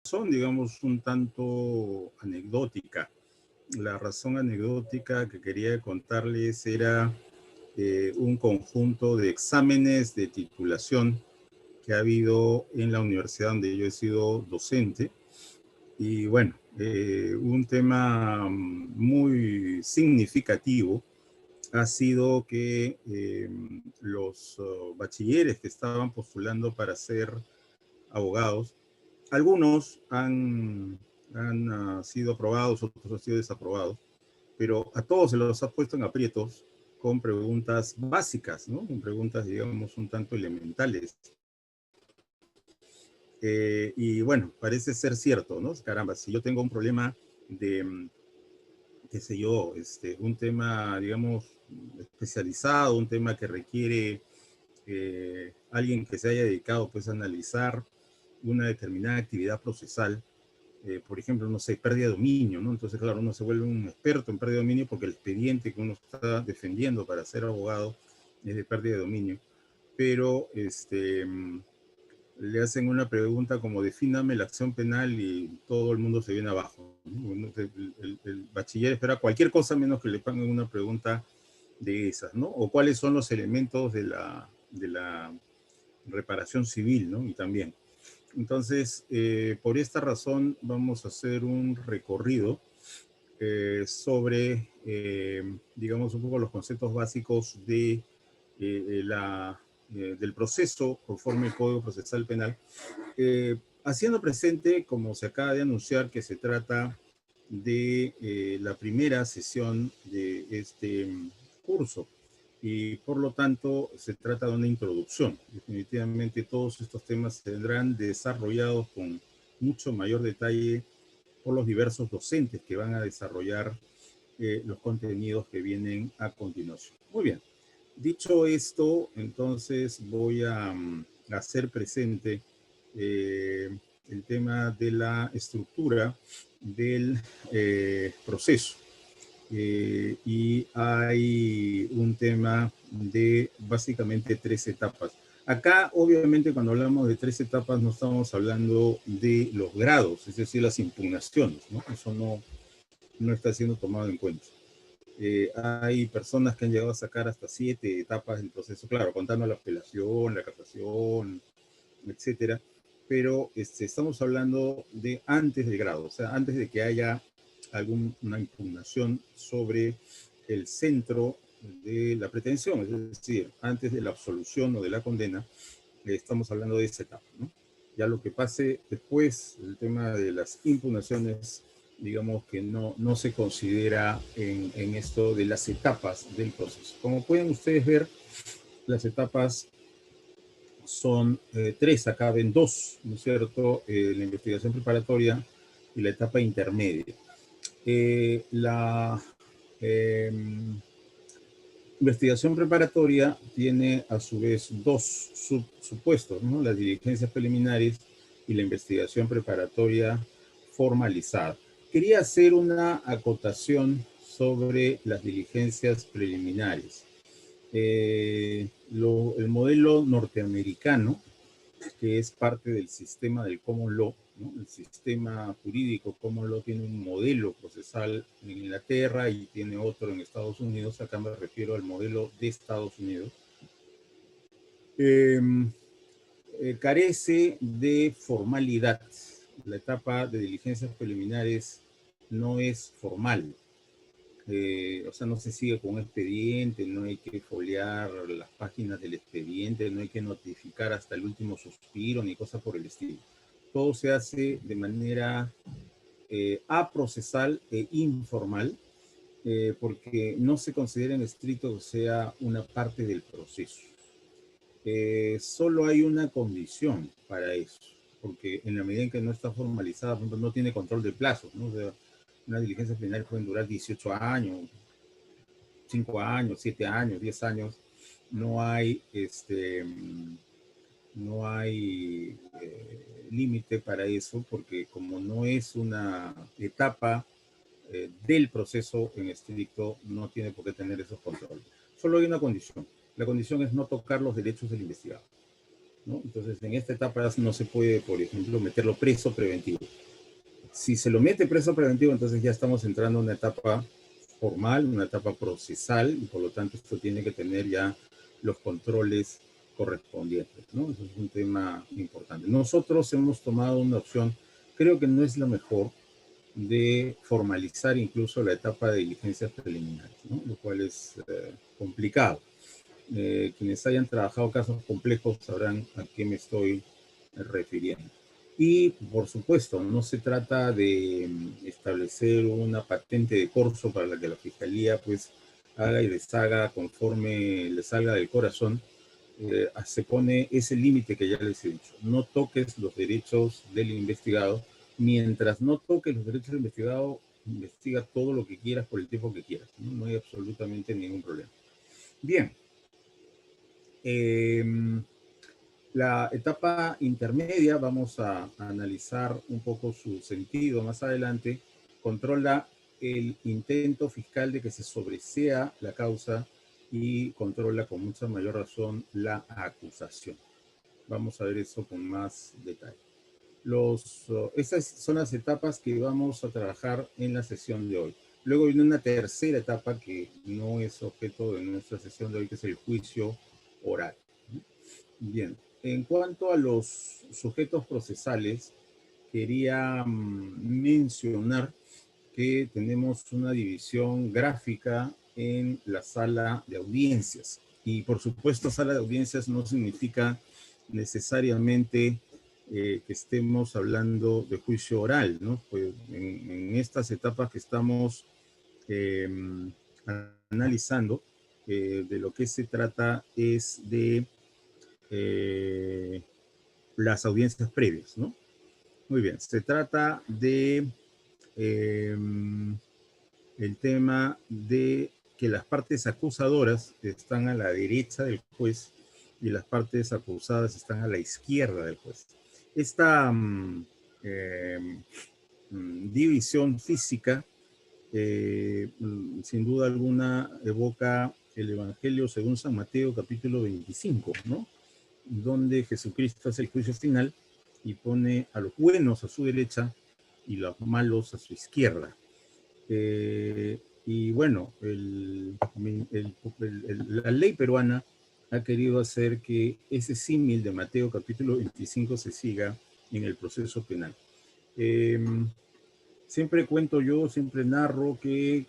razón, digamos, un tanto anecdótica. La razón anecdótica que quería contarles era un conjunto de exámenes de titulación que ha habido en la universidad donde yo he sido docente. Y bueno, un tema muy significativo ha sido que los bachilleres que estaban postulando para ser abogados, algunos han sido aprobados, otros han sido desaprobados, pero a todos se los ha puesto en aprietos con preguntas básicas, ¿no? Con preguntas, digamos, un tanto elementales. Y bueno, parece ser cierto, ¿no? Caramba, si yo tengo un problema de, qué sé yo, un tema, digamos, especializado, un tema que requiere alguien que se haya dedicado pues a analizar una determinada actividad procesal, por ejemplo, no sé, pérdida de dominio, ¿no? Entonces, claro, uno se vuelve un experto en pérdida de dominio porque el expediente que uno está defendiendo para ser abogado es de pérdida de dominio, pero le hacen una pregunta como defíname la acción penal y todo el mundo se viene abajo, ¿no? El bachiller espera cualquier cosa menos que le pongan una pregunta de esas, ¿no? O cuáles son los elementos de la reparación civil, ¿no? Y también. Entonces, por esta razón vamos a hacer un recorrido sobre, digamos, un poco los conceptos básicos del proceso conforme el Código Procesal Penal, haciendo presente, como se acaba de anunciar, que se trata de la primera sesión de este curso y por lo tanto se trata de una introducción. Definitivamente todos estos temas se vendrán desarrollados con mucho mayor detalle por los diversos docentes que van a desarrollar los contenidos que vienen a continuación. Muy bien. Dicho esto, entonces voy a hacer presente el tema de la estructura del proceso. Y hay un tema de básicamente 3 etapas. Acá, obviamente, cuando hablamos de 3 etapas, no estamos hablando de los grados, es decir, las impugnaciones, ¿no? Eso no está siendo tomado en cuenta. Hay personas que han llegado a sacar hasta 7 etapas del proceso, claro, contando la apelación, la casación, etcétera, pero estamos hablando de antes del grado, o sea, antes de que haya alguna impugnación sobre el centro de la pretensión, es decir, antes de la absolución o de la condena, estamos hablando de esa etapa, ¿no? Ya lo que pase después, el tema de las impugnaciones, digamos que no se considera en esto de las etapas del proceso. Como pueden ustedes ver, las etapas son 3, acá ven 2, ¿no es cierto? La investigación preparatoria y la etapa intermedia. La eh, investigación preparatoria tiene a su vez 2 supuestos, ¿no? Las diligencias preliminares y la investigación preparatoria formalizada. Quería hacer una acotación sobre las diligencias preliminares. El modelo norteamericano, que es parte del sistema del common law, ¿no? El sistema jurídico common law tiene un modelo procesal en Inglaterra y tiene otro en Estados Unidos. Acá me refiero al modelo de Estados Unidos. Eh, Carece de formalidad. La etapa de diligencias preliminares no es formal. O sea, no se sigue con un expediente, no hay que foliar las páginas del expediente, no hay que notificar hasta el último suspiro, ni cosa por el estilo. Todo se hace de manera aprocesal e informal, porque no se considera en estricto que sea una parte del proceso. Solo hay una condición para eso, porque en la medida en que no está formalizada, por ejemplo, no tiene control de plazos, ¿no? O sea, una diligencia penal pueden durar 18 años, 5 años, 7 años, 10 años. No hay, no hay límite para eso, porque como no es una etapa del proceso en estricto, no tiene por qué tener esos controles. Solo hay una condición. La condición es no tocar los derechos del investigado. ¿no? Entonces, en esta etapa no se puede, por ejemplo, meterlo preso preventivo. Si se lo mete preso preventivo, entonces ya estamos entrando a una etapa formal, una etapa procesal, y por lo tanto esto tiene que tener ya los controles correspondientes, ¿no? Eso es un tema importante. Nosotros hemos tomado una opción, creo que no es la mejor, de formalizar incluso la etapa de diligencias preliminares, ¿no? Lo cual es complicado. Quienes hayan trabajado casos complejos sabrán a qué me estoy refiriendo. Y, por supuesto, no se trata de establecer una patente de corso para la que la Fiscalía pues haga y deshaga conforme le salga del corazón. Se pone ese límite que ya les he dicho. No toques los derechos del investigado. Mientras no toques los derechos del investigado, investiga todo lo que quieras por el tiempo que quieras. No hay absolutamente ningún problema. Bien. La etapa intermedia, vamos a analizar un poco su sentido más adelante, controla el intento fiscal de que se sobresea la causa y controla con mucha mayor razón la acusación. Vamos a ver eso con más detalle. Estas son las etapas que vamos a trabajar en la sesión de hoy. Luego viene una tercera etapa que no es objeto de nuestra sesión de hoy, que es el juicio oral. Bien, en cuanto a los sujetos procesales, quería mencionar que tenemos una división gráfica en la sala de audiencias. Y por supuesto, sala de audiencias no significa necesariamente que estemos hablando de juicio oral, ¿no? Pues en estas etapas que estamos eh, analizando, de lo que se trata es de las audiencias previas, ¿no? Muy bien, se trata de eh, el tema de que las partes acusadoras están a la derecha del juez y las partes acusadas están a la izquierda del juez. Esta división física, sin duda alguna, evoca el Evangelio según San Mateo, capítulo 25, ¿no? Donde Jesucristo hace el juicio final y pone a los buenos a su derecha y los malos a su izquierda. Y bueno, la ley peruana ha querido hacer que ese símil de Mateo capítulo 25 se siga en el proceso penal. Siempre cuento yo, siempre narro que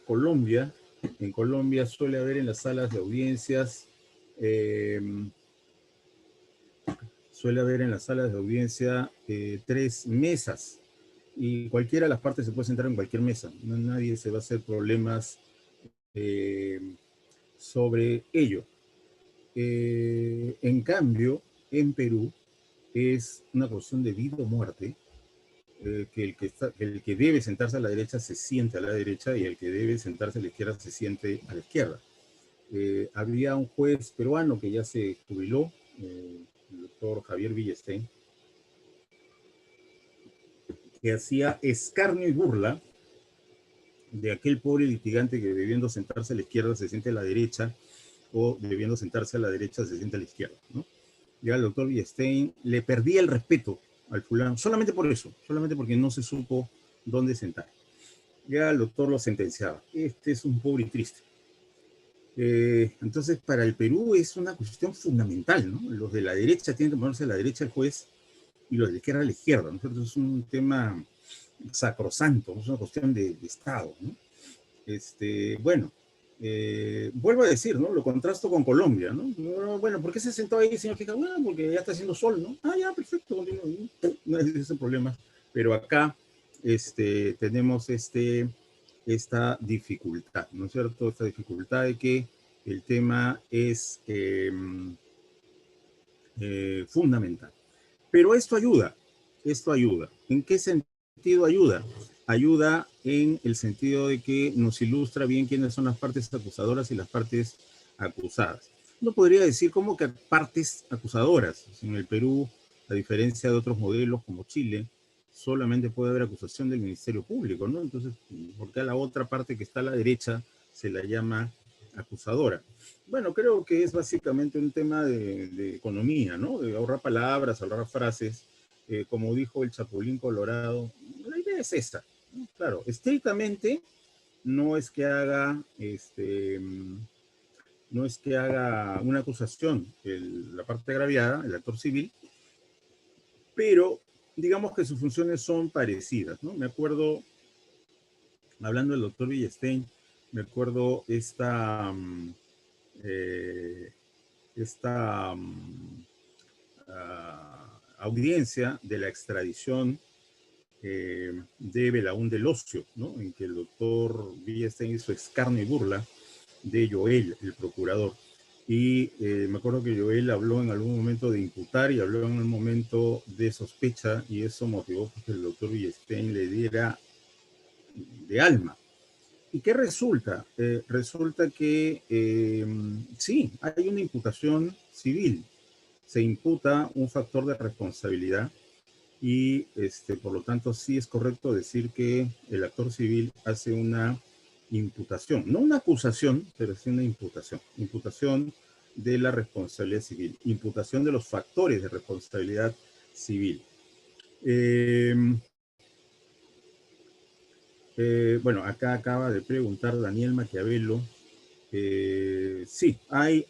en Colombia suele haber en las salas de audiencias tres mesas y cualquiera de las partes se puede sentar en cualquier mesa. Nadie se va a hacer problemas sobre ello. En cambio, en Perú es una cuestión de vida o muerte, que el que debe sentarse a la derecha se siente a la derecha y el que debe sentarse a la izquierda se siente a la izquierda. Había un juez peruano que ya se jubiló, el doctor Javier Villestein, que hacía escarnio y burla de aquel pobre litigante que debiendo sentarse a la izquierda se siente a la derecha o debiendo sentarse a la derecha se siente a la izquierda, ¿no? Ya el doctor Villestein le perdía el respeto al fulano, solamente por eso, solamente porque no se supo dónde sentar. Ya el doctor lo sentenciaba. Este es un pobre y triste. Entonces, para el Perú es una cuestión fundamental, ¿no? Los de la derecha tienen que ponerse a la derecha del juez y los de la izquierda a la izquierda, ¿no? Entonces es un tema sacrosanto, es una cuestión de Estado, ¿no? Bueno, vuelvo a decir, ¿no? Lo contrasto con Colombia, ¿no? Bueno, ¿por qué se sentó ahí, señor Fija? Bueno, porque ya está haciendo sol, ¿no? Ah, ya, perfecto, continúa. No es ese problema. Pero acá tenemos esta dificultad, ¿no es cierto? Esta dificultad de que el tema es fundamental. Pero esto ayuda, esto ayuda. ¿En qué sentido ayuda? Ayuda en el sentido de que nos ilustra bien quiénes son las partes acusadoras y las partes acusadas. No podría decir como que partes acusadoras. En el Perú, a diferencia de otros modelos como Chile, solamente puede haber acusación del Ministerio Público, ¿no? Entonces, ¿por qué a la otra parte que está a la derecha se la llama acusadora. Bueno, creo que es básicamente un tema de economía, ¿no? De ahorrar palabras, ahorrar frases. Como dijo el Chapulín Colorado, la idea es esta, ¿no? Claro, estrictamente no es que haga, no es que haga una acusación la parte agraviada, el actor civil, pero digamos que sus funciones son parecidas, ¿no? Me acuerdo, hablando del doctor Villestein, me acuerdo eh, esta audiencia de la extradición de Belaún del Ocio, ¿no? En que el doctor Villestein hizo escarnio y burla de Joel, el procurador. Y me acuerdo que Joel habló en algún momento de imputar y habló en un momento de sospecha, y eso motivó que el doctor Villestein le diera de alma. ¿Y qué resulta? Resulta que sí, hay una imputación civil. Se imputa un factor de responsabilidad y por lo tanto sí es correcto decir que el actor civil hace una imputación, no una acusación, pero sí una imputación. Imputación de la responsabilidad civil, imputación de los factores de responsabilidad civil. Eh, bueno, acá acaba de preguntar Daniel Maquiavelo. Sí, hay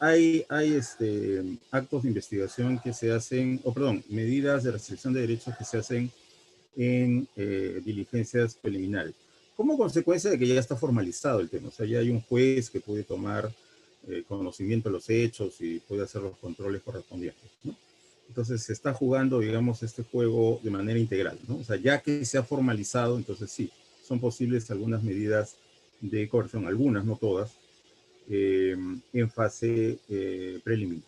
actos de investigación que se hacen, o perdón, medidas de restricción de derechos que se hacen en diligencias preliminares, como consecuencia de que ya está formalizado el tema. O sea, ya hay un juez que puede tomar conocimiento de los hechos y puede hacer los controles correspondientes, ¿no? Entonces se está jugando, digamos, este juego de manera integral, ¿no? O sea, ya que se ha formalizado, entonces sí, son posibles algunas medidas de coerción, algunas, no todas, en fase preliminar.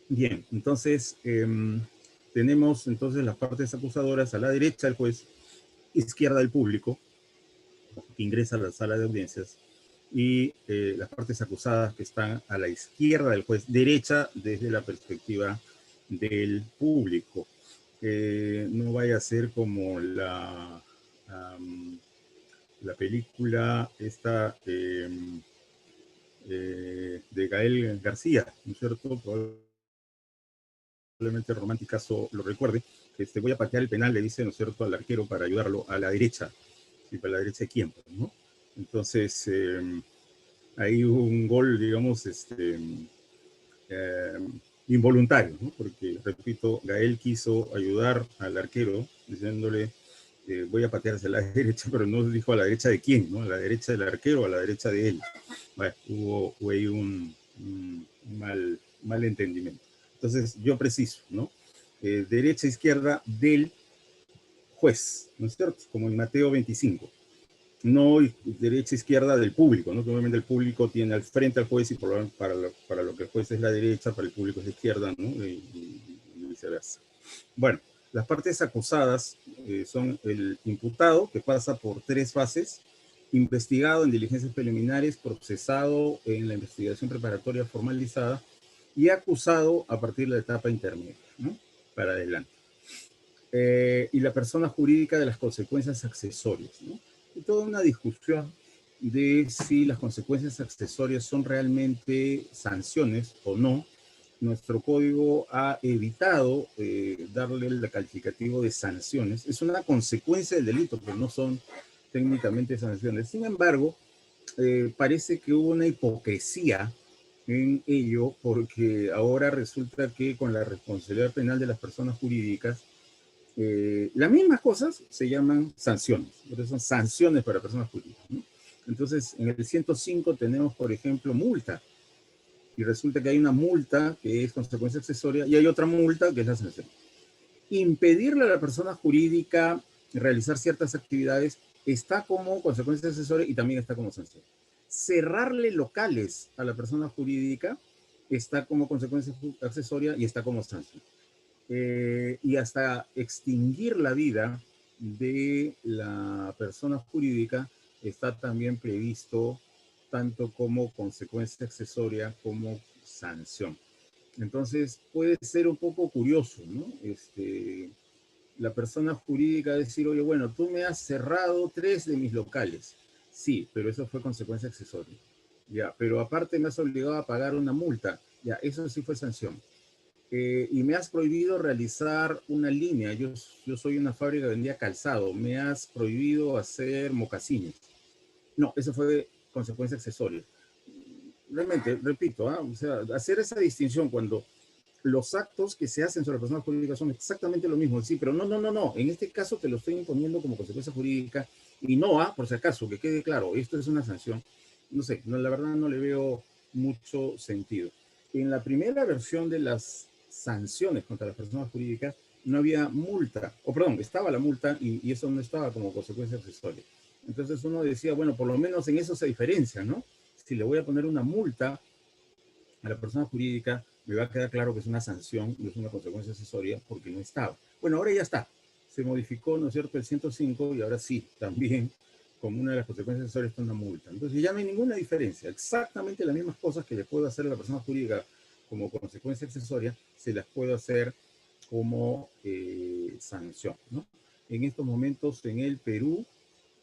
Bien, entonces tenemos entonces las partes acusadoras a la derecha del juez, izquierda del público que ingresa a la sala de audiencias, y las partes acusadas que están a la izquierda del juez, derecha desde la perspectiva del público. No vaya a ser como la película esta de Gael García, ¿no es cierto? Probablemente Románticazo lo recuerde. Voy a patear el penal, le dice, ¿no es cierto?, al arquero para ayudarlo a la derecha. ¿Y para la derecha de quién? ¿No? Entonces, hay un gol, digamos, eh, involuntario, ¿no? Porque, repito, Gael quiso ayudar al arquero diciéndole, voy a patear hacia la derecha, pero no dijo a la derecha de quién, ¿no? A la derecha del arquero o a la derecha de él. Bueno, hubo ahí un mal entendimiento. Entonces, yo preciso, ¿no? Derecha, izquierda del juez, ¿no es cierto? Como en Mateo 25. No derecha, izquierda del público, ¿no? Obviamente el público tiene al frente al juez y para lo que el juez es la derecha, para el público es la izquierda, ¿no? Y viceversa. Bueno, las partes acusadas son el imputado, que pasa por 3 fases: investigado en diligencias preliminares, procesado en la investigación preparatoria formalizada y acusado a partir de la etapa intermedia, ¿no? Para adelante. Y la persona jurídica de las consecuencias accesorias, ¿no? Y toda una discusión de si las consecuencias accesorias son realmente sanciones o no. Nuestro código ha evitado darle el calificativo de sanciones. Es una consecuencia del delito, pero no son técnicamente sanciones. Sin embargo, parece que hubo una hipocresía en ello, porque ahora resulta que con la responsabilidad penal de las personas jurídicas, las mismas cosas se llaman sanciones, pero son sanciones para personas jurídicas, ¿no? Entonces, en el 105 tenemos, por ejemplo, multa, y resulta que hay una multa que es consecuencia accesoria y hay otra multa que es la sanción. Impedirle a la persona jurídica realizar ciertas actividades está como consecuencia accesoria y también está como sanción. Cerrarle locales a la persona jurídica está como consecuencia accesoria y está como sanción. Y hasta extinguir la vida de la persona jurídica está también previsto tanto como consecuencia accesoria como sanción. Entonces puede ser un poco curioso, ¿no? La persona jurídica decir, oye, bueno, tú me has cerrado 3 de mis locales. Sí, pero eso fue consecuencia accesoria. Ya, pero aparte me has obligado a pagar una multa. Ya, eso sí fue sanción. Y me has prohibido realizar una línea. Yo soy una fábrica que vendía calzado. Me has prohibido hacer mocasines. No, eso fue consecuencia accesoria. Realmente, repito, o sea, hacer esa distinción cuando los actos que se hacen sobre personas jurídicas son exactamente lo mismo. Sí, pero no, no, no, no. En este caso te lo estoy imponiendo como consecuencia jurídica y no, por si acaso, que quede claro, esto es una sanción. No sé, no, la verdad no le veo mucho sentido. En la primera versión de las sanciones contra las personas jurídicas no había multa, o perdón, estaba la multa y eso no estaba como consecuencia accesoria. Entonces uno decía, bueno, por lo menos en eso se diferencia, ¿no? Si le voy a poner una multa a la persona jurídica, me va a quedar claro que es una sanción, no es una consecuencia accesoria, porque no estaba. Bueno, ahora ya está. Se modificó, ¿no es cierto?, el 105 y ahora sí, también como una de las consecuencias accesorias está una multa. Entonces ya no hay ninguna diferencia. Exactamente las mismas cosas que le puedo hacer a la persona jurídica como consecuencia accesoria, se las puedo hacer como sanción, ¿no? En estos momentos en el Perú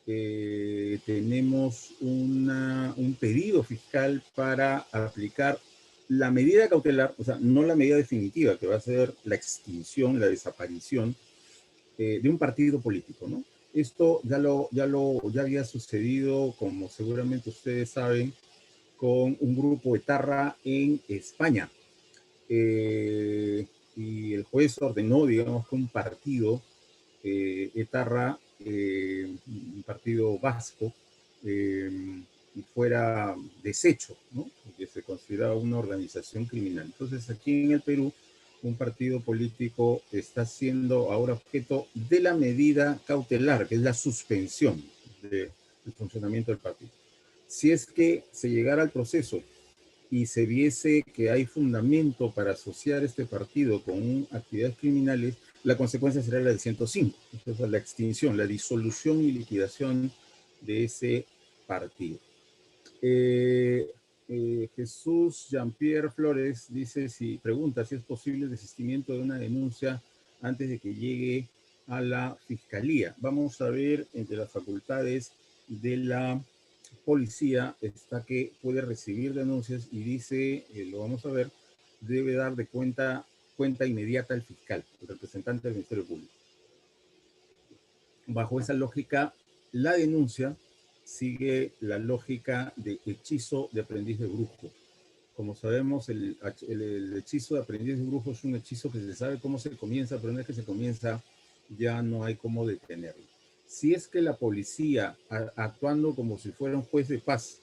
tenemos un pedido fiscal para aplicar la medida cautelar, o sea, no la medida definitiva, que va a ser la extinción, la desaparición de un partido político, ¿no? Esto ya había sucedido, como seguramente ustedes saben, con un grupo etarra en España. Eh, y el juez ordenó, digamos, que un partido etarra, un partido vasco, eh, fuera deshecho, ¿no? Porque se consideraba una organización criminal. Entonces, aquí en el Perú, un partido político está siendo ahora objeto de la medida cautelar, que es la suspensión del funcionamiento del partido. Si es que se llegara al proceso y se viese que hay fundamento para asociar este partido con actividades criminales, la consecuencia será la del 105, entonces la extinción, la disolución y liquidación de ese partido. Jesús Jean-Pierre Flores dice pregunta si es posible el desistimiento de una denuncia antes de que llegue a la fiscalía. Vamos a ver entre las facultades de la policía está que puede recibir denuncias y dice, lo vamos a ver, debe dar de cuenta inmediata al fiscal, el representante del Ministerio Público. Bajo esa lógica, la denuncia sigue la lógica de hechizo de aprendiz de brujo. Como sabemos, el hechizo de aprendiz de brujo es un hechizo que se sabe cómo se comienza, pero una vez que se comienza ya no hay cómo detenerlo. Si es que la policía, actuando como si fuera un juez de paz,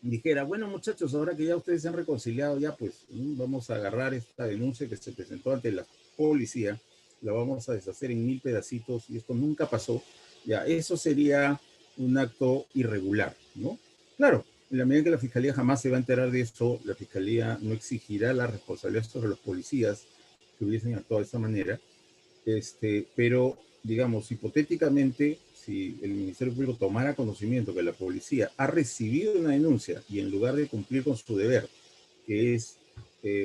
dijera, bueno muchachos, ahora que ya ustedes se han reconciliado, ya pues vamos a agarrar esta denuncia que se presentó ante la policía, la vamos a deshacer en 1000 pedacitos y esto nunca pasó, ya eso sería un acto irregular, ¿no? Claro, en la medida que la fiscalía jamás se va a enterar de esto, la fiscalía no exigirá la responsabilidad sobre los policías que hubiesen actuado de esta manera, pero digamos, hipotéticamente, si el Ministerio Público tomara conocimiento que la policía ha recibido una denuncia y en lugar de cumplir con su deber, que es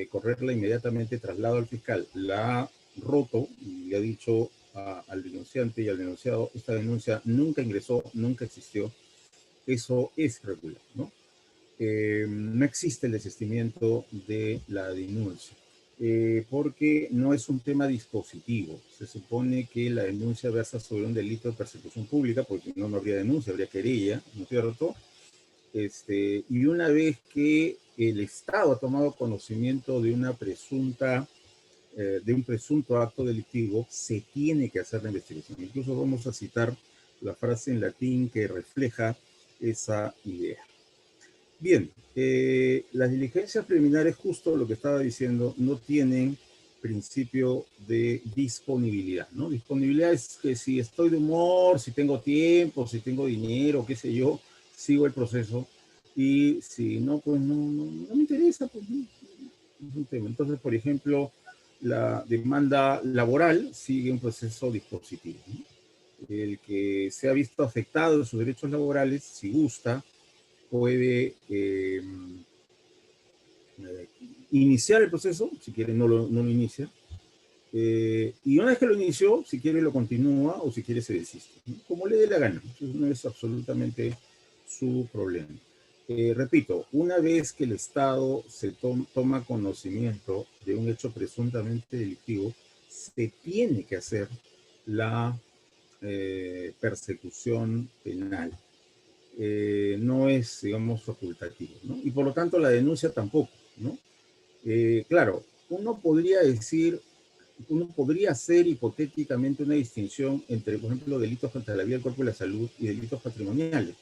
correrla inmediatamente traslado al fiscal, la ha roto y le ha dicho al denunciante y al denunciado, esta denuncia nunca ingresó, nunca existió, eso es regular, ¿no? No existe el desistimiento de la denuncia, porque no es un tema dispositivo. Se supone que la denuncia versa sobre un delito de persecución pública, porque no, no habría denuncia, habría querella, ¿no es cierto? Y una vez que el Estado ha tomado conocimiento de una de un presunto acto delictivo, se tiene que hacer la investigación. Incluso vamos a citar la frase en latín que refleja esa idea. Bien, las diligencias preliminares, justo lo que estaba diciendo, no tienen principio de disponibilidad, ¿no? Disponibilidad es que si estoy de humor, si tengo tiempo, si tengo dinero, qué sé yo, sigo el proceso. Y si no, pues no me interesa, pues no, es un tema. Entonces, por ejemplo, la demanda laboral sigue un proceso dispositivo, ¿no? El que se ha visto afectado en sus derechos laborales, si gusta, puede iniciar el proceso, si quiere no lo inicia, Y una vez que lo inició, si quiere lo continúa o si quiere se desiste, ¿no? Como le dé la gana. Eso no es absolutamente su problema. Repito, una vez que el Estado se toma conocimiento de un hecho presuntamente delictivo, se tiene que hacer la persecución penal. No es, digamos, facultativo, ¿no? Y por lo tanto la denuncia tampoco, ¿no? Claro, uno podría hacer hipotéticamente una distinción entre, por ejemplo, delitos contra la vida, el cuerpo y la salud y delitos patrimoniales.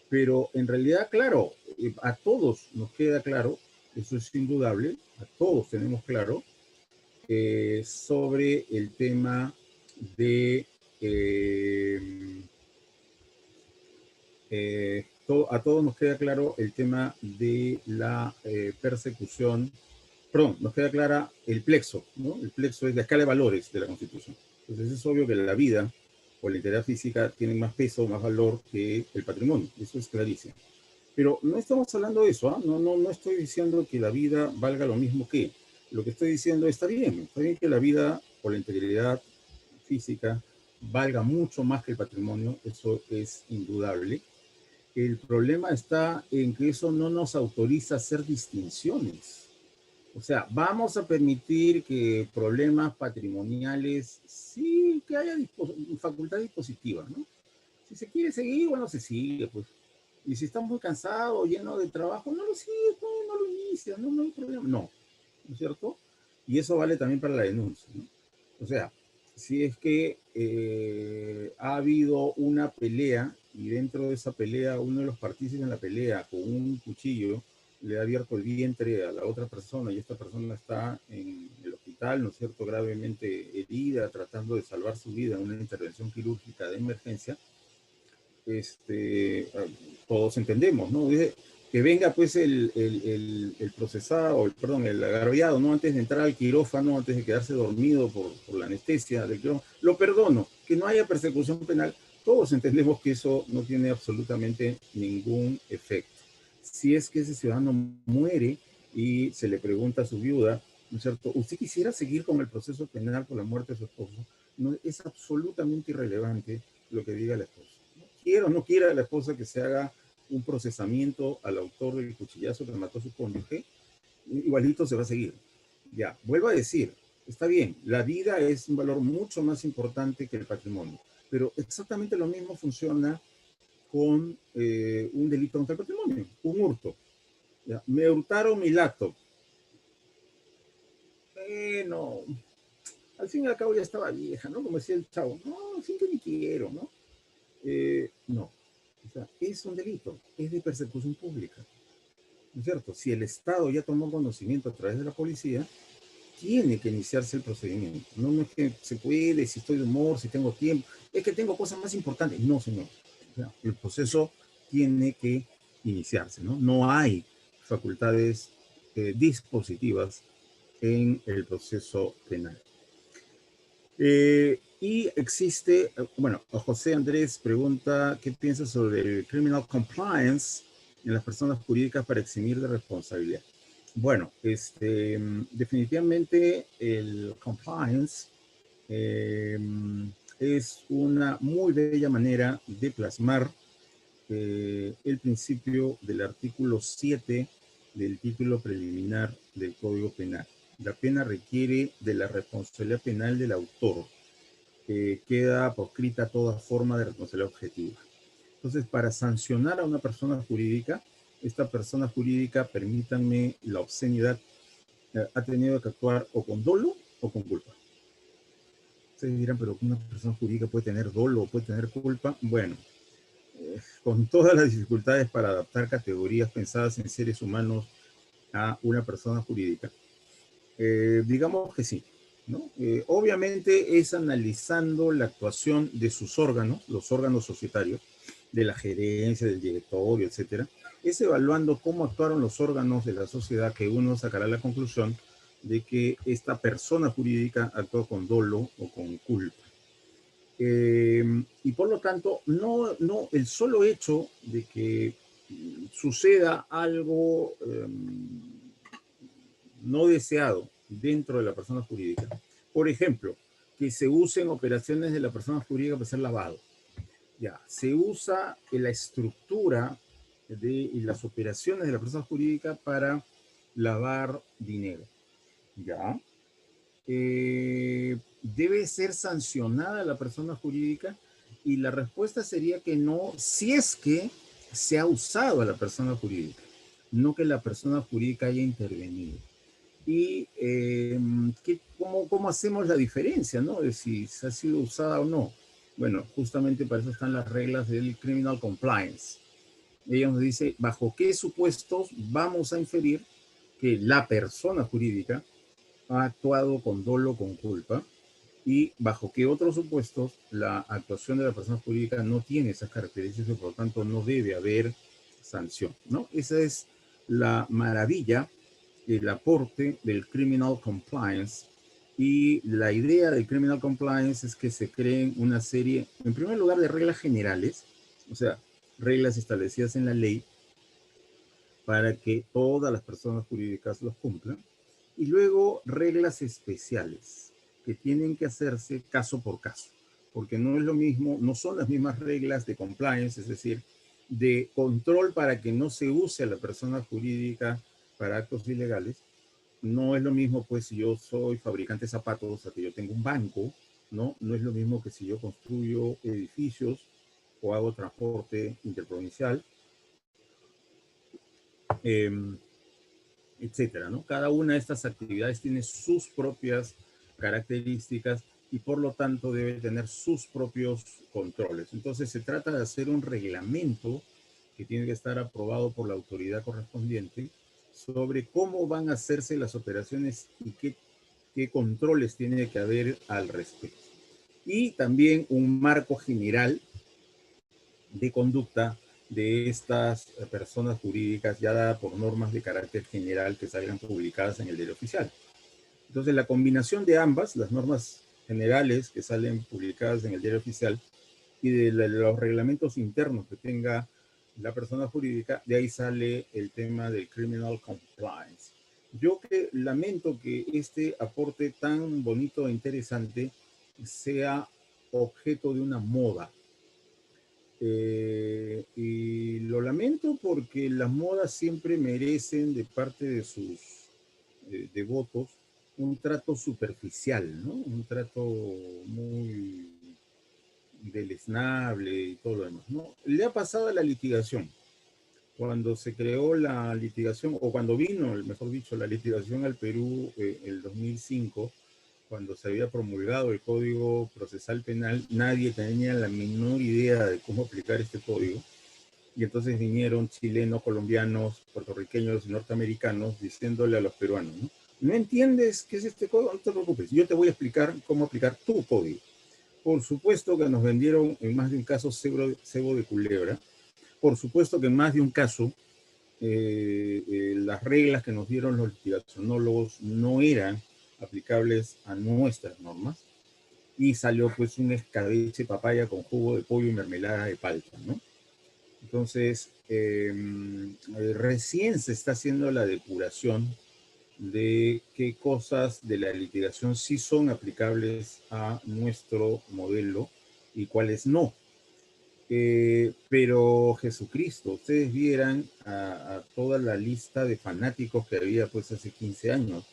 Pero en realidad, claro, a todos nos queda claro, eso es indudable, a todos tenemos claro, sobre el tema de, a todos nos queda claro el tema de la persecución, perdón, nos queda clara el plexo, ¿no? El plexo es la escala de valores de la Constitución. Entonces es obvio que la vida o la integridad física tienen más peso, más valor que el patrimonio, eso es clarísimo. Pero no estamos hablando de eso, ¿ah? No estoy diciendo que la vida valga lo mismo que. Lo que estoy diciendo está bien que la vida o la integridad física valga mucho más que el patrimonio, eso es indudable. El problema está en que eso no nos autoriza a hacer distinciones. O sea, vamos a permitir que problemas patrimoniales, sí, que haya facultad dispositiva, ¿no? Si se quiere seguir, bueno, se sigue, pues. Y si está muy cansado, lleno de trabajo, no lo sigue, no lo inicia, no hay problema. No, ¿no es cierto? Y eso vale también para la denuncia, ¿no? O sea, si es que ha habido una pelea y dentro de esa pelea uno de los partícipes en la pelea con un cuchillo le ha abierto el vientre a la otra persona y esta persona está en el hospital, ¿no es cierto?, gravemente herida, tratando de salvar su vida en una intervención quirúrgica de emergencia, todos entendemos, ¿no? Dice, que venga pues el procesado, perdón, el agraviado, ¿no? Antes de entrar al quirófano, antes de quedarse dormido por la anestesia del quirófano, lo perdono, que no haya persecución penal, todos entendemos que eso no tiene absolutamente ningún efecto. Si es que ese ciudadano muere y se le pregunta a su viuda, ¿no es cierto?, ¿usted quisiera seguir con el proceso penal por la muerte de su esposo? No, es absolutamente irrelevante lo que diga la esposa. Quiera o no quiera la esposa que se haga un procesamiento al autor del cuchillazo que mató a su cónyuge, igualito se va a seguir. Ya, vuelvo a decir, está bien, la vida es un valor mucho más importante que el patrimonio, pero exactamente lo mismo funciona con un delito contra el patrimonio, un hurto. ¿Ya? Me hurtaron mi laptop. No, al fin y al cabo ya estaba vieja, ¿no? Como decía el chavo, no, al fin que ni quiero, ¿no? No, o sea, es un delito, es de persecución pública, ¿no es cierto? Si el Estado ya tomó conocimiento a través de la policía, tiene que iniciarse el procedimiento. No es que se puede, si estoy de humor, si tengo tiempo, es que tengo cosas más importantes. No, señor. O sea, el proceso tiene que iniciarse, ¿no? No hay facultades dispositivas en el proceso penal. Y existe, bueno, José Andrés pregunta, ¿qué piensas sobre el criminal compliance en las personas jurídicas para eximir de responsabilidad? Bueno, definitivamente el compliance es una muy bella manera de plasmar el principio del artículo 7 del título preliminar del Código Penal. La pena requiere de la responsabilidad penal del autor. Queda proscrita toda forma de responsabilidad objetiva. Entonces, para sancionar a una persona jurídica, esta persona jurídica, permítanme la obscenidad, ha tenido que actuar o con dolo o con culpa. Ustedes dirán, pero una persona jurídica puede tener dolo o puede tener culpa. Bueno, con todas las dificultades para adaptar categorías pensadas en seres humanos a una persona jurídica, digamos que sí, ¿no? Obviamente es analizando la actuación de sus órganos, los órganos societarios, de la gerencia, del directorio, etcétera, es evaluando cómo actuaron los órganos de la sociedad que uno sacará la conclusión de que esta persona jurídica actuó con dolo o con culpa. Y por lo tanto, el solo hecho de que suceda algo no deseado dentro de la persona jurídica Por ejemplo, que se usen operaciones de la persona jurídica para ser lavado. Ya, se usa la estructura y las operaciones de la persona jurídica para lavar dinero. Ya. Debe ser sancionada la persona jurídica y la respuesta sería que no, si es que se ha usado a la persona jurídica, no que la persona jurídica haya intervenido. Y ¿cómo hacemos la diferencia, ¿no? De si se ha sido usada o no. Bueno, justamente para eso están las reglas del criminal compliance. Ella nos dice bajo qué supuestos vamos a inferir que la persona jurídica ha actuado con dolo, con culpa, y bajo qué otros supuestos la actuación de la persona jurídica no tiene esas características y por lo tanto no debe haber sanción, ¿no? Esa es la maravilla, el aporte del criminal compliance. Y la idea del criminal compliance es que se creen una serie, en primer lugar, de reglas generales, o sea, reglas establecidas en la ley para que todas las personas jurídicas los cumplan, y luego reglas especiales que tienen que hacerse caso por caso, porque no es lo mismo, no son las mismas reglas de compliance, es decir, de control para que no se use a la persona jurídica para actos ilegales. No es lo mismo, pues, si yo soy fabricante de zapatos, o sea, que yo tengo un banco, ¿no? No es lo mismo que si yo construyo edificios o hago transporte interprovincial, eh, etcétera, ¿no? Cada una de estas actividades tiene sus propias características y por lo tanto debe tener sus propios controles. Entonces se trata de hacer un reglamento que tiene que estar aprobado por la autoridad correspondiente sobre cómo van a hacerse las operaciones y qué controles tiene que haber al respecto. Y también un marco general de conducta de estas personas jurídicas ya dada por normas de carácter general que salgan publicadas en el diario oficial. Entonces, la combinación de ambas, las normas generales que salen publicadas en el diario oficial y de los reglamentos internos que tenga la persona jurídica, de ahí sale el tema del criminal compliance. Yo que lamento que este aporte tan bonito e interesante sea objeto de una moda. Y lo lamento porque las modas siempre merecen de parte de sus devotos un trato superficial, ¿no? Un trato muy deleznable y todo lo demás, ¿no? Le ha pasado a la litigación. Cuando se creó la litigación, o cuando vino, mejor dicho, la litigación al Perú el 2005, cuando se había promulgado el Código Procesal Penal, nadie tenía la menor idea de cómo aplicar este código. Y entonces vinieron chilenos, colombianos, puertorriqueños, norteamericanos, diciéndole a los peruanos, ¿no? ¿No entiendes qué es este código? No te preocupes, yo te voy a explicar cómo aplicar tu código. Por supuesto que nos vendieron en más de un caso cebo de culebra. Por supuesto que en más de un caso las reglas que nos dieron los litigacionólogos no eran aplicables a nuestras normas y salió pues un escabeche papaya con jugo de pollo y mermelada de palta, ¿no? Entonces, recién se está haciendo la depuración de qué cosas de la litigación sí son aplicables a nuestro modelo y cuáles no. Pero Jesucristo, ustedes vieran a toda la lista de fanáticos que había pues hace 15 años,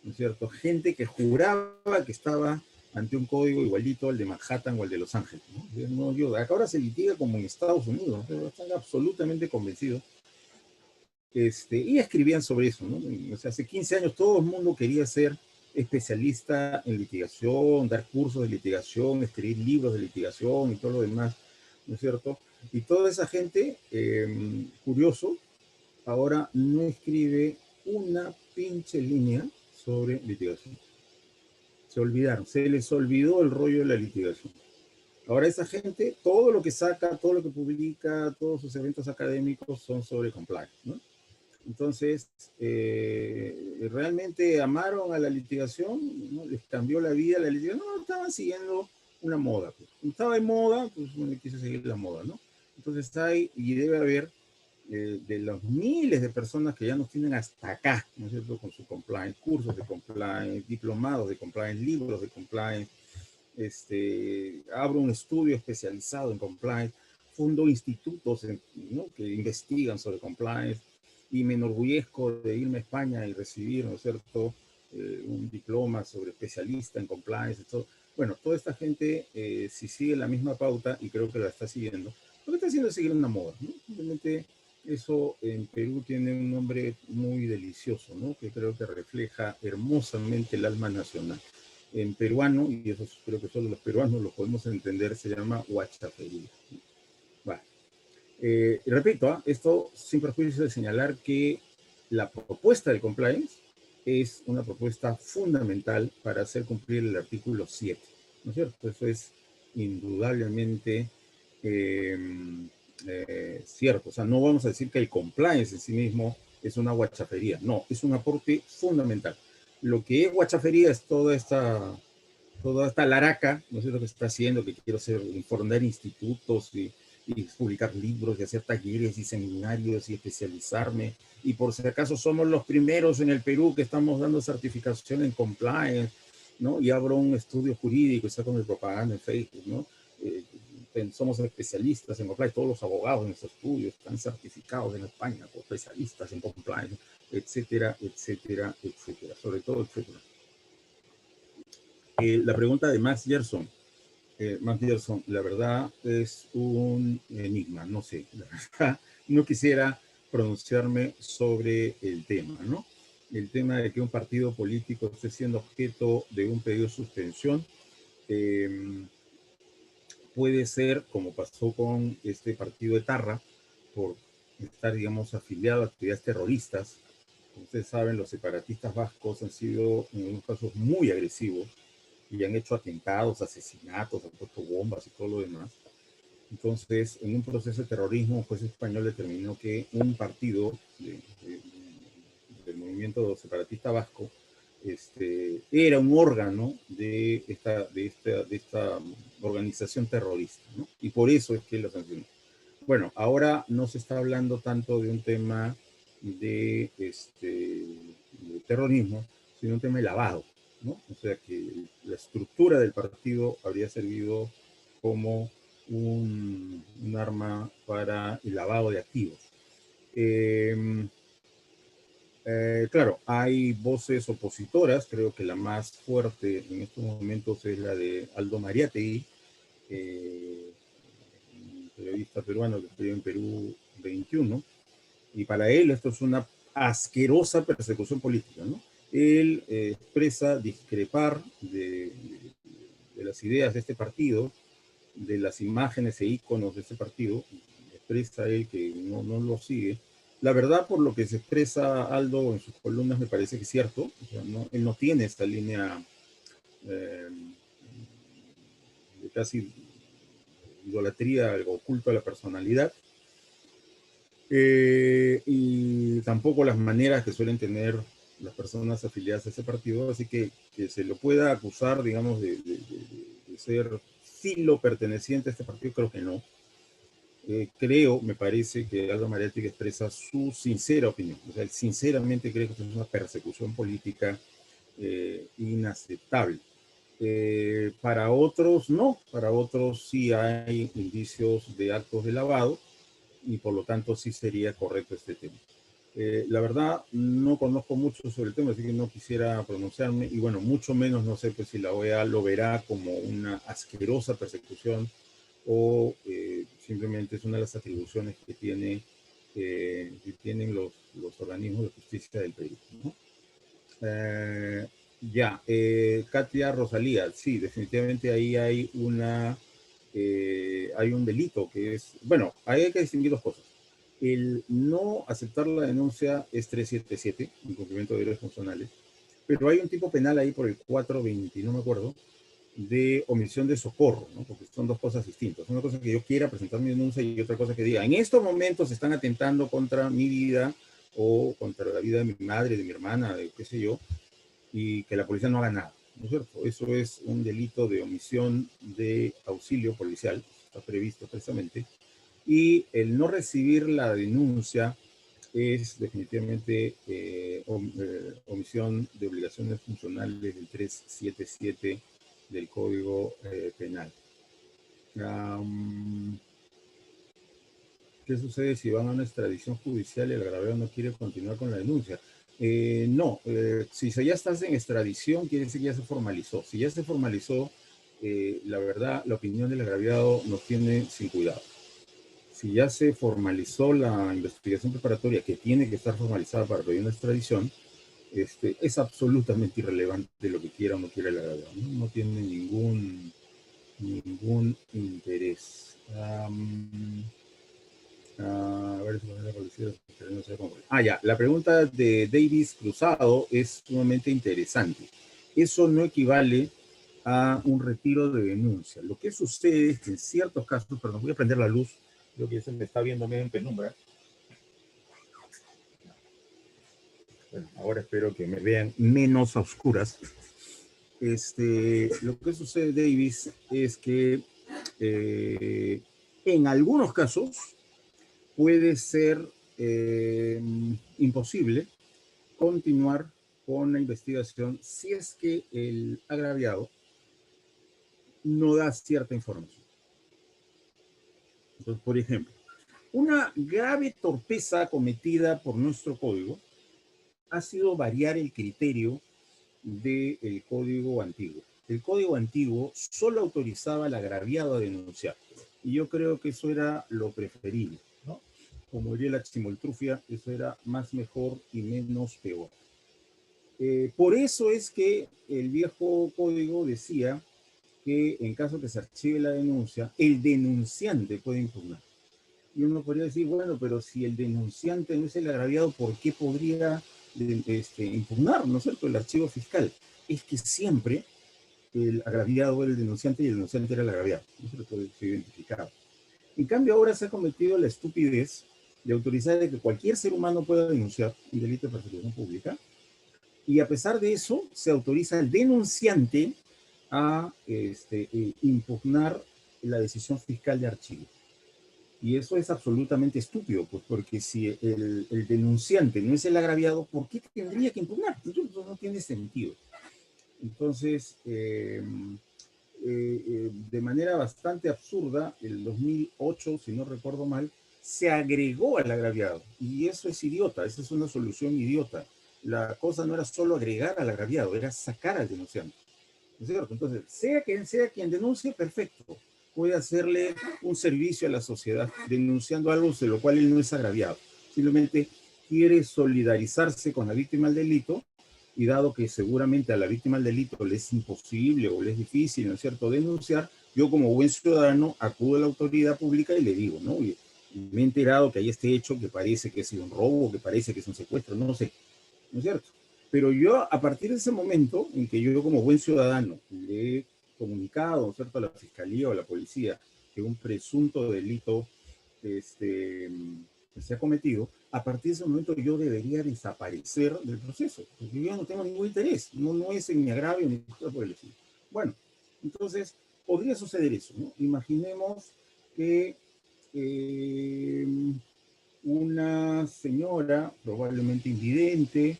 ¿no es cierto? Gente que juraba que estaba ante un código igualito al de Manhattan o al de Los Ángeles, ¿no? Acá ahora se litiga como en Estados Unidos, ¿no? Están absolutamente convencidos. Y escribían sobre eso, ¿no? O sea, hace 15 años todo el mundo quería ser especialista en litigación, dar cursos de litigación, escribir libros de litigación y todo lo demás, ¿no es cierto? Y toda esa gente, curioso, ahora no escribe una pinche línea sobre litigación. Se olvidaron, se les olvidó el rollo de la litigación. Ahora esa gente, todo lo que saca, todo lo que publica, todos sus eventos académicos son sobre compliance, ¿no? Entonces, realmente amaron a la litigación, ¿no? Les cambió la vida la litigación. No, estaban siguiendo una moda. Pues. Estaba en moda, pues bueno, quise seguir la moda, ¿no? Entonces hay y debe haber de los miles de personas que ya nos tienen hasta acá, ¿no es cierto?, con su compliance, cursos de compliance, diplomados de compliance, libros de compliance, abro un estudio especializado en compliance, fundo institutos, ¿no?, que investigan sobre compliance, y me enorgullezco de irme a España y recibir, ¿no es cierto?, un diploma sobre especialista en compliance. Todo. Bueno, toda esta gente, si sigue la misma pauta, y creo que la está siguiendo, lo que está haciendo es seguir una moda, ¿no? Simplemente eso en Perú tiene un nombre muy delicioso, ¿no?, que creo que refleja hermosamente el alma nacional. En peruano, y eso creo que solo los peruanos lo podemos entender, se llama huachafería. Vale. Y repito, esto sin perjuicio de señalar que la propuesta de compliance es una propuesta fundamental para hacer cumplir el artículo 7, ¿no es cierto? Eso es indudablemente cierto. O sea, no vamos a decir que el compliance en sí mismo es una guachafería. No, es un aporte fundamental. Lo que es guachafería es toda esta laraca, ¿no es cierto?, que está haciendo, que quiero hacer, fundar institutos y publicar libros y hacer talleres y seminarios y especializarme. Y por si acaso somos los primeros en el Perú que estamos dando certificación en compliance, ¿no? Y abro un estudio jurídico y saco mi propaganda en Facebook, ¿no? Somos especialistas en compliance, todos los abogados en nuestro estudio están certificados en España como especialistas en compliance, etcétera, etcétera, etcétera, sobre todo, etcétera. La pregunta de Max Gerson. Max Gerson, la verdad es un enigma, no sé, la verdad, no quisiera pronunciarme sobre el tema, ¿no? El tema de que un partido político esté siendo objeto de un pedido de suspensión puede ser, como pasó con este partido de Tarra, por estar, digamos, afiliado a actividades terroristas. Como ustedes saben, los separatistas vascos han sido, en algunos casos, muy agresivos y han hecho atentados, asesinatos, han puesto bombas y todo lo demás. Entonces, en un proceso de terrorismo, un juez español determinó que un partido del movimiento separatista vasco era un órgano de esta organización terrorista, ¿no? Y por eso es que lo sancionó. Bueno, ahora no se está hablando tanto de un tema de terrorismo, sino un tema de lavado, ¿no? O sea que la estructura del partido habría servido como un arma para el lavado de activos. Claro, hay voces opositoras, creo que la más fuerte en estos momentos es la de Aldo Mariátegui, un periodista peruano que escribe en Perú 21, y para él esto es una asquerosa persecución política, ¿no? Él expresa discrepar de las ideas de este partido, de las imágenes e íconos de este partido, expresa él que no lo sigue. La verdad, por lo que se expresa Aldo en sus columnas, me parece que es cierto. O sea, él no tiene esta línea eh, de casi idolatría o culto a la personalidad. Y tampoco las maneras que suelen tener las personas afiliadas a ese partido, así que se lo pueda acusar, digamos, de ser filo perteneciente a este partido, creo que no. Creo, me parece que Aldo Mariátegui expresa su sincera opinión. O sea, él sinceramente cree que esto es una persecución política inaceptable. Para otros no, para otros sí hay indicios de actos de lavado y por lo tanto sí sería correcto este tema. La verdad, no conozco mucho sobre el tema, así que no quisiera pronunciarme, y bueno, mucho menos no sé pues, si la OEA lo verá como una asquerosa persecución o simplemente es una de las atribuciones que tienen los organismos de justicia del Perú, ¿no? Katia Rosalía, sí, definitivamente ahí hay hay un delito que es, bueno, ahí hay que distinguir dos cosas. El no aceptar la denuncia es 377, incumplimiento de derechos funcionales, pero hay un tipo penal ahí por el 420, no me acuerdo, de omisión de socorro, ¿no? Porque son dos cosas distintas. Una cosa que yo quiera presentar mi denuncia y otra cosa que diga, en estos momentos están atentando contra mi vida o contra la vida de mi madre, de mi hermana, de qué sé yo, y que la policía no haga nada, ¿no es cierto? Eso es un delito de omisión de auxilio policial, está previsto precisamente, Y el no recibir la denuncia es definitivamente omisión de obligaciones funcionales del 377 del Código Penal. ¿Qué sucede si van a una extradición judicial y el agraviado no quiere continuar con la denuncia? No, si ya estás en extradición, quiere decir que ya se formalizó. Si ya se formalizó, la verdad, la opinión del agraviado nos tiene sin cuidado. Si ya se formalizó la investigación preparatoria, que tiene que estar formalizada para pedir una extradición, es absolutamente irrelevante lo que quiera o no quiera el agraviado. No tiene ningún interés. A ver si la policía no sé cómo. Ya, la pregunta de Davis Cruzado es sumamente interesante. Eso no equivale a un retiro de denuncia. Lo que sucede es que en ciertos casos, perdón, voy a prender la luz, creo que se me está viendo medio en penumbra. Bueno, ahora espero que me vean menos a oscuras. Lo que sucede, Davis, es que en algunos casos puede ser imposible continuar con la investigación si es que el agraviado no da cierta información. Entonces, por ejemplo, una grave torpeza cometida por nuestro código ha sido variar el criterio del código antiguo. El código antiguo solo autorizaba al agraviado a denunciar. Y yo creo que eso era lo preferible, ¿no? Como diría la chimoltrufia, eso era más mejor y menos peor. Por eso es que el viejo código decía que en caso que se archive la denuncia, el denunciante puede impugnar. Y uno podría decir, bueno, pero si el denunciante no es el agraviado, ¿por qué podría impugnar, ¿no es cierto?, el archivo fiscal? Es que siempre el agraviado era el denunciante y el denunciante era el agraviado. Eso se identificaba. En cambio, ahora se ha cometido la estupidez de autorizar de que cualquier ser humano pueda denunciar un delito de persecución pública, y a pesar de eso, se autoriza al denunciante a impugnar la decisión fiscal de archivo. Y eso es absolutamente estúpido, pues porque si el denunciante no es el agraviado, ¿por qué tendría que impugnar? Eso no tiene sentido. Entonces, de manera bastante absurda, el 2008, si no recuerdo mal, se agregó al agraviado. Y eso es idiota, esa es una solución idiota. La cosa no era solo agregar al agraviado, era sacar al denunciante. ¿No es cierto? Entonces, sea quien denuncie, perfecto. Puede hacerle un servicio a la sociedad denunciando algo de lo cual él no es agraviado. Simplemente quiere solidarizarse con la víctima del delito, y dado que seguramente a la víctima del delito le es imposible o le es difícil, ¿no es cierto?, denunciar, yo como buen ciudadano acudo a la autoridad pública y le digo, ¿no? Y me he enterado que hay este hecho que parece que es un robo, que parece que es un secuestro, no sé, ¿no es cierto? Pero yo, a partir de ese momento en que yo como buen ciudadano le he comunicado, ¿no es cierto?, a la fiscalía o a la policía que un presunto delito se ha cometido, a partir de ese momento yo debería desaparecer del proceso, porque yo no tengo ningún interés, no es en mi agravio ni nada por el estilo. Bueno, entonces podría suceder eso, ¿no? Imaginemos que una señora, probablemente invidente,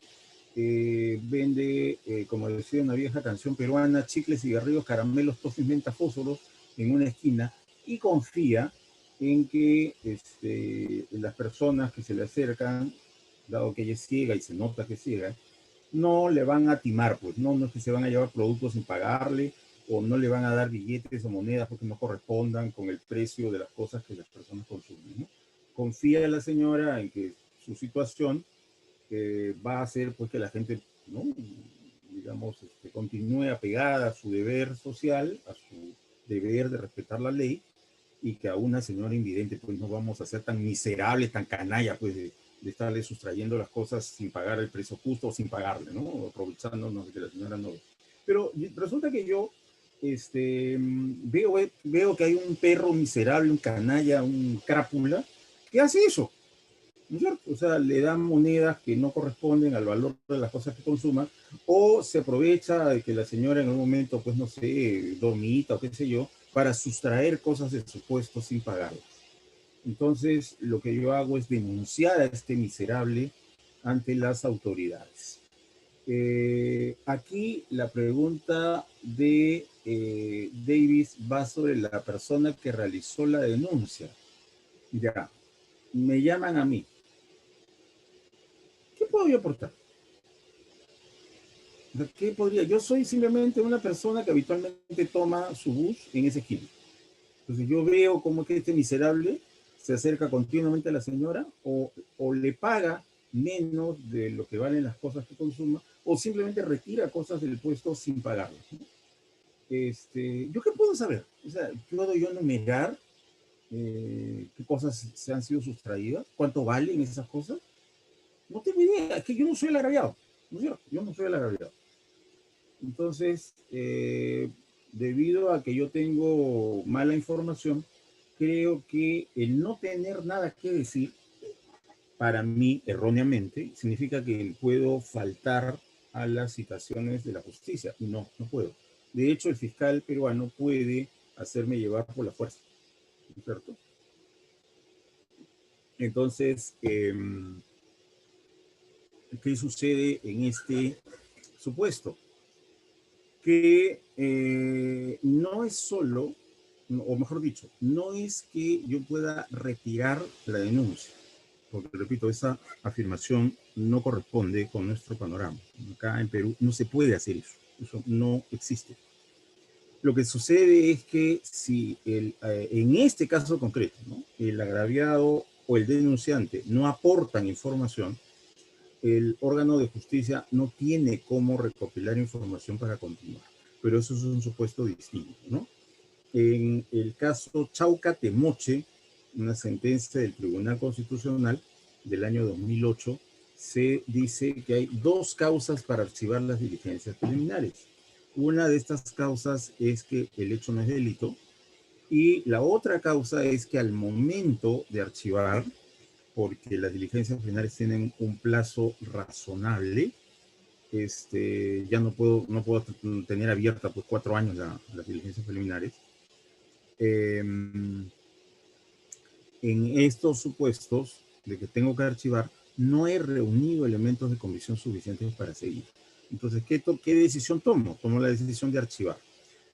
vende, como decía una vieja canción peruana, chicles, cigarrillos, caramelos, toffees, menta, fósforos en una esquina, y confía en que las personas que se le acercan, dado que ella es ciega y se nota que es ciega, no le van a timar, pues no es que se van a llevar productos sin pagarle, o no le van a dar billetes o monedas porque no correspondan con el precio de las cosas que las personas consumen, ¿no? Confía la señora en que su situación va a hacer pues que la gente, ¿no?, digamos, continúe apegada a su deber social, a su deber de respetar la ley, y que a una señora invidente pues no vamos a ser tan miserables, tan canalla, pues de estarle sustrayendo las cosas sin pagar el precio justo o sin pagarle, ¿no?, aprovechándonos de que la señora no. Pero resulta que yo veo que hay un perro miserable, un canalla, un crápula, que hace eso, ¿no es cierto? O sea, le dan monedas que no corresponden al valor de las cosas que consuma, o se aprovecha de que la señora en un momento, pues no sé, dormita o qué sé yo, para sustraer cosas de su puesto sin pagarlas. Entonces, lo que yo hago es denunciar a este miserable ante las autoridades. Aquí la pregunta de Davis va sobre la persona que realizó la denuncia. Ya, me llaman a mí. ¿Qué puedo yo aportar? ¿Qué podría? Yo soy simplemente una persona que habitualmente toma su bus en ese esquina. Entonces yo veo cómo que este miserable se acerca continuamente a la señora o le paga menos de lo que valen las cosas que consuma o simplemente retira cosas del puesto sin pagarlo. ¿Yo qué puedo saber? O sea, ¿puedo yo enumerar qué cosas se han sido sustraídas? ¿Cuánto valen esas cosas? No tengo idea, es que yo no soy el agraviado, ¿no es cierto? Yo no soy el agraviado. Entonces, debido a que yo tengo mala información, creo que el no tener nada que decir, para mí, erróneamente, significa que puedo faltar a las citaciones de la justicia. Y no, no puedo. De hecho, el fiscal peruano puede hacerme llevar por la fuerza, ¿no es cierto? Entonces, ¿qué sucede en este supuesto? Que no es solo, o mejor dicho, no es que yo pueda retirar la denuncia, porque repito, esa afirmación no corresponde con nuestro panorama. Acá en Perú no se puede hacer eso no existe. Lo que sucede es que si en este caso concreto, ¿no?, el agraviado o el denunciante no aportan información, el órgano de justicia no tiene cómo recopilar información para continuar. Pero eso es un supuesto distinto, ¿no? En el caso Chauca Temoche, una sentencia del Tribunal Constitucional del año 2008, se dice que hay dos causas para archivar las diligencias preliminares. Una de estas causas es que el hecho no es delito y la otra causa es que al momento de archivar, porque las diligencias preliminares tienen un plazo razonable, ya no puedo tener abierta pues 4 años las diligencias preliminares. En estos supuestos de que tengo que archivar, no he reunido elementos de convicción suficientes para seguir. Entonces, ¿qué decisión tomo? Tomo la decisión de archivar.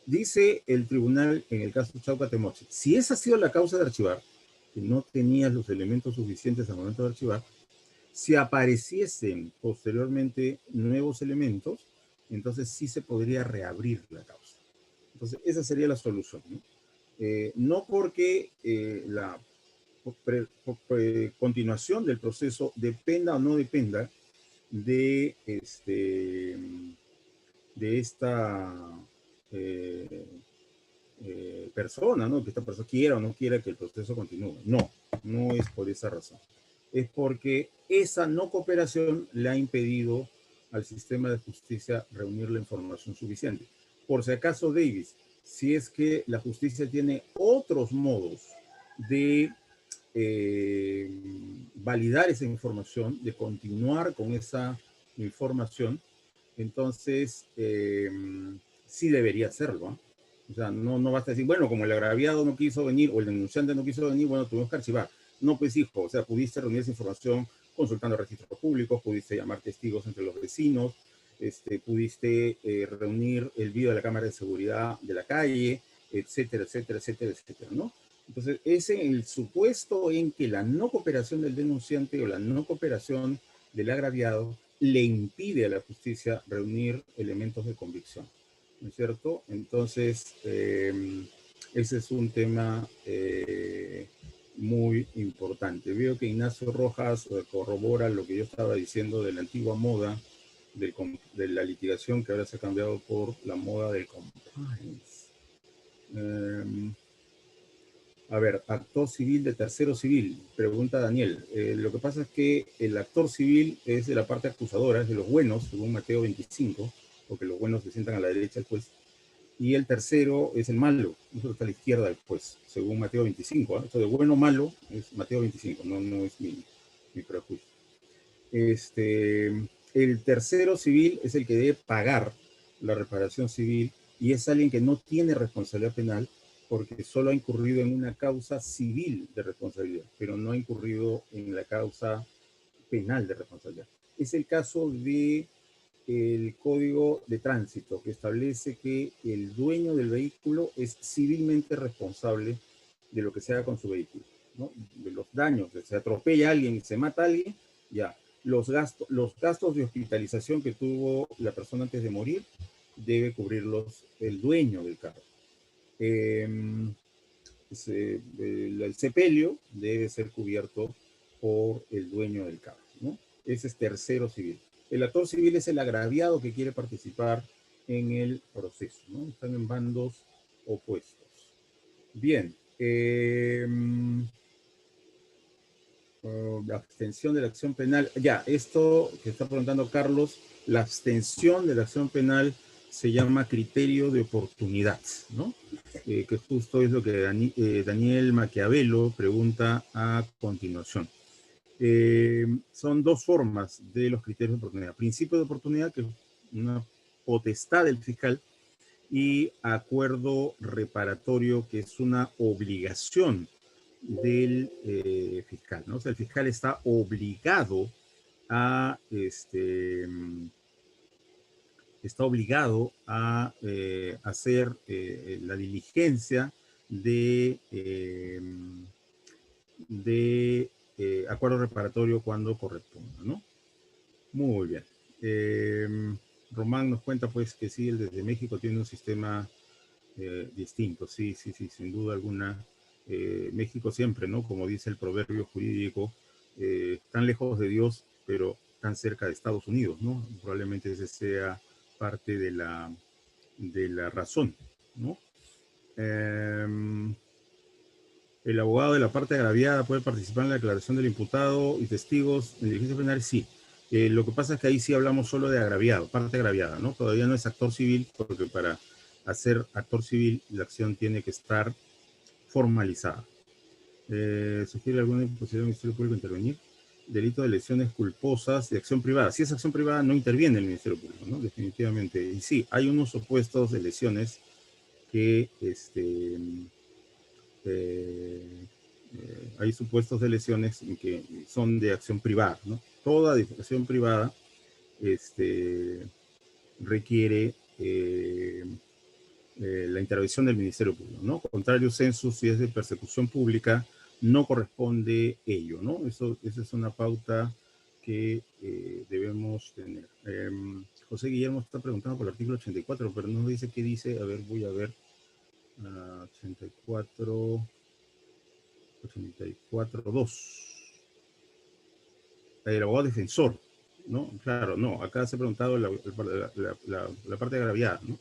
Dice el tribunal en el caso de Chauca Temoche, si esa ha sido la causa de archivar, que no tenías los elementos suficientes al momento de archivar, si apareciesen posteriormente nuevos elementos, entonces sí se podría reabrir la causa. Entonces, esa sería la solución, ¿no? No porque la continuación del proceso dependa o no dependa de, de esta persona, ¿no? Que esta persona quiera o no quiera que el proceso continúe. No, no es por esa razón. Es porque esa no cooperación le ha impedido al sistema de justicia reunir la información suficiente. Por si acaso, Davis, si es que la justicia tiene otros modos de validar esa información, de continuar con esa información, entonces sí debería hacerlo, ¿eh? O sea, no basta decir, bueno, como el agraviado no quiso venir o el denunciante no quiso venir, bueno, tuvimos que archivar. No, pues hijo, o sea, pudiste reunir esa información consultando registros públicos, pudiste llamar testigos entre los vecinos, pudiste reunir el video de la cámara de seguridad de la calle, etcétera, etcétera, etcétera, etcétera, ¿no? Entonces, es en el supuesto en que la no cooperación del denunciante o la no cooperación del agraviado le impide a la justicia reunir elementos de convicción, ¿no es cierto? Entonces, ese es un tema muy importante. Veo que Ignacio Rojas corrobora lo que yo estaba diciendo de la antigua moda de la litigación que ahora se ha cambiado por la moda del compliance. A ver, actor civil de tercero civil, pregunta Daniel. Lo que pasa es que el actor civil es de la parte acusadora, es de los buenos, según Mateo 25, porque los buenos se sientan a la derecha del juez, y el tercero es el malo, eso está a la izquierda del juez, según Mateo 25. ¿Eh? Esto de bueno o malo es Mateo 25, no es mi prejuicio. El tercero civil es el que debe pagar la reparación civil y es alguien que no tiene responsabilidad penal porque solo ha incurrido en una causa civil de responsabilidad, pero no ha incurrido en la causa penal de responsabilidad. Es el caso de el Código de Tránsito, que establece que el dueño del vehículo es civilmente responsable de lo que se haga con su vehículo, ¿no? De los daños, que se atropella a alguien y se mata a alguien, ya. Los gastos de hospitalización que tuvo la persona antes de morir debe cubrirlos el dueño del carro. El sepelio debe ser cubierto por el dueño del carro, ¿no? Ese es tercero civil. El actor civil es el agraviado que quiere participar en el proceso, ¿no? Están en bandos opuestos. Bien. La abstención de la acción penal. Ya, esto que está preguntando Carlos, la abstención de la acción penal se llama criterio de oportunidad, ¿no? Que justo es lo que Daniel Maquiavelo pregunta a continuación. Son dos formas de los criterios de oportunidad. Principio de oportunidad, que es una potestad del fiscal, y acuerdo reparatorio, que es una obligación del fiscal, ¿no? O sea, el fiscal está obligado a hacer la diligencia de acuerdo reparatorio cuando corresponda, ¿no? Muy bien. Román nos cuenta pues que sí, el desde México tiene un sistema distinto, sí, sí, sí, sin duda alguna. México siempre, ¿no? Como dice el proverbio jurídico, tan lejos de Dios, pero tan cerca de Estados Unidos, ¿no? Probablemente ese sea parte de la razón, ¿no? El abogado de la parte agraviada puede participar en la declaración del imputado y testigos en diligencia penal, sí. Lo que pasa es que ahí sí hablamos solo de agraviado, parte agraviada, ¿no? Todavía no es actor civil, porque para hacer actor civil la acción tiene que estar formalizada. ¿Sugiere alguna posibilidad del Ministerio Público intervenir? Delito de lesiones culposas de acción privada. Si es acción privada, no interviene el Ministerio Público, ¿no? Definitivamente. Y sí, hay unos supuestos de lesiones que hay supuestos de lesiones que son de acción privada, ¿no? Toda acción privada requiere la intervención del Ministerio Público, ¿no? Contrario censo, si es de persecución pública, no corresponde ello, ¿no? Esa es una pauta que debemos tener. José Guillermo está preguntando por el artículo 84, pero no dice qué dice. A ver, voy a ver. 84.2. El abogado defensor, ¿no? Claro, no, acá se ha preguntado la parte agraviada, ¿no?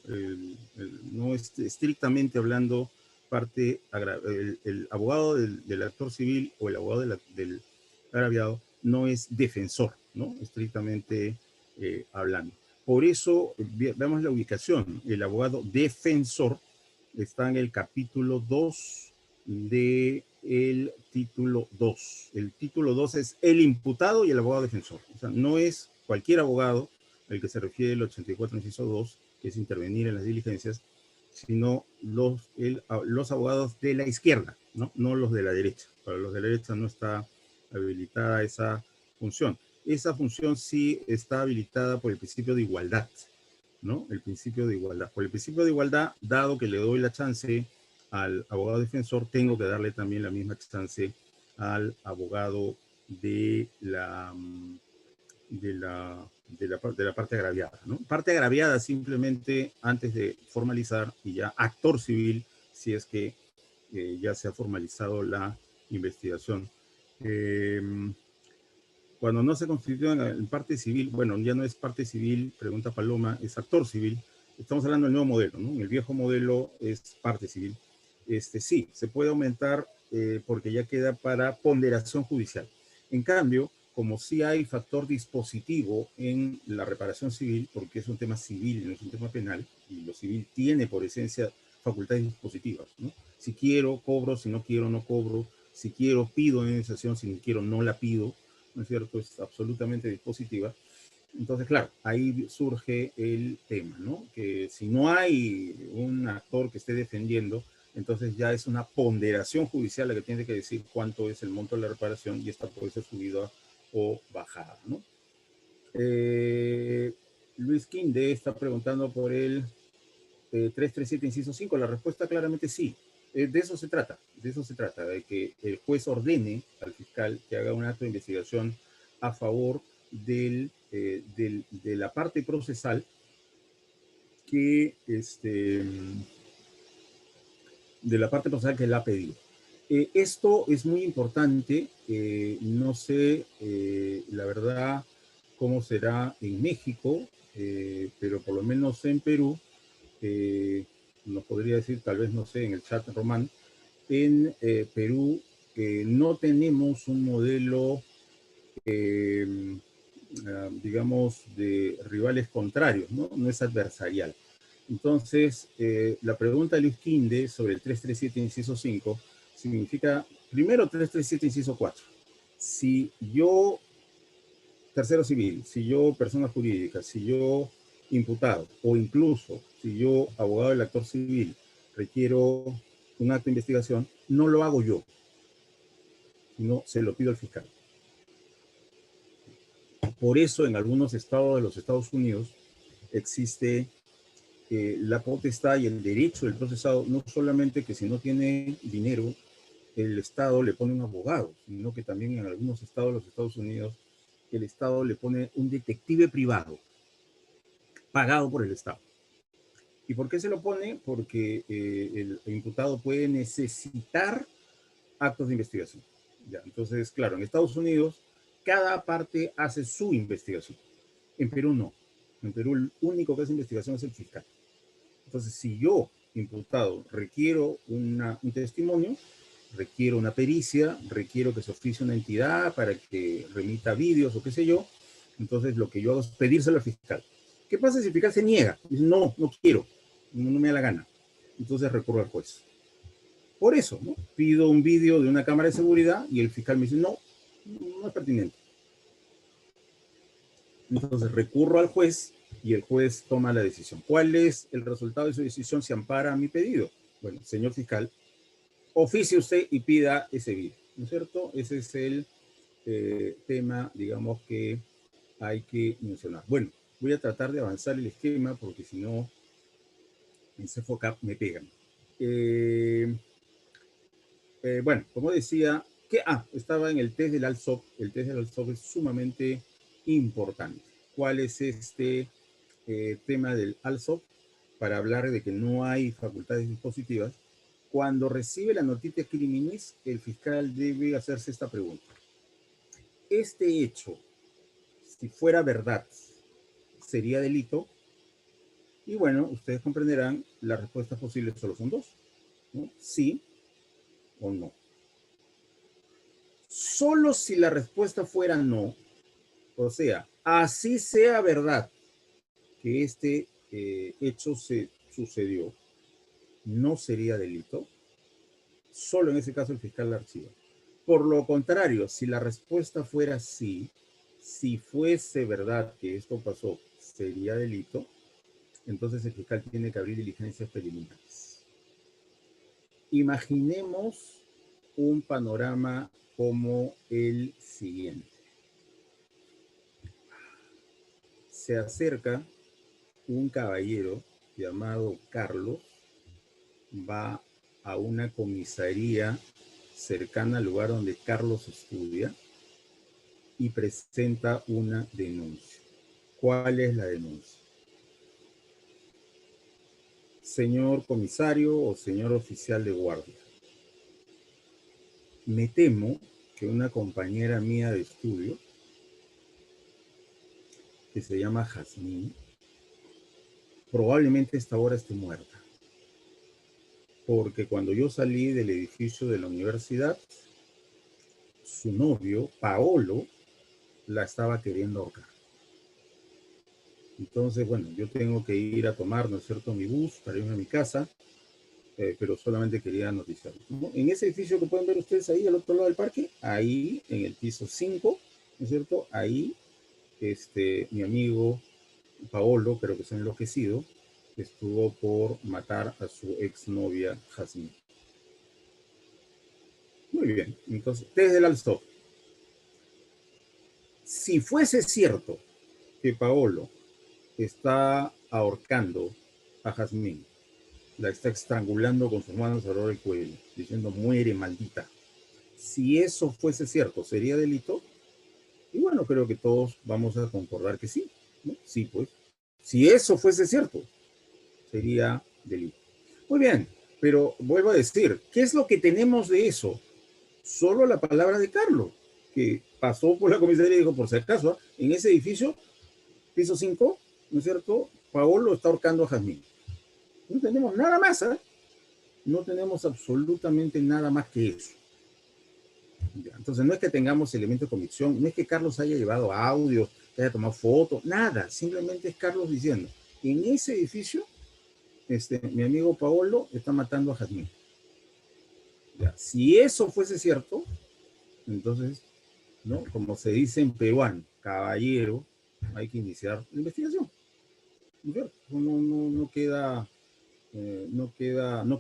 No es estrictamente hablando parte el abogado del actor civil o el abogado del agraviado no es defensor, ¿no? Estrictamente hablando. Por eso, veamos la ubicación. El abogado defensor está en el capítulo 2 del título 2. El título 2 es el imputado y el abogado defensor. O sea, no es cualquier abogado al que se refiere el 84, inciso 2, que es intervenir en las diligencias, sino los abogados de la izquierda, ¿no? No los de la derecha. Para los de la derecha no está habilitada esa función. Esa función sí está habilitada por el principio de igualdad, ¿no? El principio de igualdad. Por el principio de igualdad, dado que le doy la chance al abogado defensor, tengo que darle también la misma chance al abogado de la parte agraviada, ¿no? Parte agraviada simplemente antes de formalizar y ya actor civil si es que ya se ha formalizado la investigación. Cuando no se constituye en parte civil, bueno, ya no es parte civil, pregunta Paloma, es actor civil. Estamos hablando del nuevo modelo, ¿no? En el viejo modelo es parte civil. Sí, se puede aumentar porque ya queda para ponderación judicial. En cambio, como sí hay factor dispositivo en la reparación civil, porque es un tema civil, no es un tema penal, y lo civil tiene por esencia facultades dispositivas, ¿no? Si quiero, cobro, si no quiero, no cobro, si quiero, pido indemnización, si no quiero, no la pido, ¿no es cierto? Es absolutamente dispositiva. Entonces, claro, ahí surge el tema, ¿no? Que si no hay un actor que esté defendiendo, entonces ya es una ponderación judicial la que tiene que decir cuánto es el monto de la reparación y esta puede ser subida o bajada, ¿no? Luis Quinde está preguntando por el 337, inciso 5. La respuesta claramente sí. De eso se trata, de que el juez ordene al fiscal que haga un acto de investigación a favor de la parte procesal que, de la parte procesal que la ha pedido. Esto es muy importante, no sé, la verdad, cómo será en México, pero por lo menos en Perú, nos podría decir, tal vez, no sé, en el chat Román, en Perú no tenemos un modelo, digamos, de rivales contrarios, ¿no? No es adversarial. Entonces, la pregunta de Luis Quinde sobre el 337, inciso 5, significa, primero 337, inciso 4. Si yo, tercero civil, si yo, persona jurídica, si yo, imputado, o incluso si yo, abogado del actor civil, requiero un acto de investigación, no lo hago yo, sino se lo pido al fiscal. Por eso, en algunos estados de los Estados Unidos existe la potestad y el derecho del procesado, no solamente que si no tiene dinero, el Estado le pone un abogado, sino que también en algunos estados de los Estados Unidos, el Estado le pone un detective privado, pagado por el Estado. ¿Y por qué se lo pone? Porque el imputado puede necesitar actos de investigación. Ya, entonces, claro, en Estados Unidos, cada parte hace su investigación. En Perú no. En Perú el único que hace investigación es el fiscal. Entonces, si yo, imputado, requiero un testimonio, requiero una pericia, requiero que se oficie una entidad para que remita vídeos o qué sé yo, entonces lo que yo hago es pedírselo al fiscal. ¿Qué pasa si el fiscal se niega? Dice, no, no quiero, no me da la gana. Entonces recurro al juez. Por eso, ¿no? Pido un vídeo de una cámara de seguridad y el fiscal me dice, no, no es pertinente. Entonces recurro al juez y el juez toma la decisión. ¿Cuál es el resultado de su decisión? Se ampara a mi pedido. Bueno, señor fiscal, oficie usted y pida ese vídeo, ¿no es cierto? Ese es el tema, digamos, que hay que mencionar. Bueno, voy a tratar de avanzar el esquema porque si no, en CFOCAP me pegan. Bueno, como decía, estaba en el test del ALSOP. El test del ALSOP es sumamente importante. ¿Cuál es este tema del ALSOP? Para hablar de que no hay facultades dispositivas. Cuando recibe la noticia criminis, el fiscal debe hacerse esta pregunta. Este hecho, si fuera verdad, ¿sería delito? Y bueno, ustedes comprenderán, las respuestas posibles solo son dos, ¿no? Sí o no. Solo si la respuesta fuera no, o sea, así sea verdad que este hecho se sucedió, no sería delito, solo en ese caso el fiscal la archiva. Por lo contrario, si la respuesta fuera sí, si fuese verdad que esto pasó, sería delito, entonces el fiscal tiene que abrir diligencias preliminares. Imaginemos un panorama como el siguiente. Se acerca un caballero llamado Carlos, va a una comisaría cercana al lugar donde Carlos estudia y presenta una denuncia. ¿Cuál es la denuncia? Señor comisario o señor oficial de guardia, me temo que una compañera mía de estudio, que se llama Jazmín, probablemente a esta hora esté muerta. Porque cuando yo salí del edificio de la universidad, su novio, Paolo, la estaba queriendo ahorcar. Entonces, bueno, yo tengo que ir a tomar, ¿no es cierto?, mi bus para irme a mi casa, pero solamente quería noticiarlo, ¿no? En ese edificio que pueden ver ustedes ahí al otro lado del parque, ahí en el piso 5, ¿no es cierto?, ahí mi amigo Paolo, creo que se ha enloquecido, estuvo por matar a su exnovia Jazmín. Muy bien. Entonces, desde el alto, si fuese cierto que Paolo está ahorcando a Jazmín, la está estrangulando con sus manos alrededor del cuello, diciendo muere maldita. Si eso fuese cierto, ¿sería delito? Y bueno, creo que todos vamos a concordar que sí, ¿no? Sí, pues. Si eso fuese cierto, sería delito. Muy bien, pero vuelvo a decir, ¿qué es lo que tenemos de eso? Solo la palabra de Carlos, que pasó por la comisaría y dijo, por si acaso, en ese edificio, piso 5, ¿no es cierto? Paolo está ahorcando a Jazmín. No tenemos nada más, ¿eh? No tenemos absolutamente nada más que eso. Ya, entonces, no es que tengamos elementos de convicción, no es que Carlos haya llevado audio, que haya tomado fotos, nada. Simplemente es Carlos diciendo, en ese edificio, mi amigo Paolo está matando a Jazmín. Ya, si eso fuese cierto, entonces, ¿no? Como se dice en peruano, caballero, hay que iniciar la investigación. ¿No? No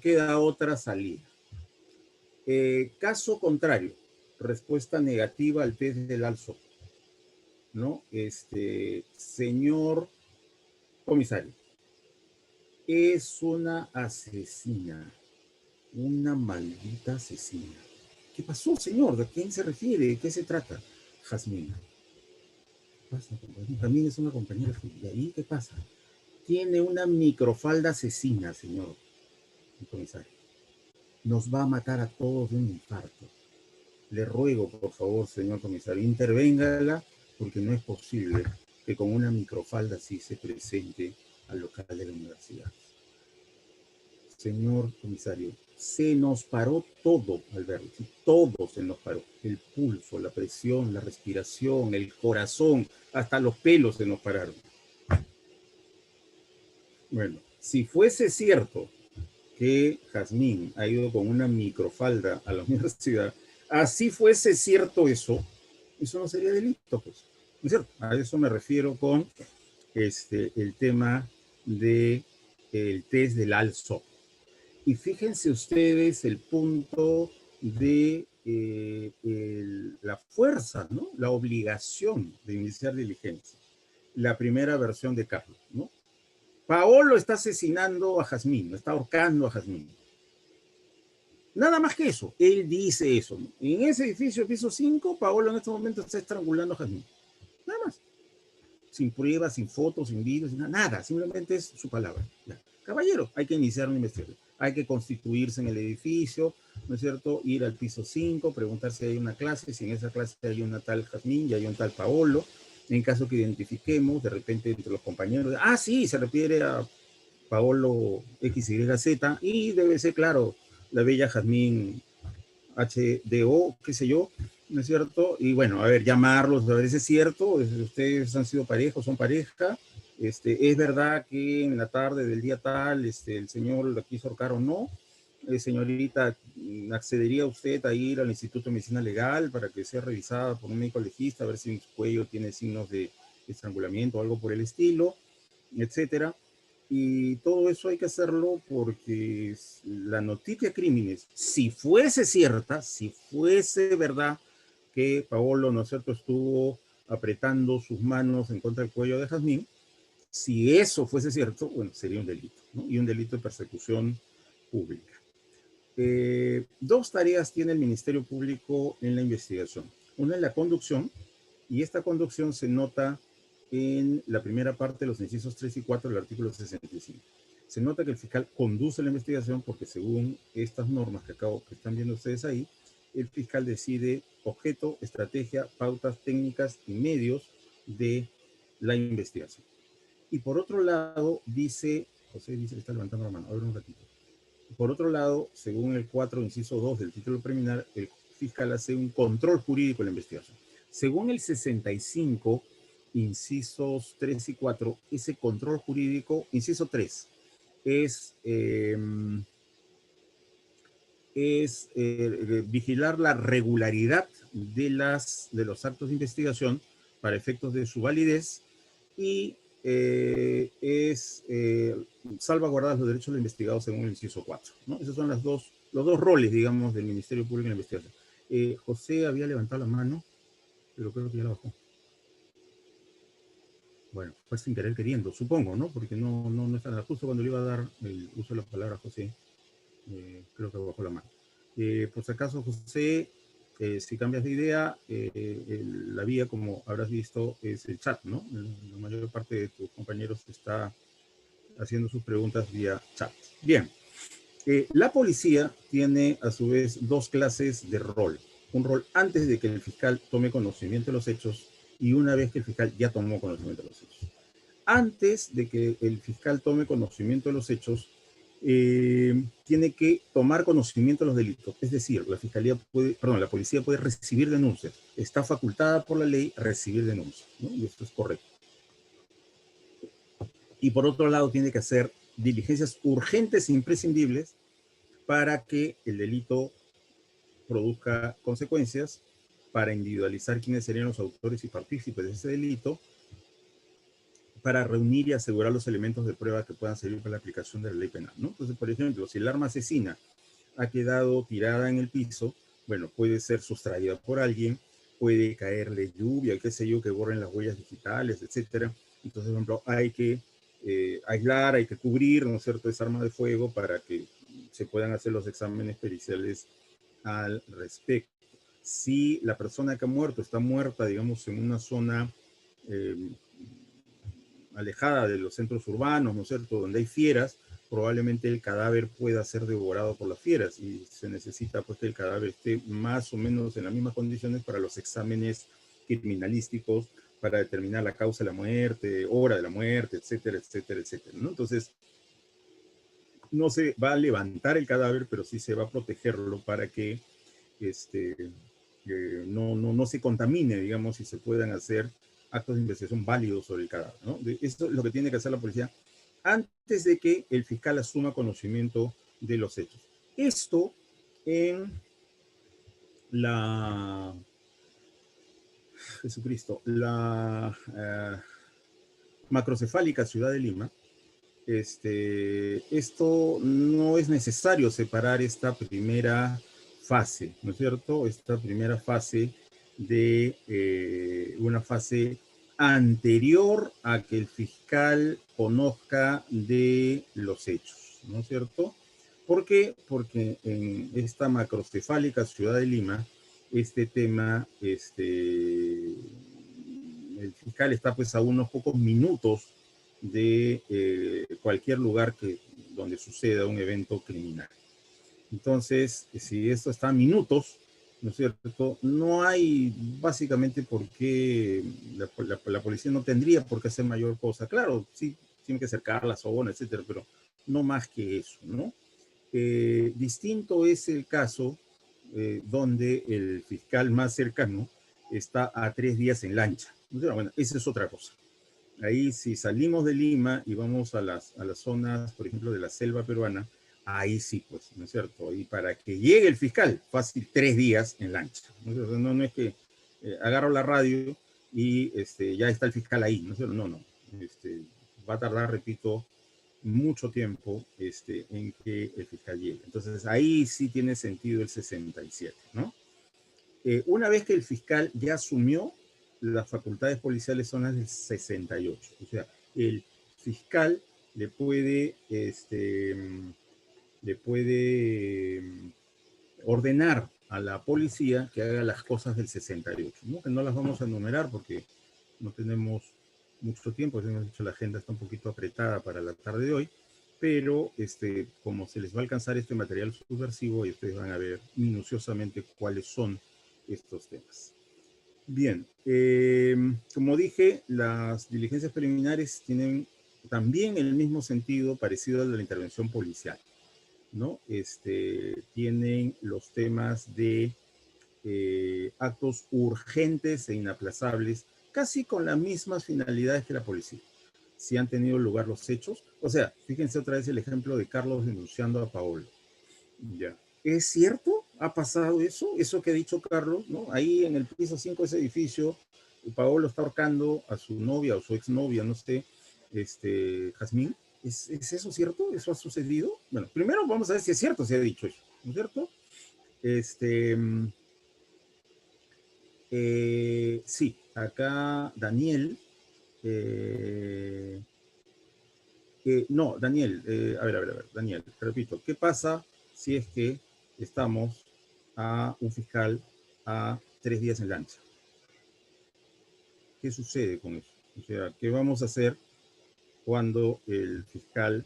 queda otra salida. Caso contrario, respuesta negativa al test del alzo, ¿no? Señor comisario, es una asesina, una maldita asesina. ¿Qué pasó, señor? ¿De quién se refiere? ¿De qué se trata? Jazmín. ¿Qué pasa, compañero? También es una compañera suya. ¿Y qué pasa? Tiene una microfalda asesina, señor comisario. Nos va a matar a todos de un infarto. Le ruego, por favor, señor comisario, intervéngala, porque no es posible que con una microfalda así se presente al local de la universidad. Señor comisario, se nos paró todo al verlo, todo se nos paró. El pulso, la presión, la respiración, el corazón, hasta los pelos se nos pararon. Bueno, si fuese cierto que Jazmín ha ido con una microfalda a la universidad, así fuese cierto eso no sería delito, pues. ¿No es cierto? A eso me refiero con el tema del test del ALSO. Y fíjense ustedes el punto de la fuerza, ¿no? La obligación de iniciar diligencia. La primera versión de Carlos, ¿no? Paolo está asesinando a Jazmín, está ahorcando a Jazmín. Nada más que eso, él dice eso, ¿no? En ese edificio, piso 5, Paolo en este momento está estrangulando a Jazmín. Nada más. Sin pruebas, sin fotos, sin vídeos, sin nada, simplemente es su palabra. Ya. Caballero, hay que iniciar una investigación, hay que constituirse en el edificio, ¿no es cierto? Ir al piso 5, preguntar si hay una clase, si en esa clase hay una tal Jazmín y hay un tal Paolo, en caso que identifiquemos, de repente entre los compañeros, sí, se refiere a Paolo XYZ, y debe ser, claro, la bella Jazmín HDO, qué sé yo, ¿no es cierto? Y bueno, a ver, llamarlos, a ver si es cierto, ustedes han sido pareja, son pareja, es verdad que en la tarde del día tal, el señor la quiso ahorcar o no, señorita, ¿accedería usted a ir al Instituto de Medicina Legal para que sea revisada por un médico legista, a ver si en su cuello tiene signos de estrangulamiento o algo por el estilo, etcétera? Y todo eso hay que hacerlo porque la noticia de crímenes, si fuese cierta, si fuese verdad que Paolo, ¿no es cierto?, estuvo apretando sus manos en contra del cuello de Jazmín, si eso fuese cierto, bueno, sería un delito, ¿no? Y un delito de persecución pública. Dos tareas tiene el Ministerio Público en la investigación. Una es la conducción, y esta conducción se nota en la primera parte de los incisos 3 y 4 del artículo 65. Se nota que el fiscal conduce la investigación porque según estas normas que están viendo ustedes ahí, el fiscal decide objeto, estrategia, pautas técnicas y medios de la investigación. Y por otro lado, José dice que está levantando la mano, a ver un ratito. Por otro lado, según el 4, inciso 2 del título preliminar, el fiscal hace un control jurídico de la investigación. Según el 65, incisos 3 y 4, ese control jurídico, inciso 3, es vigilar la regularidad de los actos de investigación para efectos de su validez y salvaguardar los derechos del investigado según el inciso 4, ¿no? Esos son los dos roles, digamos, del Ministerio Público en la investigación. José había levantado la mano, pero creo que ya la bajó. Bueno, fue sin querer queriendo, supongo, ¿no? Porque no está nada. Justo cuando le iba a dar el uso de la palabra a José, creo que bajó la mano. Por si acaso, José, si cambias de idea, la vía, como habrás visto, es el chat, ¿no? La mayor parte de tus compañeros está haciendo sus preguntas vía chat. Bien, la policía tiene a su vez dos clases de rol. Un rol antes de que el fiscal tome conocimiento de los hechos y una vez que el fiscal ya tomó conocimiento de los hechos. Antes de que el fiscal tome conocimiento de los hechos, tiene que tomar conocimiento de los delitos. Es decir, la policía puede recibir denuncias. Está facultada por la ley recibir denuncias, ¿no? Y esto es correcto. Y por otro lado, tiene que hacer diligencias urgentes e imprescindibles para que el delito produzca consecuencias, para individualizar quiénes serían los autores y partícipes de ese delito, para reunir y asegurar los elementos de prueba que puedan servir para la aplicación de la ley penal, ¿no? Entonces, por ejemplo, si el arma asesina ha quedado tirada en el piso, bueno, puede ser sustraída por alguien, puede caerle lluvia, qué sé yo, que borren las huellas digitales, etcétera. Entonces, por ejemplo, hay que aislar, hay que cubrir, ¿no es cierto?, esa arma de fuego para que se puedan hacer los exámenes periciales al respecto. Si la persona que ha muerto está muerta, digamos, en una zona eh, alejada de los centros urbanos, ¿no es cierto?, donde hay fieras, probablemente el cadáver pueda ser devorado por las fieras y se necesita pues que el cadáver esté más o menos en las mismas condiciones para los exámenes criminalísticos, para determinar la causa de la muerte, hora de la muerte, etcétera, etcétera, etcétera, ¿no? Entonces, no se va a levantar el cadáver, pero sí se va a protegerlo para que no se contamine, digamos, y se puedan hacer actos de investigación válidos sobre el cadáver, ¿no? Esto es lo que tiene que hacer la policía antes de que el fiscal asuma conocimiento de los hechos. Esto en la Jesucristo, la macrocefálica ciudad de Lima. Esto no es necesario separar esta primera fase, ¿no es cierto? Esta primera fase de una fase anterior a que el fiscal conozca de los hechos, ¿no es cierto? ¿Por qué? Porque en esta macrocefálica ciudad de Lima, este tema, el fiscal está pues a unos pocos minutos de cualquier lugar donde suceda un evento criminal. Entonces, si esto está a minutos, ¿no es cierto? No hay básicamente por qué la policía no tendría por qué hacer mayor cosa. Claro, sí, tiene que acercar la zona, etcétera, pero no más que eso, ¿no? Distinto es el caso donde el fiscal más cercano está a 3 días en lancha. Bueno, esa es otra cosa. Ahí si salimos de Lima y vamos a las zonas, por ejemplo, de la selva peruana, ahí sí, pues, ¿no es cierto? Y para que llegue el fiscal, fácil 3 días en lancha. No es que agarro la radio y ya está el fiscal ahí, ¿no es cierto? No. Va a tardar, repito, mucho tiempo en que el fiscal llegue. Entonces ahí sí tiene sentido el 67, ¿no? Una vez que el fiscal ya asumió, las facultades policiales son las del 68. O sea, el fiscal le puede ordenar a la policía que haga las cosas del 68, ¿no? Que no las vamos a enumerar porque no tenemos mucho tiempo, hemos dicho la agenda está un poquito apretada para la tarde de hoy, pero como se les va a alcanzar este material subversivo y ustedes van a ver minuciosamente cuáles son estos temas. Bien, como dije, las diligencias preliminares tienen también el mismo sentido parecido al de la intervención policial, ¿no? Tienen los temas de actos urgentes e inaplazables, casi con las mismas finalidades que la policía, si han tenido lugar los hechos. O sea, fíjense otra vez el ejemplo de Carlos denunciando a Paolo. Ya. ¿Es cierto? ¿Ha pasado eso? Eso que ha dicho Carlos, ¿no? Ahí en el piso 5 de ese edificio, Paolo está ahorcando a su novia o su exnovia, no sé, Jazmín. ¿Es eso cierto? ¿Eso ha sucedido? Bueno, primero vamos a ver si es cierto, si ha dicho eso, ¿no es cierto? Sí, acá Daniel, eh, no, Daniel, a ver, Daniel, te repito, ¿qué pasa si es que estamos a un fiscal a 3 días en lancha? ¿Qué sucede con eso? O sea, ¿qué vamos a hacer cuando el fiscal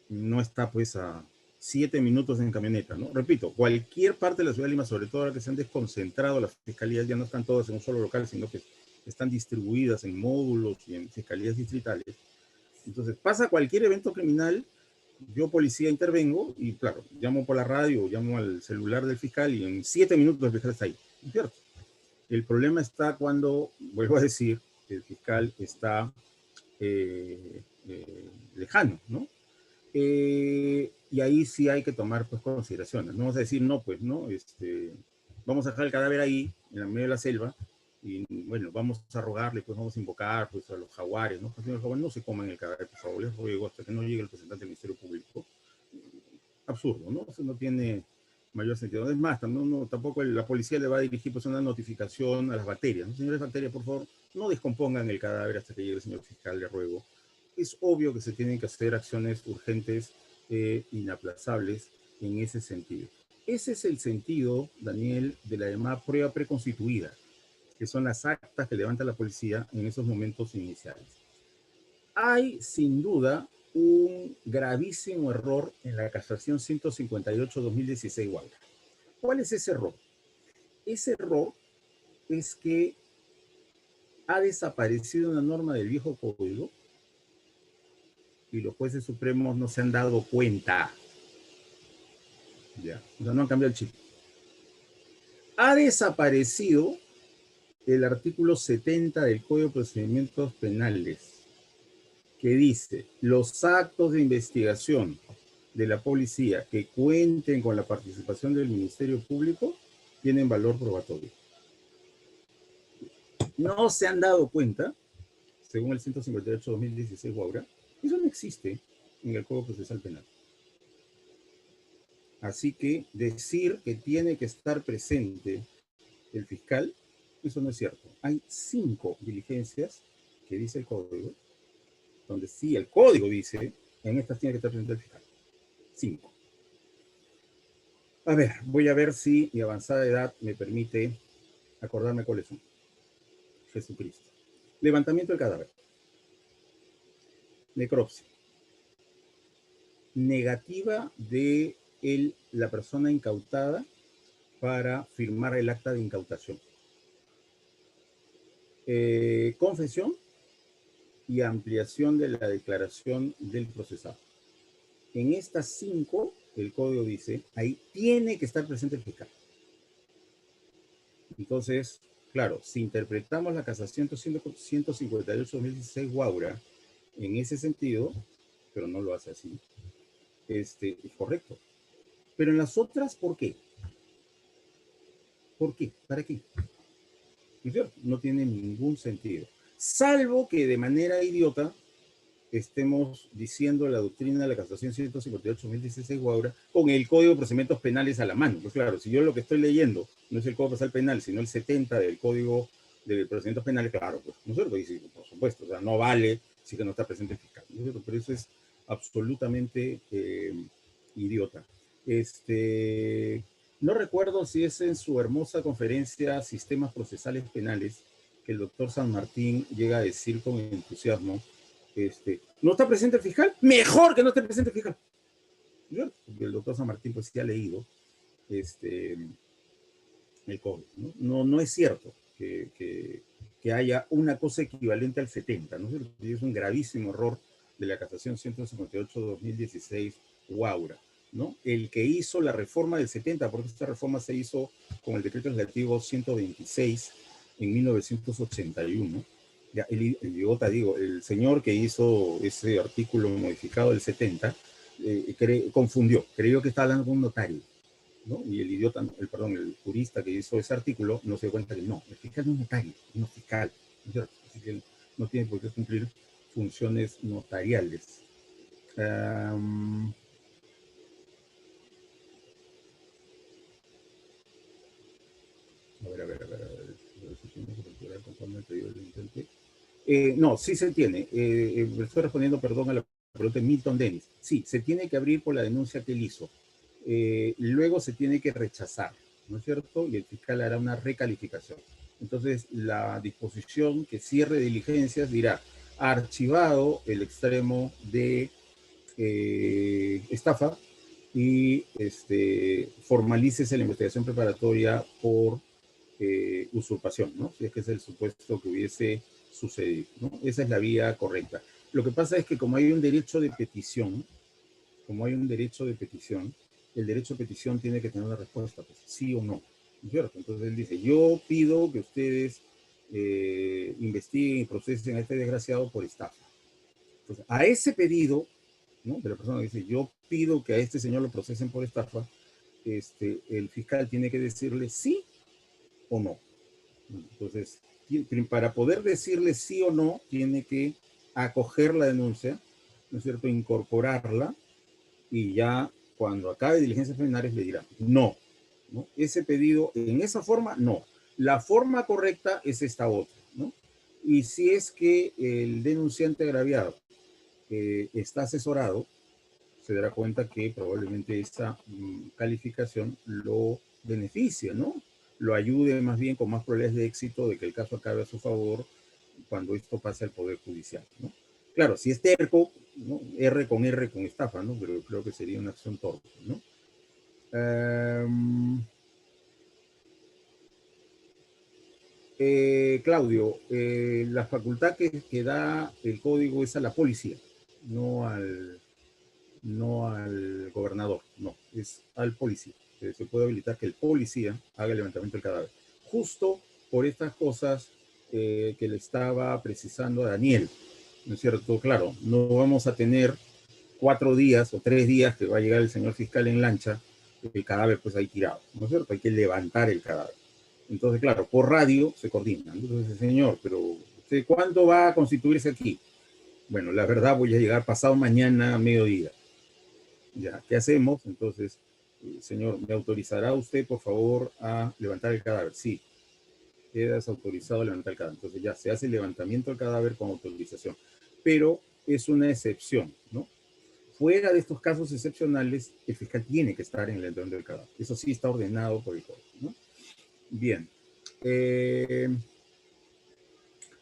no está pues a 7 minutos en camioneta, ¿no? Repito, cualquier parte de la ciudad de Lima, sobre todo ahora que se han desconcentrado las fiscalías, ya no están todas en un solo local, sino que están distribuidas en módulos y en fiscalías distritales. Entonces, pasa cualquier evento criminal, yo policía intervengo y claro, llamo por la radio, llamo al celular del fiscal y en 7 minutos el fiscal está ahí, ¿cierto? El problema está cuando, vuelvo a decir, el fiscal está lejano, ¿no? Y ahí sí hay que tomar pues consideraciones. No vamos a decir, no, pues, ¿no? Vamos a dejar el cadáver ahí, en el medio de la selva, y bueno, vamos a rogarle, pues vamos a invocar pues, a los jaguares, ¿no? Pues, los jaguares no se comen el cadáver, por favor, les ruego hasta que no llegue el representante del Ministerio Público. Absurdo, ¿no? Eso no tiene mayor sentido. Es más, tampoco la policía le va a dirigir pues, una notificación a las bacterias, ¿no? Señores bacterias, por favor, no descompongan el cadáver hasta que llegue el señor fiscal, le ruego. Es obvio que se tienen que hacer acciones urgentes, inaplazables en ese sentido. Ese es el sentido, Daniel, de la llamada prueba preconstituida, que son las actas que levanta la policía en esos momentos iniciales. Hay, sin duda, un gravísimo error en la casación 158-2016 Huanca. ¿Cuál es ese error? Ese error es que ha desaparecido una norma del viejo código y los jueces supremos no se han dado cuenta. Ya, o sea, no han cambiado el chip. Ha desaparecido el artículo 70 del Código de Procedimientos Penales, que dice, los actos de investigación de la policía que cuenten con la participación del Ministerio Público tienen valor probatorio. No se han dado cuenta, según el 158-2016 Guaura, eso no existe en el Código Procesal Penal. Así que decir que tiene que estar presente el fiscal, eso no es cierto. Hay 5 diligencias que dice el código, donde sí el código dice, en estas tiene que estar presente el fiscal. 5. A ver, voy a ver si mi avanzada edad me permite acordarme cuáles son. Jesucristo. Levantamiento del cadáver. Necropsia. Negativa de la persona incautada para firmar el acta de incautación. Confesión y ampliación de la declaración del procesado. En estas 5, el código dice, ahí tiene que estar presente el fiscal. Entonces, claro, si interpretamos la casación 158-2016 Guaura en ese sentido, pero no lo hace así, es correcto. Pero en las otras, ¿por qué? ¿Por qué? ¿Para qué? No tiene ningún sentido. Salvo que de manera idiota estemos diciendo la doctrina de la casación 158-2016 Guaura con el Código de Procedimientos Penales a la mano. Pues claro, si yo lo que estoy leyendo no es el Código Procesal Penal, sino el 70 del Código de Procedimientos Penales, claro, pues, ¿no es cierto? Y sí, por supuesto, o sea, no vale si que no está presente el fiscal, ¿no es cierto? Pero eso es absolutamente idiota. No recuerdo si es en su hermosa conferencia Sistemas Procesales Penales que el doctor San Martín llega a decir con entusiasmo, ¿no está presente el fiscal? Mejor que no esté presente el fiscal. Porque el doctor San Martín pues sí ha leído el código. No es cierto que haya una cosa equivalente al 70, ¿no es cierto? Y es un gravísimo error de la casación 158-2016 Guaura, ¿no? El que hizo la reforma del 70, porque esta reforma se hizo con el decreto legislativo 126 en 1981, ya, el idiota, digo, el señor que hizo ese artículo modificado del 70, confundió, creyó que estaba hablando con un notario, ¿no? Y el idiota, el jurista que hizo ese artículo no se dio cuenta que no, el fiscal no es notario, no es fiscal, ¿no? Así que no tiene por qué cumplir funciones notariales. A ver. tiene que retirar conforme al pedido del intente. No, sí se tiene. Me estoy respondiendo, perdón, a la pregunta de Milton Dennis. Sí, se tiene que abrir por la denuncia que él hizo. Luego se tiene que rechazar, ¿no es cierto? Y el fiscal hará una recalificación. Entonces, la disposición que cierre diligencias dirá, archivado el extremo de estafa y formalícese la investigación preparatoria por usurpación, ¿no? Si es que es el supuesto que hubiese sucedido, ¿no? Esa es la vía correcta. Lo que pasa es que como hay un derecho de petición, el derecho de petición tiene que tener una respuesta, pues, sí o no, ¿no es cierto? Entonces él dice, yo pido que ustedes investiguen y procesen a este desgraciado por estafa. Entonces, a ese pedido, ¿no? De la persona que dice, yo pido que a este señor lo procesen por estafa, el fiscal tiene que decirle sí o no. Entonces, para poder decirle sí o no, tiene que acoger la denuncia, ¿no es cierto? Incorporarla y ya cuando acabe diligencias preliminares le dirá no, ¿no? Ese pedido en esa forma, no. La forma correcta es esta otra, ¿no? Y si es que el denunciante agraviado está asesorado, se dará cuenta que probablemente esa calificación lo beneficia, ¿no? Lo ayude más bien con más probabilidades de éxito de que el caso acabe a su favor cuando esto pase al Poder Judicial, ¿no? Claro, si es terco, ¿no? R con estafa, ¿no? Pero creo que sería una acción torpe, ¿no? Claudio, la facultad que da el código es a la policía, no al gobernador, no, es al policía. Se puede habilitar que el policía haga el levantamiento del cadáver. Justo por estas cosas que le estaba precisando a Daniel, ¿no es cierto? Claro, no vamos a tener 4 días o 3 días que va a llegar el señor fiscal en lancha, el cadáver pues ahí tirado, ¿no es cierto? Hay que levantar el cadáver. Entonces, claro, por radio se coordinan. Entonces, señor, pero ¿usted cuándo va a constituirse aquí? Bueno, la verdad voy a llegar pasado mañana a mediodía. Ya, ¿qué hacemos? Entonces, señor, ¿me autorizará usted, por favor, a levantar el cadáver? Sí, quedas autorizado a levantar el cadáver. Entonces ya se hace el levantamiento del cadáver con autorización. Pero es una excepción, ¿no? Fuera de estos casos excepcionales, el fiscal tiene que estar en el levantamiento del cadáver. Eso sí está ordenado por el código, ¿no? Bien.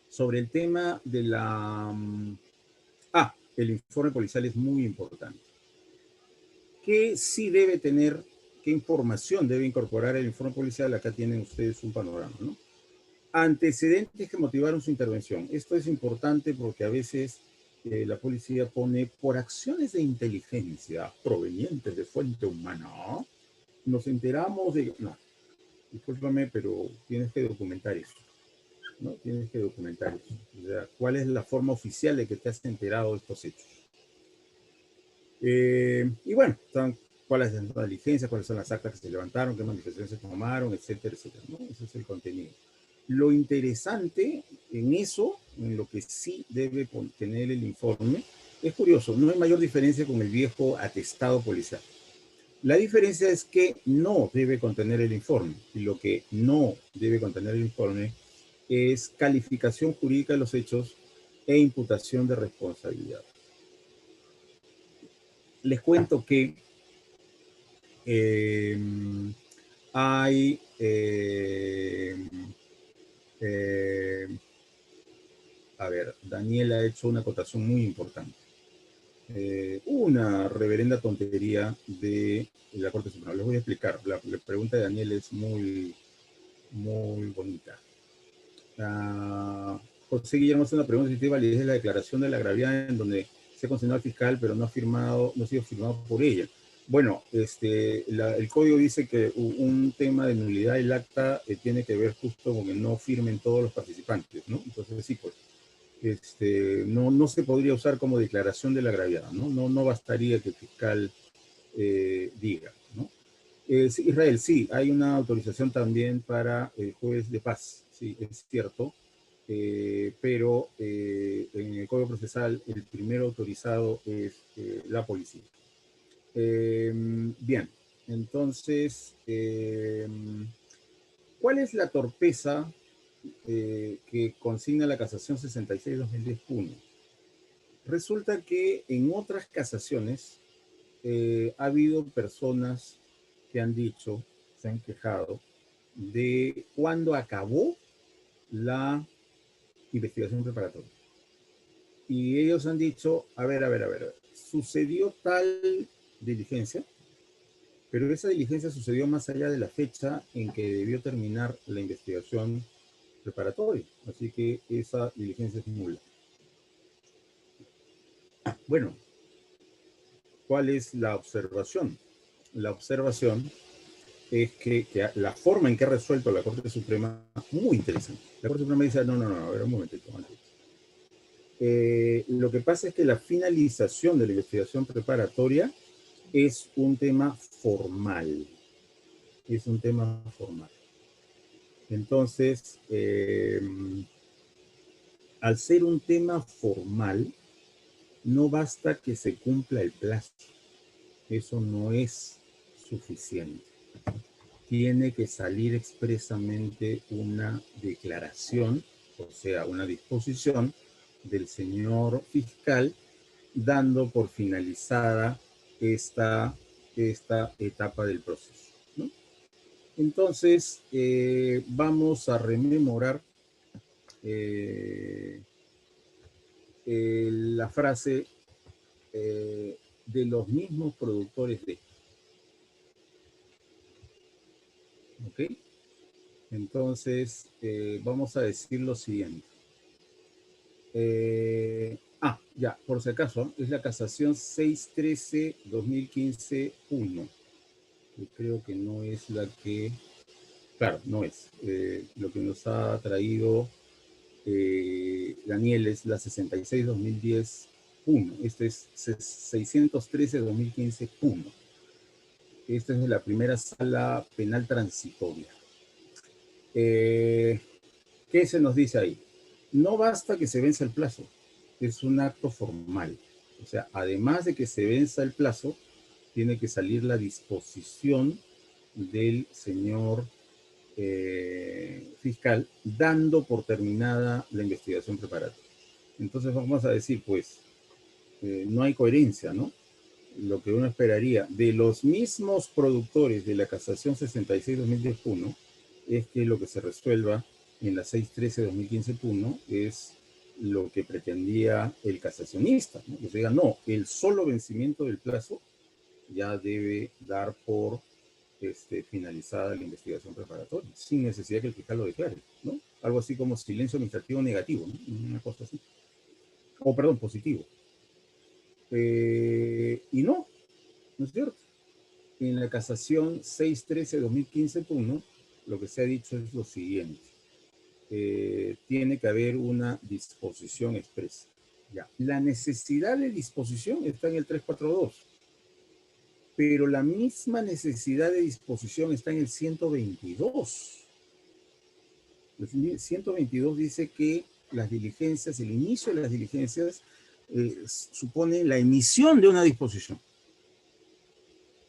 Sobre el tema de el informe policial es muy importante. ¿Qué sí debe tener, qué información debe incorporar el informe policial? Acá tienen ustedes un panorama, ¿no? Antecedentes que motivaron su intervención. Esto es importante porque a veces la policía pone por acciones de inteligencia provenientes de fuente humana. Nos enteramos de... No, discúlpame, pero tienes que documentar eso. ¿No? Tienes que documentar eso. O sea, ¿cuál es la forma oficial de que te has enterado de estos hechos? Y bueno, cuáles son las diligencias, cuáles son las actas que se levantaron, qué manifestaciones se tomaron, etcétera, etcétera, ¿no? Ese es el contenido. Lo interesante en eso, en lo que sí debe contener el informe, es curioso, no hay mayor diferencia con el viejo atestado policial. La diferencia es que no debe contener el informe, y lo que no debe contener el informe es calificación jurídica de los hechos e imputación de responsabilidad. Les cuento que hay a ver, Daniel ha hecho una acotación muy importante. Una reverenda tontería de la Corte Suprema. Les voy a explicar. La pregunta de Daniel es muy, muy bonita. José Guillermo hace una pregunta si tiene validez de la declaración de la gravedad en donde se consignó al fiscal, pero no ha sido firmado por ella. Bueno, el código dice que un tema de nulidad del acta tiene que ver justo con que no firmen todos los participantes, ¿no? Entonces, sí, pues, no se podría usar como declaración de la gravedad, ¿no? No bastaría que el fiscal diga, ¿no? Israel, sí, hay una autorización también para el juez de paz, sí, es cierto, pero en el Código Procesal el primero autorizado es la policía. Bien, entonces, ¿cuál es la torpeza que consigna la casación 66-2010-1. Resulta que en otras casaciones ha habido personas que han dicho, se han quejado, de cuándo acabó la investigación preparatoria. Y ellos han dicho, a ver, sucedió tal diligencia, pero esa diligencia sucedió más allá de la fecha en que debió terminar la investigación preparatoria. Así que esa diligencia es nula. Bueno, ¿cuál es la observación? La observación es que la forma en que ha resuelto la Corte Suprema, muy interesante. La Corte Suprema dice, no, a ver, un momentito. Lo que pasa es que la finalización de la investigación preparatoria es un tema formal. Es un tema formal. Entonces, al ser un tema formal, no basta que se cumpla el plazo. Eso no es suficiente. Tiene que salir expresamente una declaración, o sea, una disposición del señor fiscal dando por finalizada esta etapa del proceso, ¿no? Entonces, vamos a rememorar la frase de los mismos productores de. ¿Ok? Entonces, vamos a decir lo siguiente. Ya, por si acaso, es la casación 613-2015-1, que creo que no es la que, claro, no es. Lo que nos ha traído Daniel es la 66-2010-1. Este es 613-2015-1. Esta es de la primera sala penal transitoria. ¿Qué se nos dice ahí? No basta que se venza el plazo, es un acto formal. O sea, además de que se venza el plazo, tiene que salir la disposición del señor fiscal dando por terminada la investigación preparatoria. Entonces vamos a decir, pues, no hay coherencia, ¿no? Lo que uno esperaría de los mismos productores de la casación 66-2010-1 es que lo que se resuelva en la 613-2015-1 es lo que pretendía el casacionista, ¿no? Que se diga, no, el solo vencimiento del plazo ya debe dar por finalizada la investigación preparatoria, sin necesidad que el fiscal lo declare, ¿no? Algo así como silencio administrativo negativo, ¿no? Una cosa así. O, perdón, positivo. Y no es cierto. En la casación 613-2015-1, lo que se ha dicho es lo siguiente. Tiene que haber una disposición expresa. Ya. La necesidad de disposición está en el 342, pero la misma necesidad de disposición está en el 122. El 122 dice que las diligencias, el inicio de las diligencias supone la emisión de una disposición.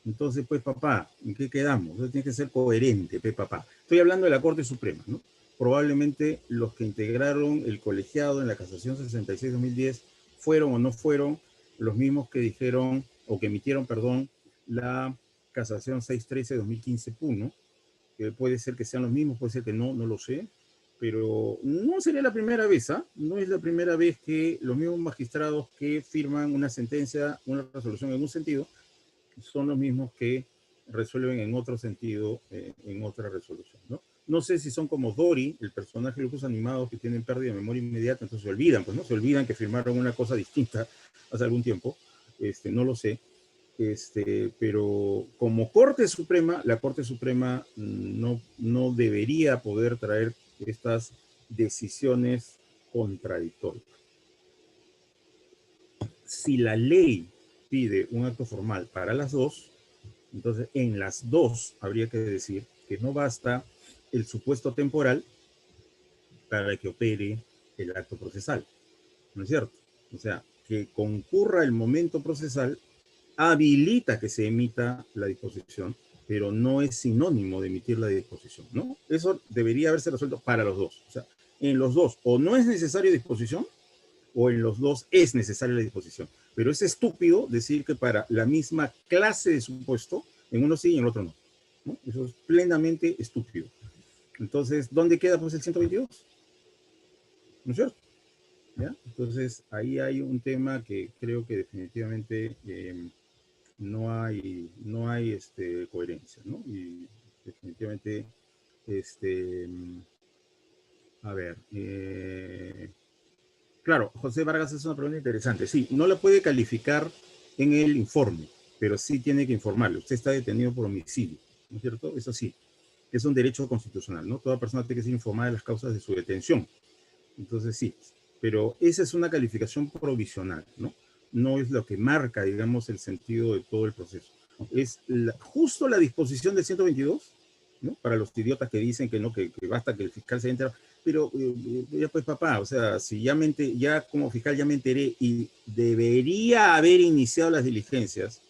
Entonces, pues, papá, ¿en qué quedamos? Eso tiene que ser coherente, pues, papá. Estoy hablando de la Corte Suprema, ¿no? Probablemente los que integraron el colegiado en la casación 66-2010 fueron o no fueron los mismos que dijeron, o que emitieron, perdón, la casación 613-2015-1. Puede ser que sean los mismos, puede ser que no, no lo sé. Pero no sería la primera vez, ¿ah? No es la primera vez que los mismos magistrados que firman una sentencia, una resolución en un sentido, son los mismos que resuelven en otro sentido, en otra resolución, ¿no? No sé si son como Dory, el personaje de dibujos animados que tienen pérdida de memoria inmediata, entonces se olvidan, pues, ¿no? Se olvidan que firmaron una cosa distinta hace algún tiempo, no lo sé. Pero como Corte Suprema, la Corte Suprema no debería poder traer estas decisiones contradictorias. Si la ley pide un acto formal para las dos, entonces en las dos habría que decir que no basta el supuesto temporal para que opere el acto procesal, ¿no es cierto? O sea, que concurra el momento procesal habilita que se emita la disposición, pero no es sinónimo de emitir la disposición, ¿no? Eso debería haberse resuelto para los dos. O sea, En los dos, o no es necesaria disposición, o en los dos es necesaria la disposición. Pero es estúpido decir que para la misma clase de supuesto, en uno sí y en el otro no. ¿No? Eso es plenamente estúpido. Entonces, ¿dónde queda pues el 122? ¿No es cierto? ¿Ya? Entonces, ahí hay un tema que creo que definitivamente no hay coherencia, ¿no? Y definitivamente, este, a ver, claro, José Vargas es una pregunta interesante. Sí, no la puede calificar en el informe, pero sí tiene que informarle. Usted está detenido por homicidio, ¿no es cierto? Eso sí, es un derecho constitucional, ¿no? Toda persona tiene que ser informada de las causas de su detención. Entonces sí, pero esa es una calificación provisional, ¿no? No es lo que marca, digamos, el sentido de todo el proceso. Es justo la disposición del 122, ¿no? Para los idiotas que dicen que no, que basta que el fiscal se entere. Pero ya pues papá, o sea, si ya como fiscal ya me enteré y debería haber iniciado las diligencias,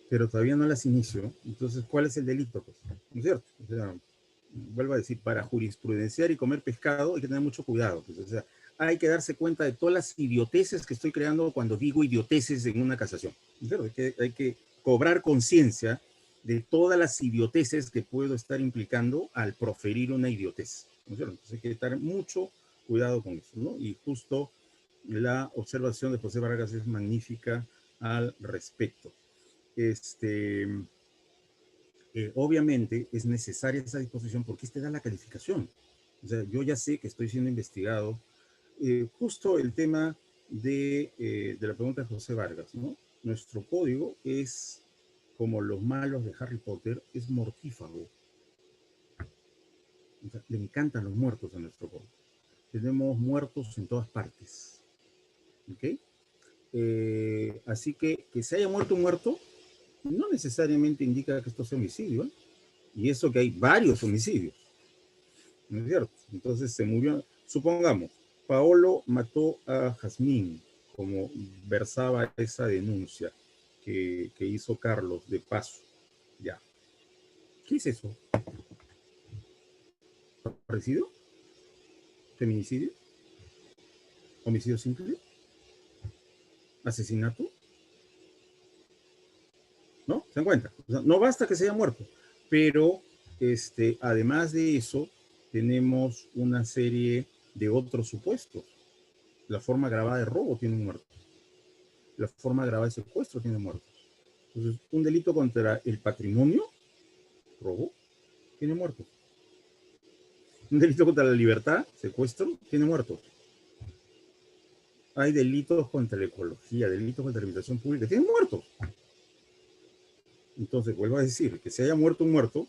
pero todavía no las inicio, entonces ¿cuál es el delito? Pues, ¿no es cierto? O sea, vuelvo a decir, para jurisprudenciar y comer pescado hay que tener mucho cuidado. Pues, o sea, hay que darse cuenta de todas las idioteces que estoy creando cuando digo idioteces en una casación. ¿No? Hay que cobrar conciencia de todas las idioteces que puedo estar implicando al proferir una idiotez. ¿No? Entonces hay que tener mucho cuidado con eso, ¿no? Y justo la observación de José Vargas es magnífica al respecto. Obviamente es necesaria esa disposición porque da la calificación. O sea, yo ya sé que estoy siendo investigado. Justo el tema de la pregunta de José Vargas, ¿no? Nuestro código es, como los malos de Harry Potter, es mortífago. O sea, le encantan los muertos a nuestro código. Tenemos muertos en todas partes. ¿Ok? Así que se haya muerto un muerto no necesariamente indica que esto sea homicidio, ¿eh? Y eso que hay varios homicidios, ¿no es cierto? Entonces se murió, supongamos, Paolo mató a Jazmín, como versaba esa denuncia que hizo Carlos de Paso. Ya. ¿Qué es eso? ¿Parecido? ¿Feminicidio? ¿Homicidio simple? ¿Asesinato? ¿No? ¿Se dan cuenta? O sea, no basta que se haya muerto, pero además de eso, tenemos una serie de otros supuestos. La forma agravada de robo tiene un muerto. La forma agravada de secuestro tiene muertos. Entonces, un delito contra el patrimonio, robo, tiene muertos. Un delito contra la libertad, secuestro, tiene muertos. Hay delitos contra la ecología, delitos contra la administración pública, tienen muertos. Entonces, vuelvo a decir, que se haya muerto un muerto,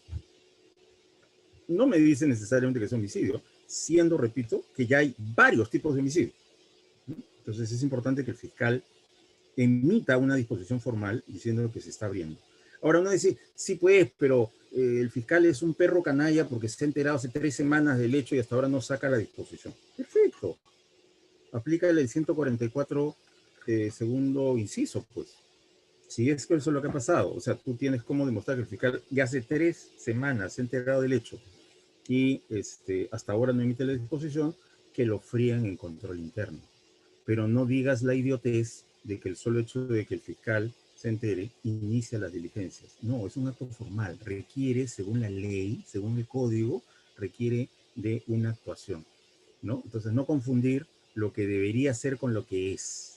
no me dice necesariamente que es homicidio, siendo, repito, que ya hay varios tipos de homicidio. Entonces, es importante que el fiscal emita una disposición formal diciendo que se está abriendo. Ahora uno dice, sí pues, pero el fiscal es un perro canalla porque se ha enterado hace 3 semanas del hecho y hasta ahora no saca la disposición. Perfecto. Aplícale el 144 segundo inciso, pues. Si es que eso es lo que ha pasado, o sea, tú tienes cómo demostrar que el fiscal ya hace 3 semanas se ha enterado del hecho y hasta ahora no emite la disposición, que lo frían en control interno. Pero no digas la idiotez de que el solo hecho de que el fiscal se entere inicia las diligencias. No, es un acto formal, requiere, según la ley, según el código, requiere de una actuación, ¿no? Entonces, no confundir lo que debería ser con lo que es.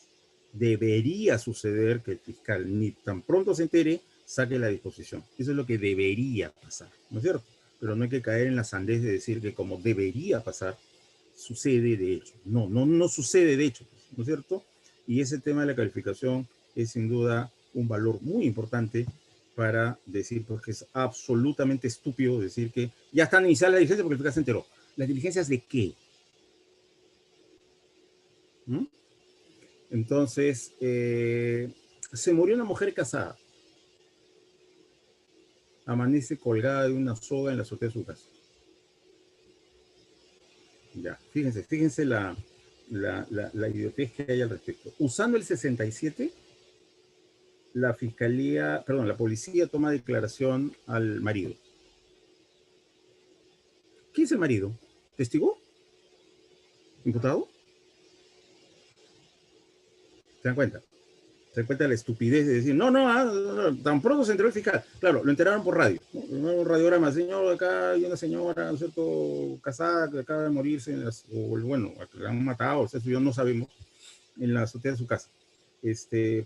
Debería suceder que el fiscal, ni tan pronto se entere, saque la disposición. Eso es lo que debería pasar, ¿no es cierto? Pero no hay que caer en la sandez de decir que como debería pasar, sucede de hecho. No, no sucede de hecho, ¿no es cierto? Y ese tema de la calificación es sin duda un valor muy importante para decir, pues, que es absolutamente estúpido decir que ya están iniciadas las diligencias porque el fiscal se enteró. ¿Las diligencias de qué? ¿Mm? Entonces, se murió una mujer casada, amanece colgada de una soga en la azotea de su casa. Ya, fíjense la idiotez que hay al respecto. Usando el 67, la policía toma declaración al marido. ¿Quién es el marido? ¿Testigo? ¿Imputado? ¿Se dan cuenta? Se dan cuenta de la estupidez de decir, no, tan pronto se enteró el fiscal. Claro, lo enteraron por radio, ¿no? Un radiograma, señor, acá hay una señora, ¿no es cierto?, casada, que acaba de morirse, o bueno, la han matado, o sea, eso yo no sabemos, en la azotea de su casa.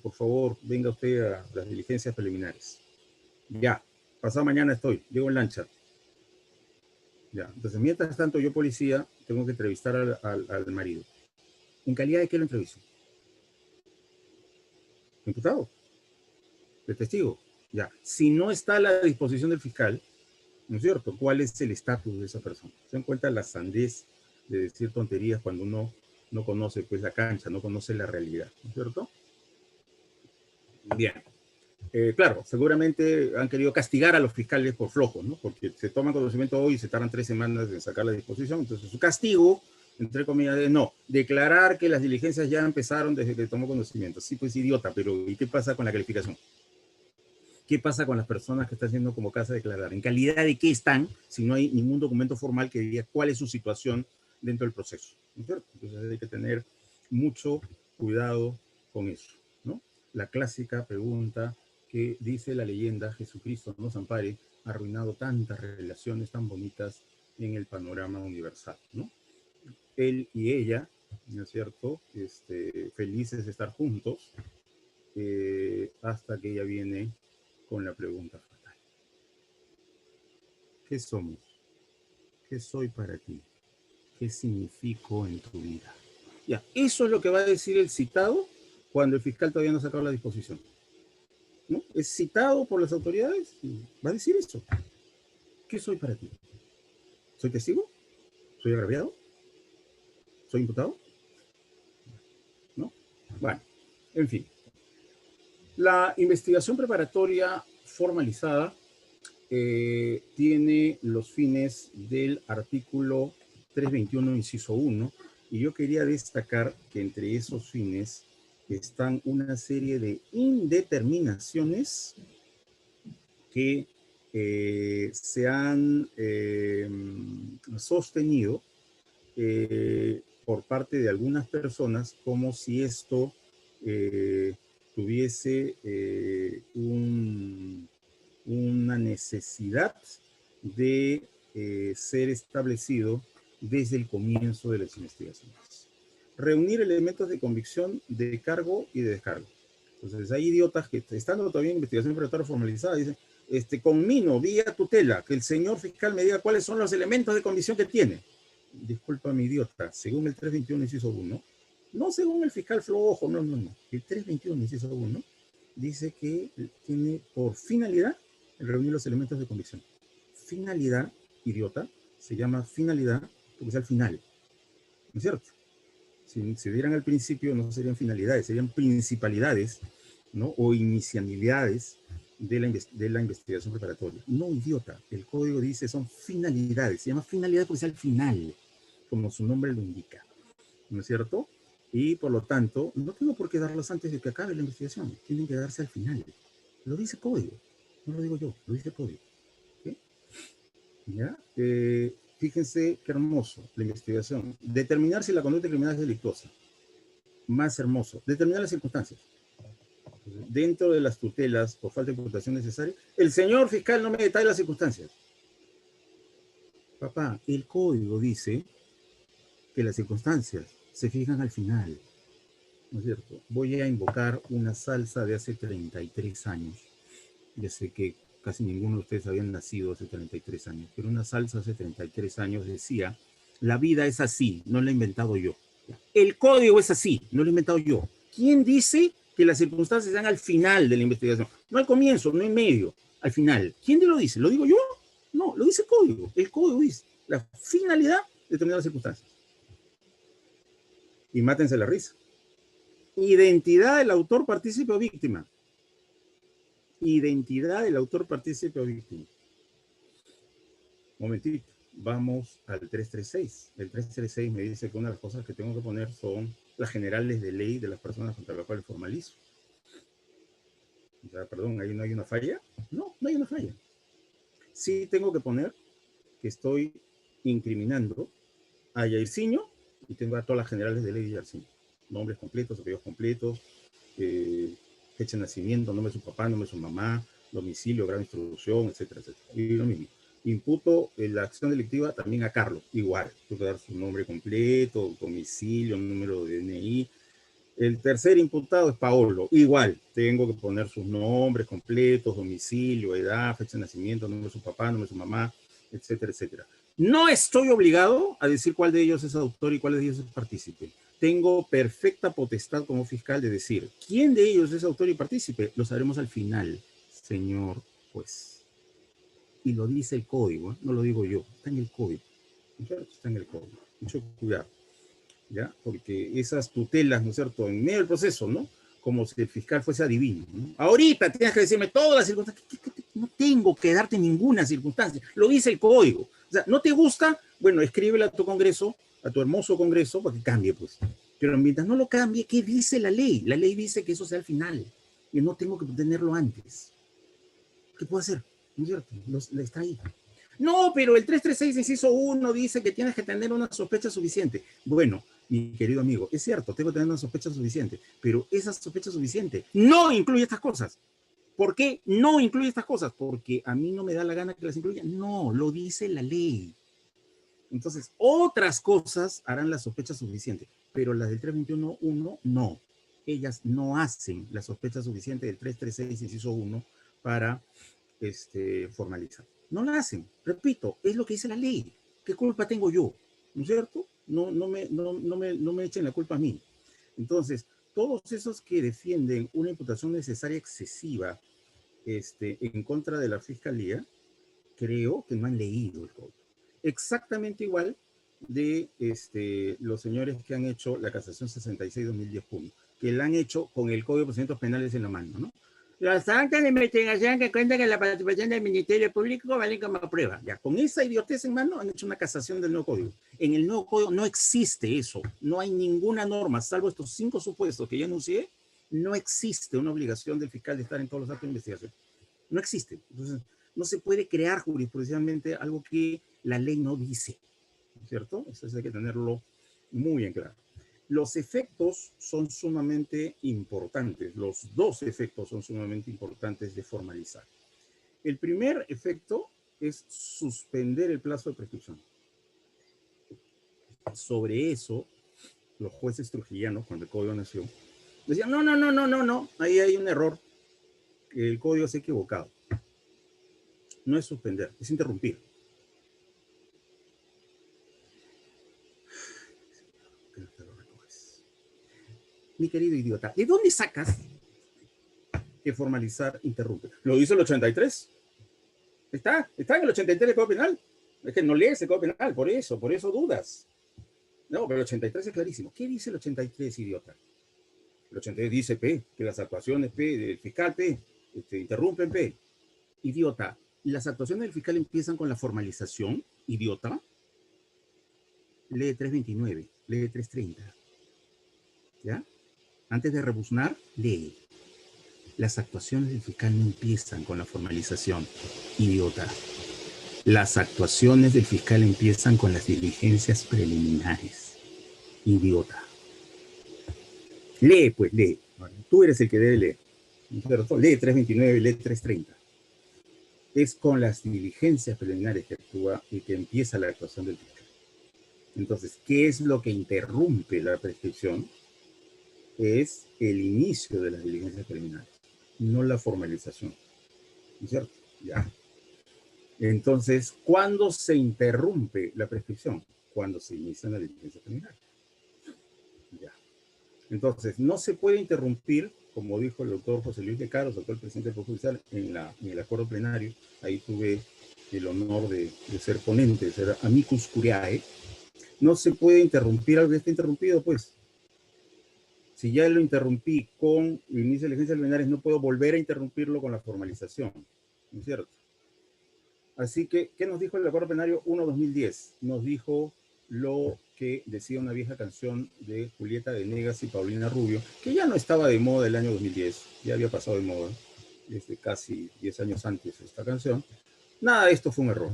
Por favor, venga usted a las diligencias preliminares. Ya, pasado mañana estoy, llego en lancha. Ya, entonces mientras tanto yo, policía, tengo que entrevistar al marido. ¿En calidad de qué lo entrevisto? Imputado, de testigo. Ya, si no está a la disposición del fiscal, ¿no es cierto?, ¿cuál es el estatus de esa persona? Se dan cuenta la sandez de decir tonterías cuando uno no conoce pues la cancha, no conoce la realidad, ¿no es cierto? Bien. Claro, seguramente han querido castigar a los fiscales por flojos, ¿no? Porque se toman conocimiento hoy y se tardan 3 semanas en sacar la disposición. Entonces, su castigo, entre comillas, es no, declarar que las diligencias ya empezaron desde que tomó conocimiento. Sí, pues idiota, pero ¿y qué pasa con la calificación? ¿Qué pasa con las personas que están siendo convocadas a declarar? ¿En calidad de qué están si no hay ningún documento formal que diga cuál es su situación dentro del proceso? ¿No es cierto? Entonces hay que tener mucho cuidado con eso, ¿no? La clásica pregunta que dice la leyenda, Jesucristo nos ampare, ha arruinado tantas relaciones tan bonitas en el panorama universal, ¿no? Él y ella, ¿no es cierto?, felices de estar juntos, hasta que ella viene con la pregunta fatal. ¿Qué somos? ¿Qué soy para ti? ¿Qué significo en tu vida? Ya, eso es lo que va a decir el citado cuando el fiscal todavía no ha sacado la disposición, ¿no? Es citado por las autoridades y va a decir eso. ¿Qué soy para ti? ¿Soy testigo? ¿Soy agraviado? ¿Soy imputado? ¿No? Bueno, en fin. La investigación preparatoria formalizada tiene los fines del artículo 321, inciso 1, y yo quería destacar que entre esos fines están una serie de indeterminaciones que se han sostenido por parte de algunas personas como si esto tuviese una necesidad de ser establecido desde el comienzo de las investigaciones. Reunir elementos de convicción, de cargo y de descargo. Entonces hay idiotas que, estando todavía en investigación preparatoria formalizada, dicen, conmino vía tutela que el señor fiscal me diga cuáles son los elementos de convicción que tiene. Disculpa, mi idiota, según el 321, inciso 1, no según el fiscal flojo, no. El 321, inciso 1, dice que tiene por finalidad reunir los elementos de convicción. Finalidad, idiota, se llama finalidad porque es al final, ¿no es cierto? Si se dieran al principio no serían finalidades, serían principalidades, ¿no? O inicialidades de la investigación preparatoria. No, idiota, el código dice son finalidades, se llama finalidad porque es al final, como su nombre lo indica, ¿no es cierto? Y por lo tanto, no tengo por qué darlos antes de que acabe la investigación, tienen que darse al final. Lo dice código, no lo digo yo, lo dice código. ¿Okay? ¿Ya? Fíjense qué hermoso la investigación. Determinar si la conducta criminal es delictuosa. Más hermoso. Determinar las circunstancias. Dentro de las tutelas, por falta de imputación necesaria, el señor fiscal no me detalla las circunstancias. Papá, el código dice que las circunstancias se fijan al final. ¿No es cierto? Voy a invocar una salsa de hace 33 años. Ya sé que casi ninguno de ustedes habían nacido hace 33 años, pero una salsa hace 33 años decía, la vida es así, no la he inventado yo. El código es así, no lo he inventado yo. ¿Quién dice que las circunstancias están al final de la investigación? No al comienzo, no en medio, al final. ¿Quién te lo dice? ¿Lo digo yo? No, lo dice el código. El código dice la finalidad de determinar las circunstancias. Y mátense la risa. Identidad del autor, partícipe o víctima. Identidad del autor, partícipe o víctima. Momentito, vamos al 336. El 336 me dice que una de las cosas que tengo que poner son las generales de ley de las personas contra las cuales formalizo. Ya, perdón, ¿ahí no hay una falla? No, no hay una falla. Sí tengo que poner que estoy incriminando a Jairzinho y tengo a todas las generales de ley de Jairzinho. Nombres completos, apellidos completos, fecha de nacimiento, nombre de su papá, nombre de su mamá, domicilio, grado de instrucción, etcétera, etcétera. Y lo mismo. Imputo la acción delictiva también a Carlos, igual. Tengo que dar su nombre completo, domicilio, número de DNI. El tercer imputado es Paolo, igual. Tengo que poner sus nombres completos, domicilio, edad, fecha de nacimiento, nombre de su papá, nombre de su mamá, etcétera, etcétera. No estoy obligado a decir cuál de ellos es autor y cuál de ellos es partícipe. Tengo perfecta potestad como fiscal de decir quién de ellos es autor y partícipe. Lo sabremos al final, señor juez. Y lo dice el código, ¿eh? No lo digo yo, está en el código. Está en el código. Mucho cuidado, ¿ya? Porque esas tutelas, ¿no es cierto?, en medio del proceso, ¿no? Como si el fiscal fuese adivino, ¿no? Ahorita tienes que decirme todas las circunstancias. No tengo que darte ninguna circunstancia. Lo dice el código. O sea, ¿no te gusta? Bueno, escríbele a tu congreso, a tu hermoso congreso, para que cambie, pues. Pero mientras no lo cambie, ¿qué dice la ley? La ley dice que eso sea al final. Y no tengo que tenerlo antes. ¿Qué puedo hacer? ¿No es cierto? Está ahí. No, pero el 336, inciso 1, dice que tienes que tener una sospecha suficiente. Bueno, mi querido amigo, es cierto, tengo que tener una sospecha suficiente, pero esa sospecha suficiente no incluye estas cosas. ¿Por qué no incluye estas cosas? Porque a mí no me da la gana que las incluya. No, lo dice la ley. Entonces, otras cosas harán la sospecha suficiente, pero las del 321.1 no. Ellas no hacen la sospecha suficiente del 336, inciso 1, para formalizar. No la hacen. Repito, es lo que dice la ley. ¿Qué culpa tengo yo? ¿No es cierto? No me echen la culpa a mí. Entonces, todos esos que defienden una imputación necesaria excesiva en contra de la fiscalía, creo que no han leído el código. Exactamente igual de los señores que han hecho la casación 66-2010, que la han hecho con el Código de Procedimientos Penales en la mano, ¿no? Las actas de investigación que cuentan con la participación del Ministerio Público valen como prueba. Ya, con esa idiotez en mano han hecho una casación del nuevo código. En el nuevo código no existe eso. No hay ninguna norma, salvo estos 5 supuestos que ya anuncié, no existe una obligación del fiscal de estar en todos los actos de investigación. No existe. Entonces, no se puede crear jurisprudencialmente algo que la ley no dice, ¿cierto? Eso hay que tenerlo muy en claro. Los efectos son sumamente importantes. Los dos efectos son sumamente importantes de formalizar. El primer efecto es suspender el plazo de prescripción. Sobre eso, los jueces trujillanos, cuando el código nació, decían, no, ahí hay un error, el código se ha equivocado. No es suspender, es interrumpir. Mi querido idiota, ¿de dónde sacas que formalizar interrumpe? ¿Lo hizo el 83? Está en el 83 del Código Penal. Es que no lees el Código Penal, por eso dudas. No, pero el 83 es clarísimo. ¿Qué dice el 83, idiota? El 83 dice, P, que las actuaciones, P, del fiscal, P, interrumpen, P. Idiota, ¿las actuaciones del fiscal empiezan con la formalización? Idiota. Lee 329, lee 330. ¿Ya? Antes de rebuznar, lee. Las actuaciones del fiscal no empiezan con la formalización, idiota. Las actuaciones del fiscal empiezan con las diligencias preliminares, idiota. Lee, pues, lee. Tú eres el que debe leer. Lee 329, lee 330. Es con las diligencias preliminares que actúa y que empieza la actuación del fiscal. Entonces, ¿qué es lo que interrumpe la prescripción? Es el inicio de las diligencias preliminares, no la formalización. ¿No es cierto? Ya. Entonces, ¿cuándo se interrumpe la prescripción? Cuando se inicia la diligencia preliminar. Ya. Entonces, no se puede interrumpir, como dijo el doctor José Luis de Caros, doctor presidente del Poder Judicial, en el acuerdo plenario. Ahí tuve el honor de ser ponente, de ser amicus curiae. No se puede interrumpir algo que está interrumpido, pues. Si ya lo interrumpí con el inicio de diligencias preliminares, no puedo volver a interrumpirlo con la formalización, ¿no es cierto? Así que, ¿qué nos dijo el acuerdo plenario 1-2010? Nos dijo lo que decía una vieja canción de Julieta Venegas y Paulina Rubio, que ya no estaba de moda el año 2010, ya había pasado de moda desde casi 10 años antes esta canción. Nada de esto fue un error.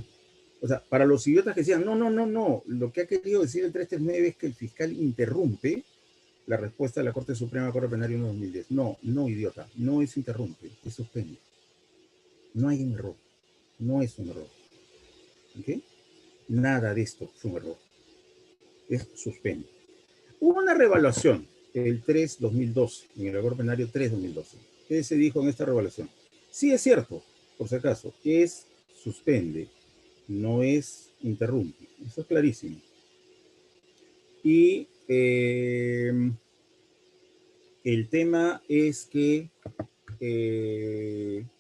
O sea, para los idiotas que decían, no, no, no, no, lo que ha querido decir el 339 es que el fiscal interrumpe la respuesta de la Corte Suprema Corte Penal 1/2010. No, no, idiota, no es interrumpe, es suspende. No hay un error, no es un error. ¿Ok? Nada de esto fue un error, es suspende. Hubo una revaluación, el 3/2012, en el Acuerdo Penario 3/2012. ¿Qué se dijo en esta revaluación? Sí, es cierto, por si acaso, es suspende, no es interrumpe. Eso es clarísimo. Y el tema es que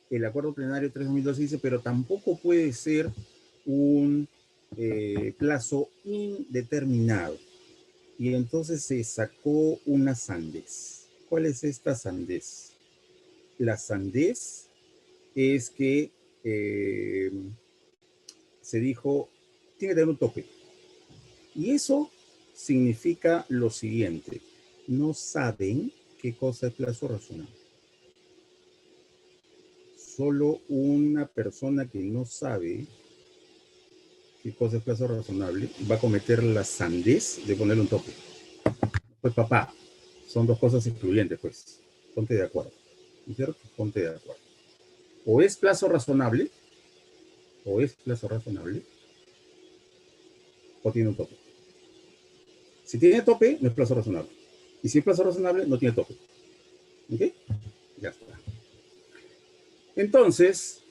el acuerdo plenario 3/2012 dice, pero tampoco puede ser un plazo indeterminado. Y entonces se sacó una sandez. ¿Cuál es esta sandez? La sandez es que se dijo, tiene que tener un tope. Y eso significa lo siguiente, no saben qué cosa es plazo razonable. Solo una persona que no sabe qué cosa es plazo razonable va a cometer la sandez de ponerle un tope. Pues papá, son dos cosas excluyentes, pues. Ponte de acuerdo. ¿Cierto? Ponte de acuerdo. O es plazo razonable, o es plazo razonable, o tiene un tope. Si tiene tope, no es plazo razonable. Y si es plazo razonable, no tiene tope. ¿Ok? Ya está. Entonces,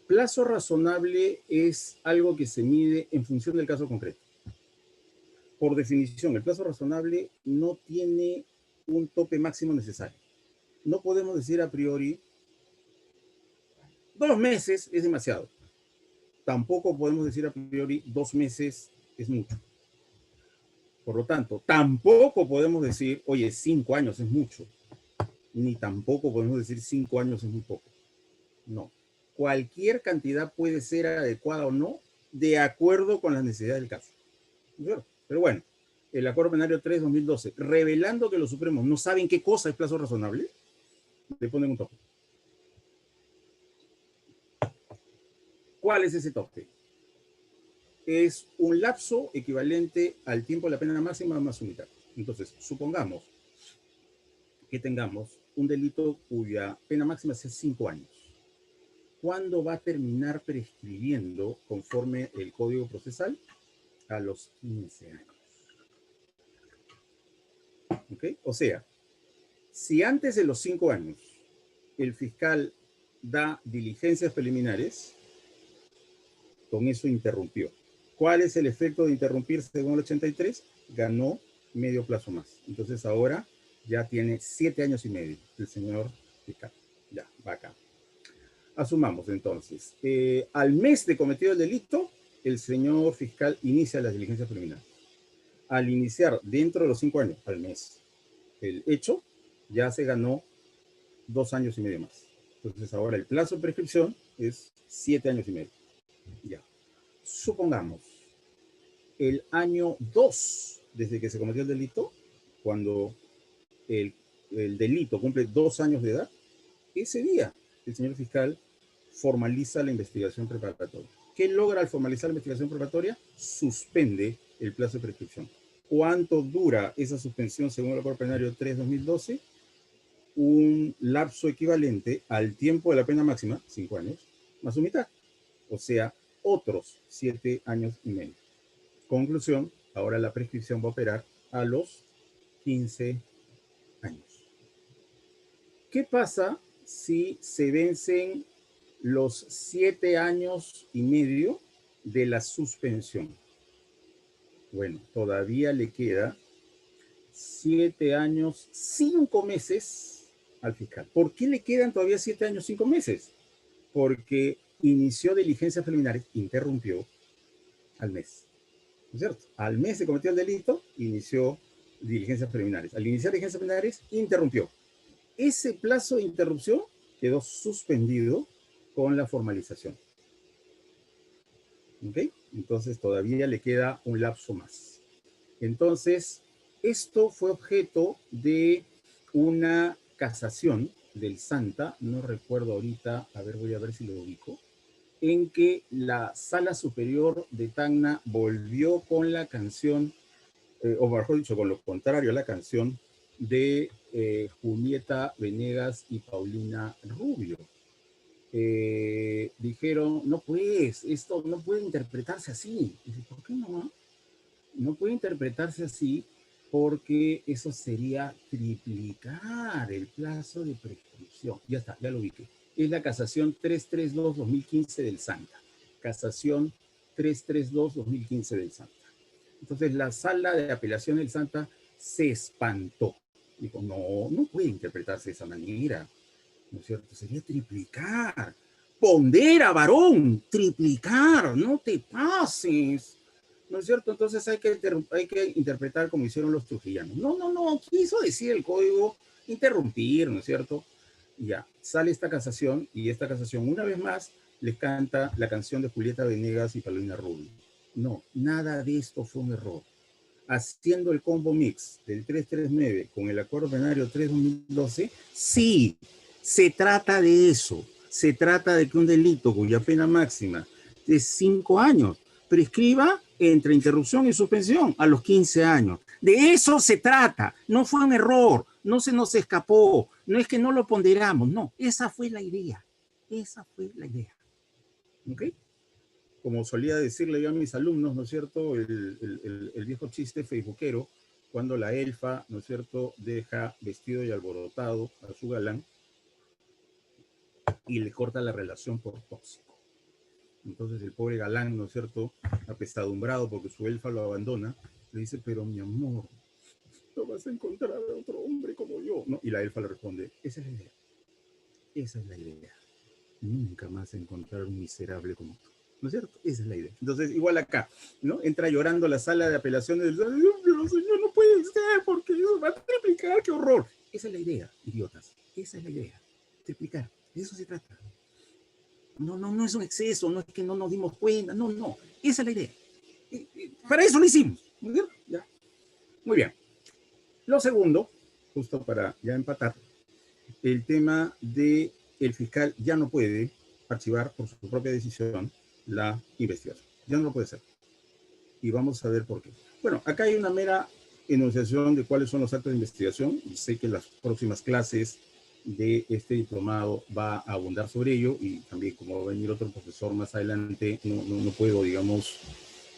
plazo razonable es algo que se mide en función del caso concreto. Por definición, el plazo razonable no tiene un tope máximo necesario. No podemos decir a priori, 2 meses es demasiado. Tampoco podemos decir a priori, 2 meses es mucho. Por lo tanto, tampoco podemos decir, oye, 5 años es mucho. Ni tampoco podemos decir 5 años es muy poco. No. Cualquier cantidad puede ser adecuada o no, de acuerdo con las necesidades del caso. Pero bueno, el Acuerdo Penario 3/2012, revelando que los supremos no saben qué cosa es plazo razonable, le ponen un tope. ¿Cuál es ese tope? Es un lapso equivalente al tiempo de la pena máxima más unidad. Entonces, supongamos que tengamos un delito cuya pena máxima sea 5 años. ¿Cuándo va a terminar prescribiendo conforme el Código Procesal? A los 15 años. ¿Ok? O sea, si antes de los 5 años el fiscal da diligencias preliminares, con eso interrumpió. ¿Cuál es el efecto de interrumpir según el 83? Ganó medio plazo más. Entonces ahora ya tiene 7 años y medio el señor fiscal. Ya, va acá. Asumamos entonces, al mes de cometido el delito, el señor fiscal inicia las diligencias preliminares. Al iniciar dentro de los 5 años, al mes, el hecho, ya se ganó 2 años y medio más. Entonces ahora el plazo de prescripción es 7 años y medio. Ya. Supongamos, el año 2 desde que se cometió el delito, cuando el, el delito cumple 2 años de edad, ese día el señor fiscal formaliza la investigación preparatoria. ¿Qué logra al formalizar la investigación preparatoria? Suspende el plazo de prescripción. ¿Cuánto dura esa suspensión según el Acuerdo Plenario 3/2012? Un lapso equivalente al tiempo de la pena máxima, 5 años, más su mitad. O sea, otros 7 años y medio. Conclusión, ahora la prescripción va a operar a los 15 años. ¿Qué pasa si se vencen los 7 años y medio de la suspensión? Bueno, todavía le queda 7 años, 5 meses al fiscal. ¿Por qué le quedan todavía 7 años, 5 meses? Porque inició diligencias preliminares, interrumpió al mes. ¿No es cierto? Al mes se cometió el delito, inició diligencias preliminares. Al iniciar diligencias preliminares, interrumpió. Ese plazo de interrupción quedó suspendido con la formalización. ¿Ok? Entonces todavía le queda un lapso más. Entonces, esto fue objeto de una casación del Santa, no recuerdo ahorita, a ver, voy a ver si lo ubico. en que la Sala Superior de Tacna volvió con la canción, o mejor dicho, con lo contrario a la canción de Julieta Venegas y Paulina Rubio. Dijeron, no pues, esto no puede interpretarse así. Y dije, ¿por qué no? No puede interpretarse así porque eso sería triplicar el plazo de prescripción. Ya está, ya lo ubiqué. Es la casación 332-2015 del Santa. Casación 332-2015 del Santa. Entonces la sala de apelación del Santa se espantó. Dijo, no, no puede interpretarse de esa manera. ¿No es cierto? Sería triplicar. Pondera, varón, triplicar, no te pases. ¿No es cierto? Entonces hay que interpretar como hicieron los trujillanos. No, no, no, quiso decir el código interrumpir, ¿no es cierto? Y ya, sale esta casación y esta casación una vez más les canta la canción de Julieta Venegas y Paulina Rubio. No, nada de esto fue un error. Haciendo el combo mix del 339 con el acuerdo plenario 3-2012, sí, se trata de eso. Se trata de que un delito cuya pena máxima es 5 años prescriba entre interrupción y suspensión a los 15 años. De eso se trata. No fue un error, no se nos escapó, no es que no lo ponderamos, no, esa fue la idea. Esa fue la idea. ¿Ok? Como solía decirle yo a mis alumnos, ¿no es cierto? El viejo chiste facebookero, cuando la elfa, ¿no es cierto?, deja vestido y alborotado a su galán y le corta la relación por tóxico. Entonces el pobre galán, ¿no es cierto?, apesadumbrado porque su elfa lo abandona, le dice, pero mi amor, no vas a encontrar a otro hombre como yo, ¿no? Y la elfa le responde, esa es la idea, esa es la idea. Nunca más encontrar un miserable como tú. ¿No es cierto? Esa es la idea. Entonces, igual acá, ¿no? Entra llorando a la sala de apelaciones, pero señor, no puede ser, porque eso va a triplicar, qué horror. Esa es la idea, idiotas. Esa es la idea. Triplicar. De eso se trata. No, no, no es un exceso, no es que no nos dimos cuenta, no, no. Esa es la idea. Para eso lo hicimos. ¿No es cierto? Ya. Muy bien. Lo segundo, justo para ya empatar, el tema de el fiscal ya no puede archivar por su propia decisión la investigación. Ya no lo puede hacer. Y vamos a ver por qué. Bueno, acá hay una mera enunciación de cuáles son los actos de investigación. Sé que las próximas clases de este diplomado va a abundar sobre ello y también como va a venir otro profesor más adelante, no puedo, digamos,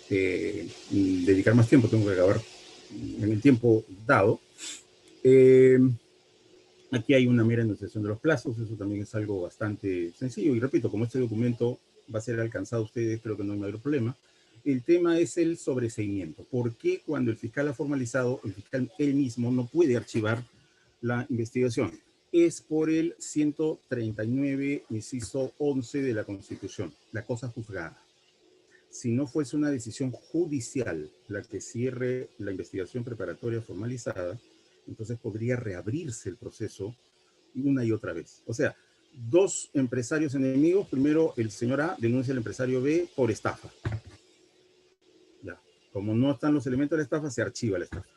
dedicar más tiempo, tengo que acabar en el tiempo dado. Aquí hay una mera enunciación de los plazos, eso también es algo bastante sencillo. Y repito, como este documento va a ser alcanzado a ustedes, creo que no hay mayor problema. El tema es el sobreseimiento. ¿Por qué cuando el fiscal ha formalizado, el fiscal él mismo no puede archivar la investigación? Es por el 139, inciso 11 de la Constitución, la cosa juzgada. Si no fuese una decisión judicial la que cierre la investigación preparatoria formalizada, entonces podría reabrirse el proceso una y otra vez. O sea, dos empresarios enemigos, primero el señor A denuncia al empresario B por estafa. Ya. Como no están los elementos de la estafa, se archiva la estafa.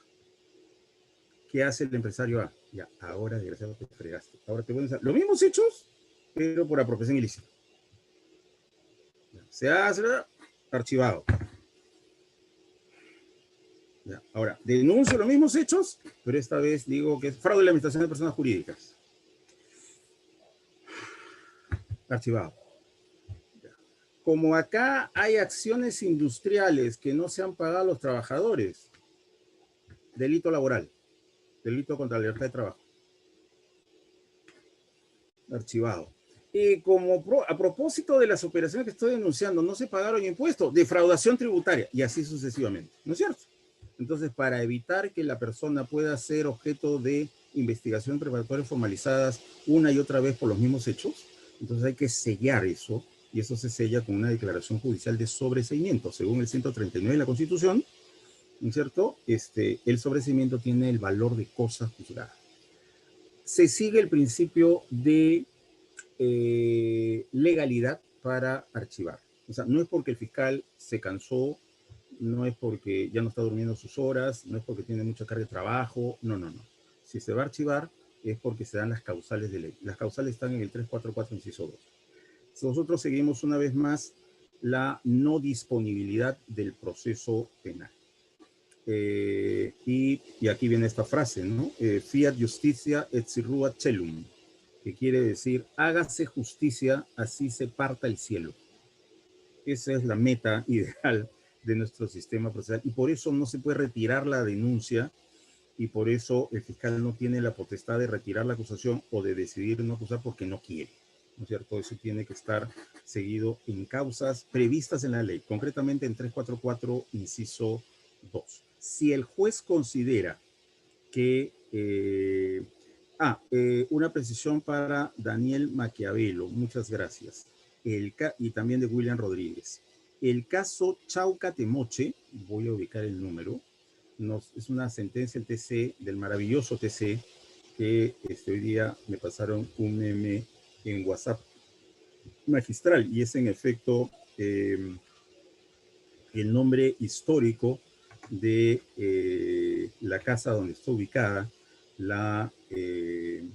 ¿Qué hace el empresario A? Ya, ahora desgraciado te fregaste. Ahora te voy a decir los mismos hechos, pero por apropiación ilícita. Ya. Se hace archivado. Ya. Ahora, denuncio los mismos hechos, pero esta vez digo que es fraude de la administración de personas jurídicas. Archivado. Ya. Como acá hay acciones industriales que no se han pagado a los trabajadores, delito laboral, delito contra la libertad de trabajo. Archivado. Como a propósito de las operaciones que estoy denunciando, no se pagaron impuestos, defraudación tributaria, y así sucesivamente, ¿no es cierto? Entonces, para evitar que la persona pueda ser objeto de investigación preparatoria formalizadas una y otra vez por los mismos hechos, entonces hay que sellar eso, y eso se sella con una declaración judicial de sobreseimiento, según el 139 de la Constitución, ¿no es cierto? El sobreseimiento tiene el valor de cosa juzgada. Se sigue el principio de legalidad para archivar. O sea, no es porque el fiscal se cansó, no es porque ya no está durmiendo sus horas, no es porque tiene mucha carga de trabajo, no, no, no. Si se va a archivar es porque se dan las causales de ley. Las causales están en el 344, inciso 2. nosotros seguimos una vez más la no disponibilidad del proceso penal. Y aquí viene esta frase, ¿no? Fiat justitia et sirrua celum, que quiere decir, hágase justicia, así se parta el cielo. Esa es la meta ideal de nuestro sistema procesal, y por eso no se puede retirar la denuncia, y por eso el fiscal no tiene la potestad de retirar la acusación o de decidir no acusar porque no quiere, ¿no es cierto? Eso tiene que estar seguido en causas previstas en la ley, concretamente en 344, inciso 2. Si el juez considera que... una precisión para Daniel Maquiavelo, muchas gracias. Y también de William Rodríguez. El caso Chauca Temoche, voy a ubicar el número, es una sentencia del TC, del maravilloso TC, que hoy día me pasaron un meme en WhatsApp magistral, y es en efecto el nombre histórico de la casa donde está ubicada el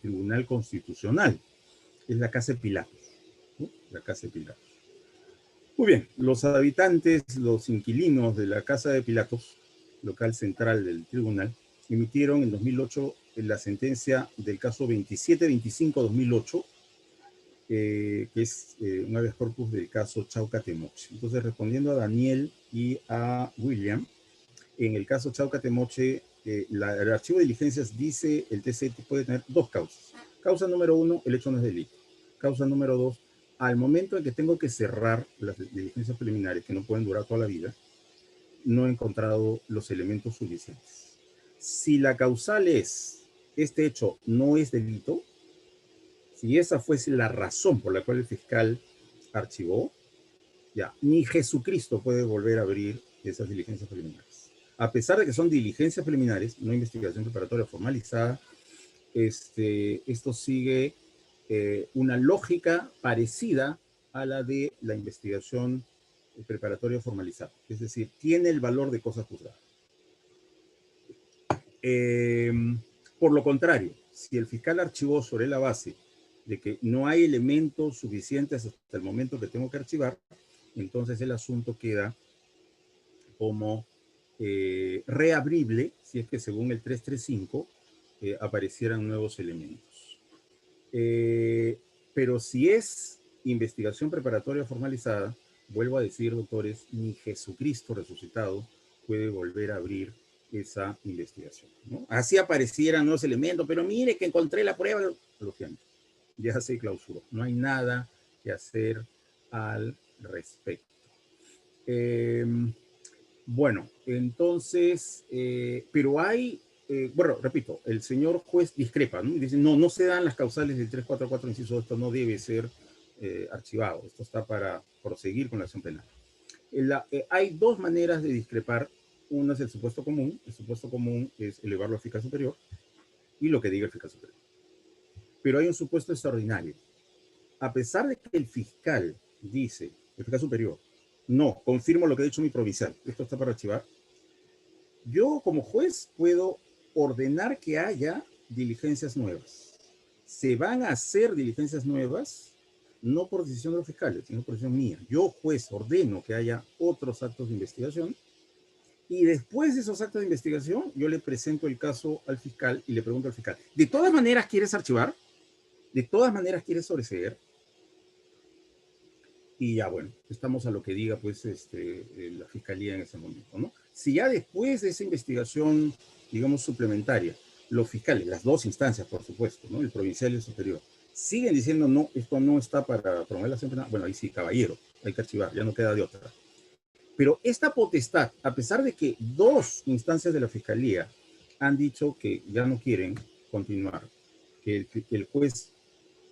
Tribunal Constitucional. Es la Casa de Pilatos, ¿no? La Casa de Pilatos. Muy bien, los habitantes, los inquilinos de la Casa de Pilatos, local central del tribunal, emitieron en 2008 la sentencia del caso 2725-2008, que es un habeas corpus del caso Chauca Temoche. Entonces, respondiendo a Daniel y a William, en el caso Chauca Temoche, el archivo de diligencias dice el TC puede tener dos causas. Causa número 1, el hecho no es delito. Causa número 2, al momento en que tengo que cerrar las diligencias preliminares, que no pueden durar toda la vida, no he encontrado los elementos suficientes. Si la causal es, este hecho no es delito, si esa fuese la razón por la cual el fiscal archivó, ya, ni Jesucristo puede volver a abrir esas diligencias preliminares. A pesar de que son diligencias preliminares, no investigación preparatoria formalizada, esto sigue una lógica parecida a la de la investigación preparatoria formalizada. Es decir, tiene el valor de cosa juzgada. Por lo contrario, si el fiscal archivó sobre la base de que no hay elementos suficientes hasta el momento que tengo que archivar, entonces el asunto queda como reabrible si es que según el 335 aparecieran nuevos elementos. Pero si es investigación preparatoria formalizada, vuelvo a decir, doctores, ni Jesucristo resucitado puede volver a abrir esa investigación, ¿no? Así aparecieran nuevos elementos, pero mire que encontré la prueba, lo siento, ya se clausuró, no hay nada que hacer al respecto. Bueno, entonces, pero hay, bueno, repito, el señor juez discrepa, ¿no? Dice, no se dan las causales del 344, inciso, esto no debe ser archivado, esto está para proseguir con la acción penal. Hay dos maneras de discrepar. Una es el supuesto común es elevarlo al fiscal superior y lo que diga el fiscal superior. Pero hay un supuesto extraordinario. A pesar de que el fiscal dice, el fiscal superior, no, confirmo lo que ha dicho mi provincial, esto está para archivar, yo como juez puedo ordenar que haya diligencias nuevas. Se van a hacer diligencias nuevas, no por decisión de los fiscales, sino por decisión mía. Yo, juez, ordeno que haya otros actos de investigación, y después de esos actos de investigación, yo le presento el caso al fiscal y le pregunto al fiscal, ¿de todas maneras quieres archivar? ¿De todas maneras quieres sobreseer? Y ya, bueno, estamos a lo que diga pues la fiscalía en ese momento, ¿no? Si ya después de esa investigación, digamos, suplementaria, los fiscales, las dos instancias, por supuesto, ¿no? El provincial y el superior, siguen diciendo, no, esto no está para promover la acción penal, bueno, ahí sí, caballero, hay que archivar, ya no queda de otra. Pero esta potestad, a pesar de que dos instancias de la fiscalía han dicho que ya no quieren continuar, que el juez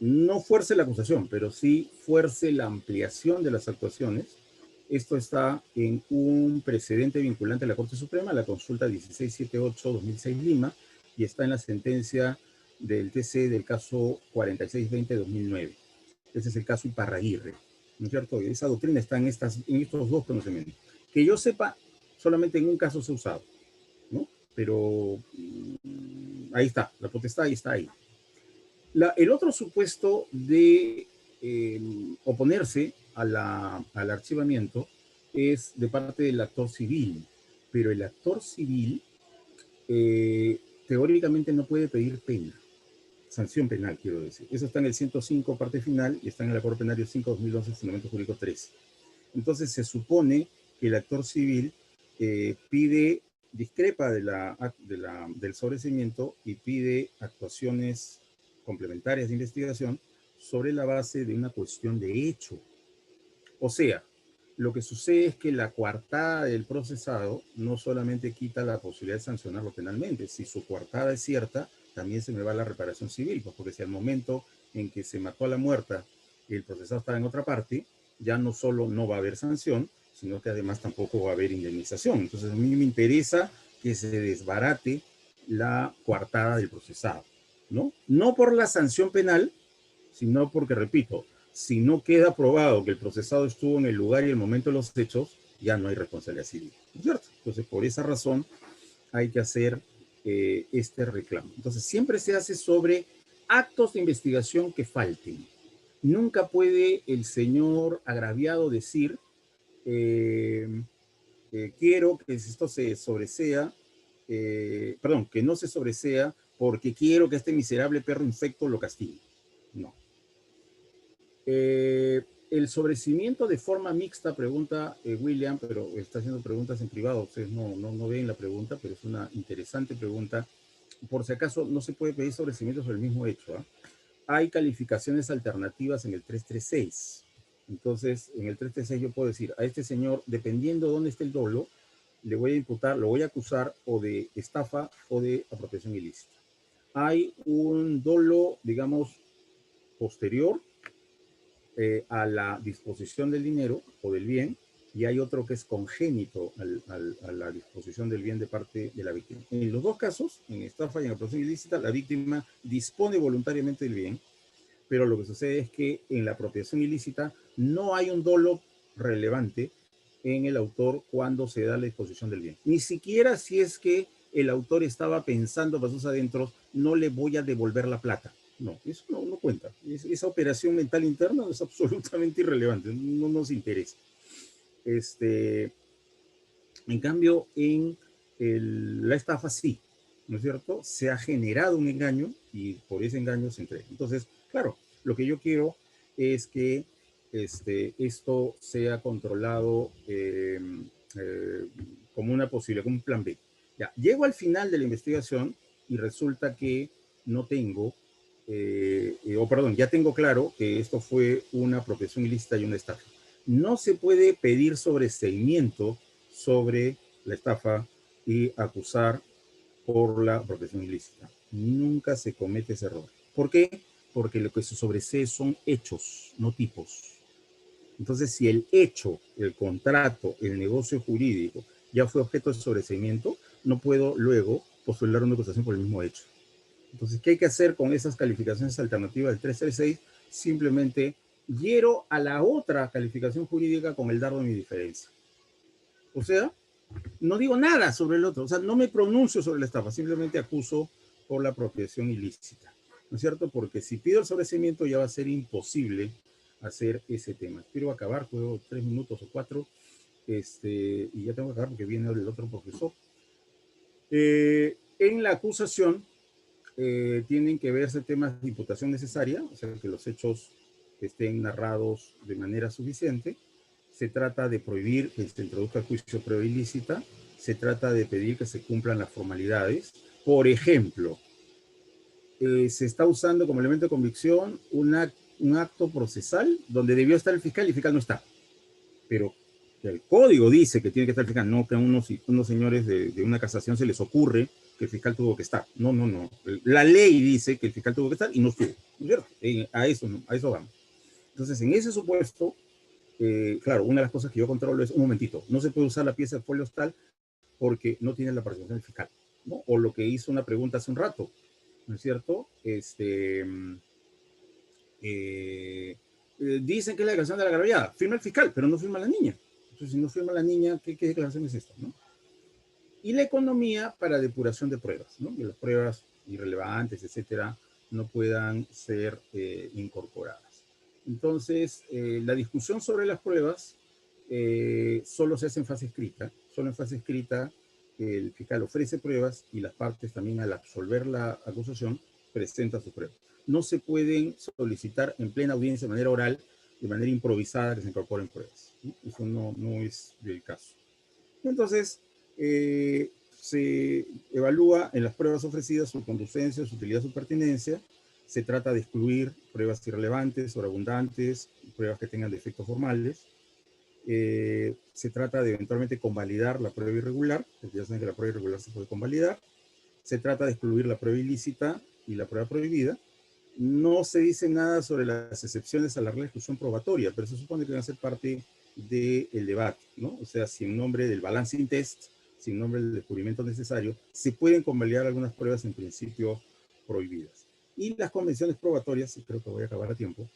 no fuerce la acusación, pero sí fuerce la ampliación de las actuaciones. Esto está en un precedente vinculante a la Corte Suprema, la consulta 1678-2006 Lima, y está en la sentencia del TC del caso 4620-2009. Ese es el caso Iparraguirre, ¿no es cierto? Y esa doctrina está en estos dos conocimientos. Que yo sepa, solamente en un caso se ha usado, ¿no? Pero ahí está, la potestad ahí está ahí. El otro supuesto de oponerse al archivamiento es de parte del actor civil, pero el actor civil teóricamente no puede pedir pena, sanción penal, quiero decir. Eso está en el 105, parte final, y está en el Acuerdo Penario 5-2011, Fundamento Jurídico 3. Entonces se supone que el actor civil discrepa del sobreseimiento y pide actuaciones complementarias de investigación sobre la base de una cuestión de hecho. O sea, lo que sucede es que la coartada del procesado no solamente quita la posibilidad de sancionarlo penalmente, si su coartada es cierta, también se me va la reparación civil, pues porque si al momento en que se mató a la muerta y el procesado estaba en otra parte, ya no solo no va a haber sanción, sino que además tampoco va a haber indemnización. Entonces a mí me interesa que se desbarate la coartada del procesado, ¿no? No por la sanción penal, sino porque, repito, si no queda probado que el procesado estuvo en el lugar y el momento de los hechos, ya no hay responsabilidad civil, ¿no es cierto? Entonces, por esa razón hay que hacer este reclamo. Entonces, siempre se hace sobre actos de investigación que falten. Nunca puede el señor agraviado decir, quiero que esto se sobresea, perdón, que no se sobresea porque quiero que este miserable perro infecto lo castigue. No. El sobrecimiento de forma mixta, pregunta William, pero está haciendo preguntas en privado, ustedes no ven la pregunta, pero es una interesante pregunta. Por si acaso, no se puede pedir sobrecimiento sobre el mismo hecho. Hay calificaciones alternativas en el 336. Entonces, en el 336 yo puedo decir, a este señor, dependiendo de dónde esté el dolo, le voy a imputar, lo voy a acusar o de estafa o de apropiación ilícita. Hay un dolo, digamos, posterior a la disposición del dinero o del bien, y hay otro que es congénito a la disposición del bien de parte de la víctima. En los dos casos, en estafa y en apropiación ilícita, la víctima dispone voluntariamente del bien, pero lo que sucede es que en la apropiación ilícita no hay un dolo relevante en el autor cuando se da la disposición del bien. Ni siquiera si es que el autor estaba pensando para sus adentros, no le voy a devolver la plata. No, eso no cuenta. Esa operación mental interna es absolutamente irrelevante, no nos interesa. En cambio, en la estafa sí, ¿no es cierto? Se ha generado un engaño y por ese engaño se entrega. Entonces, claro, lo que yo quiero es que esto sea controlado como una posibilidad, como un plan B. Ya, llego al final de la investigación y resulta que no tengo, perdón, ya tengo claro que esto fue una apropiación ilícita y una estafa. No se puede pedir sobreseimiento sobre la estafa y acusar por la apropiación ilícita. Nunca se comete ese error. ¿Por qué? Porque lo que se sobresee son hechos, no tipos. Entonces, si el hecho, el contrato, el negocio jurídico ya fue objeto de sobreseimiento, no puedo luego postular una acusación por el mismo hecho. Entonces, ¿qué hay que hacer con esas calificaciones alternativas del 336? Simplemente hiero a la otra calificación jurídica con el dardo de mi diferencia. O sea, no digo nada sobre el otro, o sea, no me pronuncio sobre la estafa, simplemente acuso por la apropiación ilícita, ¿no es cierto? Porque si pido el sobreseimiento ya va a ser imposible hacer ese tema. Quiero acabar, juego 3 minutos o 4, y ya tengo que acabar porque viene el otro profesor. En la acusación tienen que verse temas de imputación necesaria, o sea, que los hechos estén narrados de manera suficiente. Se trata de prohibir que se introduzca el juicio prueba ilícita, se trata de pedir que se cumplan las formalidades. Por ejemplo, se está usando como elemento de convicción un acto procesal donde debió estar el fiscal y el fiscal no está. Pero el código dice que tiene que estar el fiscal, no que a unos señores de una casación se les ocurre que el fiscal tuvo que estar. No. La ley dice que el fiscal tuvo que estar y no estuvo. ¿No? A eso vamos. Entonces, en ese supuesto, claro, una de las cosas que yo controlo es, un momentito, no se puede usar la pieza de folio tal porque no tiene la participación del fiscal, ¿no? O lo que hizo una pregunta hace un rato, ¿no es cierto? Dicen que es la declaración de la agraviada, firma el fiscal, pero no firma la niña. Entonces, si no firma la niña, ¿qué declaración es esta, no? Y la economía para depuración de pruebas, ¿no? Que las pruebas irrelevantes, etcétera, no puedan ser incorporadas. Entonces, la discusión sobre las pruebas solo se hace en fase escrita. Solo en fase escrita el fiscal ofrece pruebas y las partes también al absolver la acusación presentan sus pruebas. No se pueden solicitar en plena audiencia de manera oral, de manera improvisada, que se incorporen pruebas, ¿no? Eso no es el caso. Entonces, se evalúa en las pruebas ofrecidas su conducencia, su utilidad, su pertinencia. Se trata de excluir pruebas irrelevantes, sobreabundantes, pruebas que tengan defectos formales. Se trata de eventualmente convalidar la prueba irregular, porque ya saben que la prueba irregular se puede convalidar. Se trata de excluir la prueba ilícita y la prueba prohibida. No se dice nada sobre las excepciones a la regla de exclusión probatoria, pero se supone que van a ser parte del debate, ¿no? O sea, si en nombre del balancing test, si en nombre del descubrimiento necesario, se pueden convalidar algunas pruebas en principio prohibidas. Y las convenciones probatorias, y creo que voy a acabar a tiempo,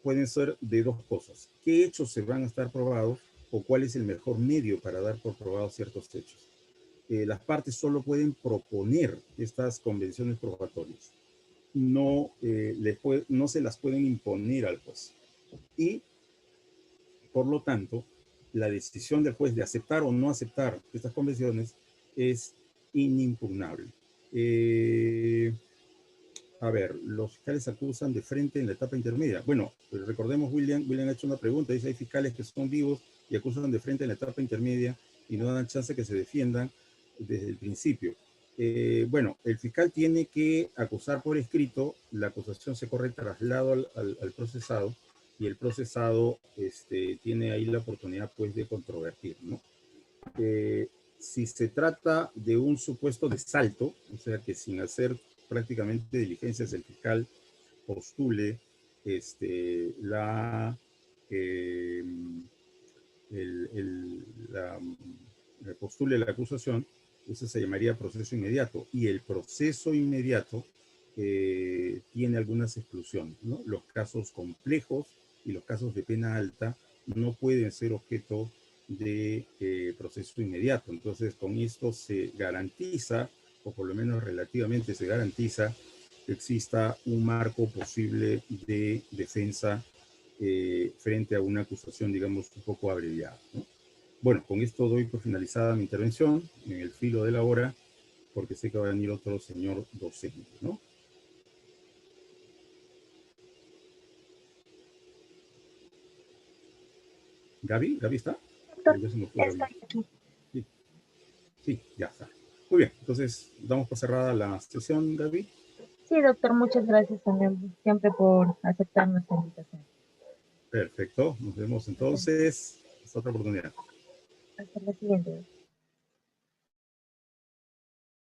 pueden ser de dos cosas. ¿Qué hechos se van a estar probados o cuál es el mejor medio para dar por probados ciertos hechos? Las partes solo pueden proponer estas convenciones probatorias. No se las pueden imponer al juez. Y, por lo tanto, la decisión del juez de aceptar o no aceptar estas convenciones es inimpugnable. A ver, los fiscales acusan de frente en la etapa intermedia. Bueno, pues recordemos, William ha hecho una pregunta, dice, hay fiscales que son vivos y acusan de frente en la etapa intermedia y no dan chance que se defiendan desde el principio. Bueno, el fiscal tiene que acusar por escrito, la acusación se corre traslado al procesado y el procesado tiene ahí la oportunidad pues de controvertir, ¿no? Si se trata de un supuesto de salto, o sea que sin hacer prácticamente diligencias el fiscal postule la, eh, postule la acusación, eso se llamaría proceso inmediato. Y el proceso inmediato tiene algunas exclusiones, ¿no? Los casos complejos y los casos de pena alta no pueden ser objeto de proceso inmediato. Entonces, con esto se garantiza, o por lo menos relativamente se garantiza, que exista un marco posible de defensa frente a una acusación, digamos, un poco abreviada, ¿no? Bueno, con esto doy por finalizada mi intervención en el filo de la hora, porque sé que va a venir otro señor docente, ¿no? ¿Gaby? ¿Gaby está? Doctor, Ya se me fue Gaby. estoy aquí. Sí, sí, ya está. Muy bien, entonces damos por cerrada la sesión, Gaby. Sí, doctor, muchas gracias también siempre por aceptar nuestra invitación. Perfecto, nos vemos entonces. Hasta otra oportunidad. Hasta la siguiente.